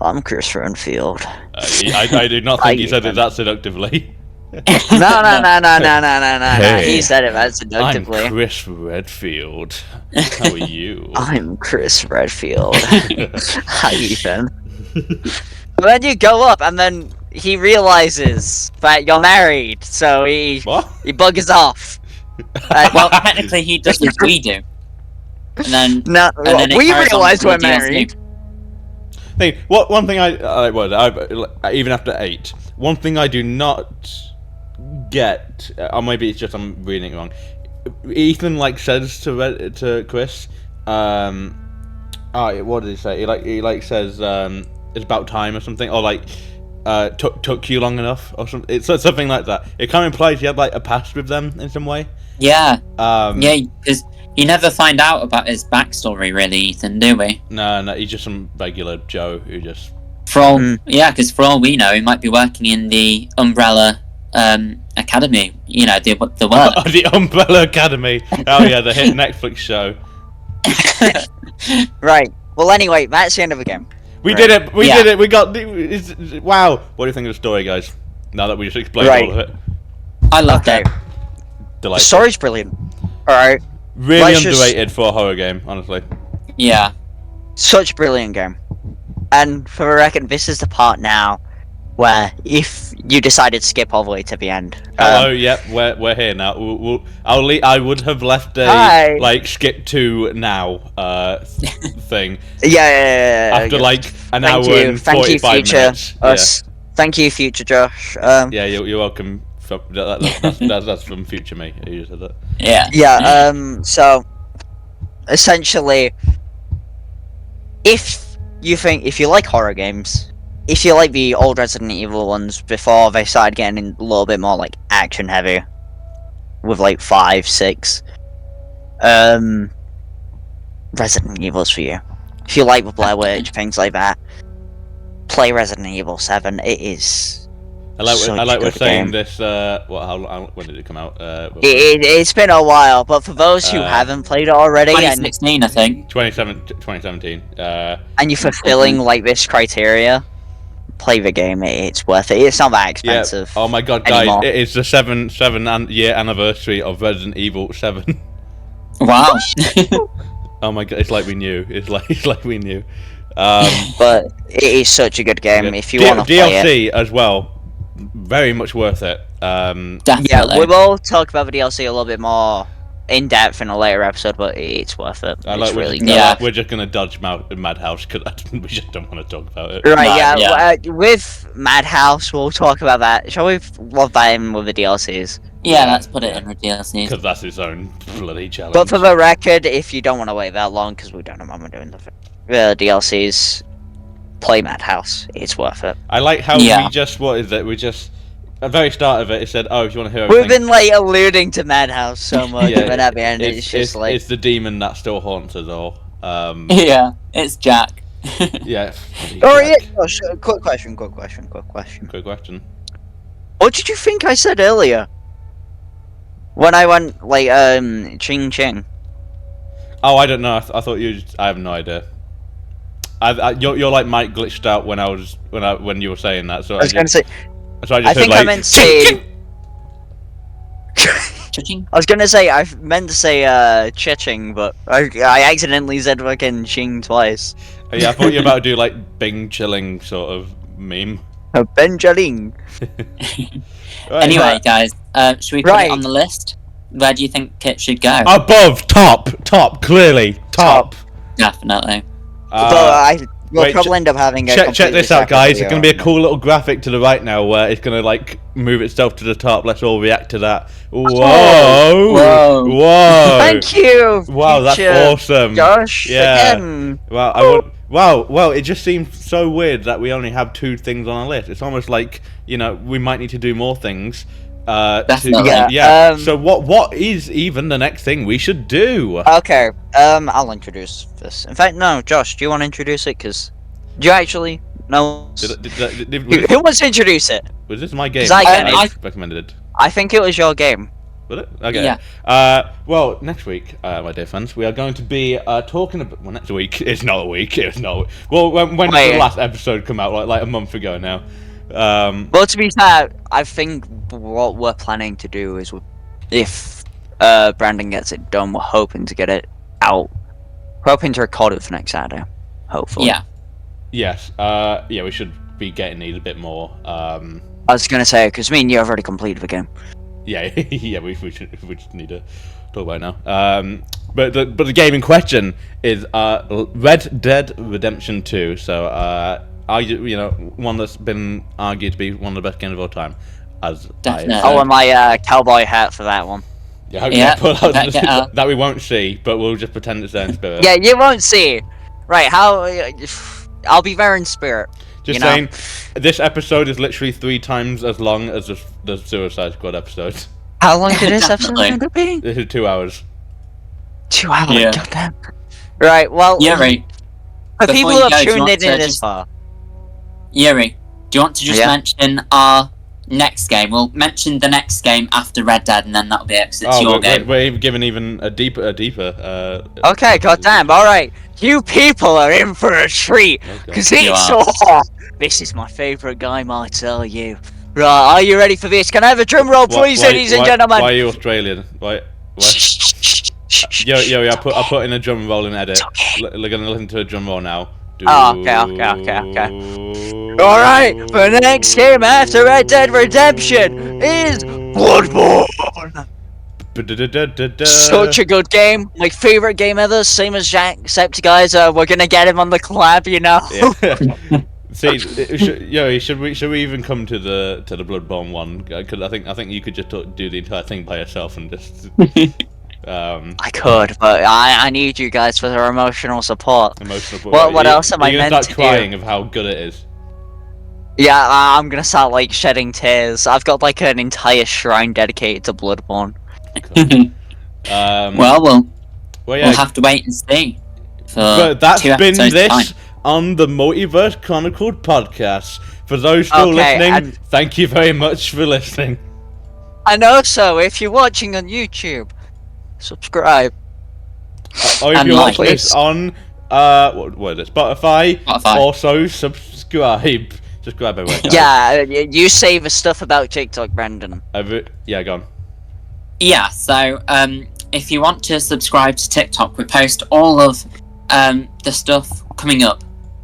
I'm Chris Redfield. I do not think he said it that seductively. No. Hey, He said it that I'm seductively. Chris Redfield. How are you? I'm Chris Redfield. Hi, Ethan. But then you go up, and then he realizes that you're married, so he What? buggers off. well, technically he does as we do. And then, No, and then it we carries on realize to the we're DLC. married. One thing even after 8, one thing I do not get, or maybe it's just I'm reading it wrong. Ethan says to Chris, what did he say? He says it's about time or something, or took you long enough or something. It's something like that. It kind of implies he had a past with them in some way. Yeah, Yeah, yeah, because You never find out about his backstory, really, Ethan, do we? No, he's just some regular Joe who just. For all, because for all we know, he might be working in the Umbrella Academy. You know, the work. The Umbrella Academy. Oh yeah, the hit Netflix show. Right. Well, anyway, that's the end of the game. We did it. We did it. We got. Wow. What do you think of the story, guys? Now that we just explained all of it. I loved it. The story's brilliant. Alright. Really underrated for a horror game, honestly. Yeah. Such a brilliant game. And for the record, this is the part now where if you decided to skip all the way to the end. Hello, yep, we're here now. I would have left a skip to now thing. Yeah. After like an hour and 45 minutes. Thank you, future Josh. Yeah, you're welcome. That's from future me. You said that. Yeah. Yeah. So essentially, if you like horror games, if you like the old Resident Evil ones before they started getting a little bit more like action heavy, with like 5, 6, Resident Evil's for you. If you like the Blair Witch, things like that, play Resident Evil 7. It is. I like we're saying this. When did it come out? It's been a while, but for those who haven't played it already, 2016, I think. 2017. And you're fulfilling like this criteria, play the game. It's worth it. It's not that expensive. Yeah. Oh my god, guys! It is the 7-year anniversary of Resident Evil 7. Wow. Oh my god! It's like we knew. It's like we knew. But it is such a good game if you want to play it. DLC as well. Very much worth it. Definitely. Yeah, we will talk about the DLC a little bit more in depth in a later episode, but it's worth it. It's really good. We're just gonna dodge Madhouse because we just don't want to talk about it. Right? With Madhouse, we'll talk about that. Shall we love that in with the DLCs? Yeah, let's put it in the DLCs. Because that's its own bloody challenge. But for the record, if you don't want to wait that long, because we don't know when we're doing the DLCs, play Madhouse. It's worth it. I like how we just at the very start of it said, "Oh, if you want to hear everything." We've been like alluding to Madhouse so much, but at the end it's just like it's the demon that still haunts us all. Yeah, it's Jack. Yeah. Josh, quick question. Quick question. What did you think I said earlier? When I went like ching ching. Oh, I don't know. I thought you. I have no idea. Your like mic glitched out when you were saying that. So I was gonna say. So I think I meant to say. I was gonna say I meant to say chiching, but I accidentally said fucking ching twice. Yeah, I thought you were about to do like Bing chilling sort of meme. Benjaling. Right. Anyway, guys, should we put it on the list? Where do you think it should go? Above, top, clearly, top. Definitely. We'll probably end up having a check this out, guys. It's going to be a cool little graphic to the right now where it's going to like move itself to the top. Let's all react to that. Whoa! Thank you. Wow, that's awesome, Josh. Yeah. Again. Wow. Well, it just seems so weird that we only have 2 things on our list. It's almost like, we might need to do more things. Definitely. So what is even the next thing we should do? Okay. I'll introduce this. In fact, no, Josh, do you want to introduce it? Because do you actually know? Who wants to introduce it? Was this my game? I recommended. I think it was your game. Was it? Okay. Yeah. Well, next week, my dear friends, we are going to be talking about. Well, next week it's not a week. It's not. Well, when did the last episode come out? Like a month ago now. Well, to be fair, I think what we're planning to do is, if Brandon gets it done, we're hoping to get it out. We're hoping to record it for next Saturday. Hopefully. Yeah. Yes. We should be getting these a bit more. I was gonna say because me and you have already completed the game. Yeah, we just need to talk about it now. But the game in question is Red Dead Redemption 2. So one that's been argued to be one of the best games of all time. Definitely. I want my cowboy hat for that one. That we won't see, but we'll just pretend it's there in spirit. Yeah, you won't see. Right? I'll be there in spirit. Just saying, this episode is literally 3 times as long as the Suicide Squad episode. How long did this episode end up being? This is 2 hours. 2 hours, Yeah. goddamn. Right, well, Yuri, for before people you who have go, do you tuned want in to this just- far, Yuri, do you want to just Yeah. mention our next game? We'll mention the next game after Red Dead, and then that'll be it, 'cause it's your game. we're giving even a deeper. okay, goddamn, alright, you people are in for a treat, Okay. because You it's are. this is my favourite game, I tell you. Right, are you ready for this? Can I have a drum roll, please, ladies and gentlemen? Why are you Australian? Why? Yo, I put in a drum roll and edit. We're gonna listen to a drum roll now. Oh, okay. Alright, for the next game after Red Dead Redemption is Bloodborne! Such a good game, my favourite game ever, same as Jack, except guys, we're gonna get him on the collab, you know? Yeah. See, should we even come to the Bloodborne one? Because I think you could just do the entire thing by yourself and just. I could, but I need you guys for their emotional support. Emotional. What else am I You're meant gonna to start crying of how good it is. Yeah, I'm gonna start like shedding tears. I've got like an entire shrine dedicated to Bloodborne. Well, yeah. we'll have to wait and see. But that's 2 been episodes' this time. on the Multiverse Chronicles podcast. For those still listening, and- thank you very much for listening. And also, if you're watching on YouTube, subscribe. Or if And you watch like. this on what is it? Spotify. Spotify. Also subscribe. Subscribe everywhere. guys. Yeah, you say the stuff about TikTok, Brandon. Yeah, go on. Yeah, so if you want to subscribe to TikTok, we post all of the stuff coming up.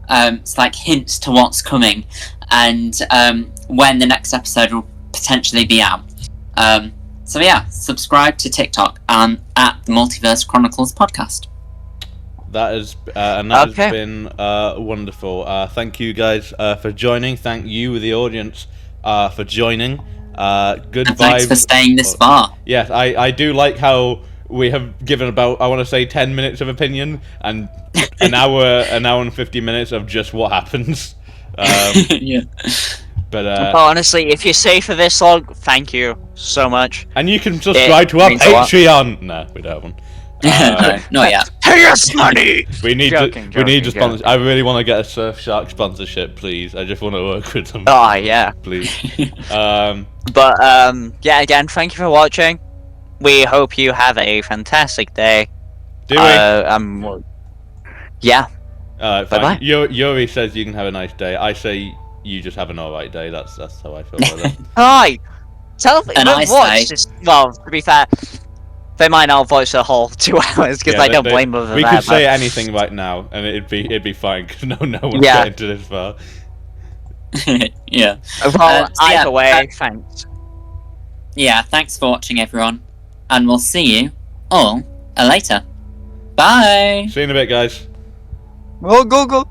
It's like hints to what's coming and when the next episode will potentially be out. So yeah, subscribe to TikTok at the Multiverse Chronicles podcast. That has has Okay. been wonderful. Thank you guys for joining. Thank you, the audience, for joining. Good And vibes. thanks for staying this far. Yes, I do like how we have given about, I want to say, 10 minutes of opinion and an hour and 50 minutes of just what happens. Yeah. But But honestly, if you stay for this long, thank you so much. and you can subscribe to our means a lot. Patreon. No, we don't have one. No, not yet. Pay us money! We need Joking, we need to joking, sponsor. I really want to get a Surfshark sponsorship, please. I just want to work with them, Oh, yeah. please. But, yeah, again, thank you for watching. We hope you have a fantastic day. Do we? Yeah. Fine. bye-bye. Yuri says you can have a nice day. I say you just have an alright day. That's how I feel about it. Hi! Tell me, And I watch say- this. Well, to be fair, they might not watch the whole 2 hours because Yeah, I don't blame them for we that. could say anything right now, and it'd be fine because no one's Yeah. getting to this far. Yeah. Well, so yeah, either way, thanks. Yeah, thanks for watching, everyone. And we'll see you all later. Bye! See you in a bit, guys. Go.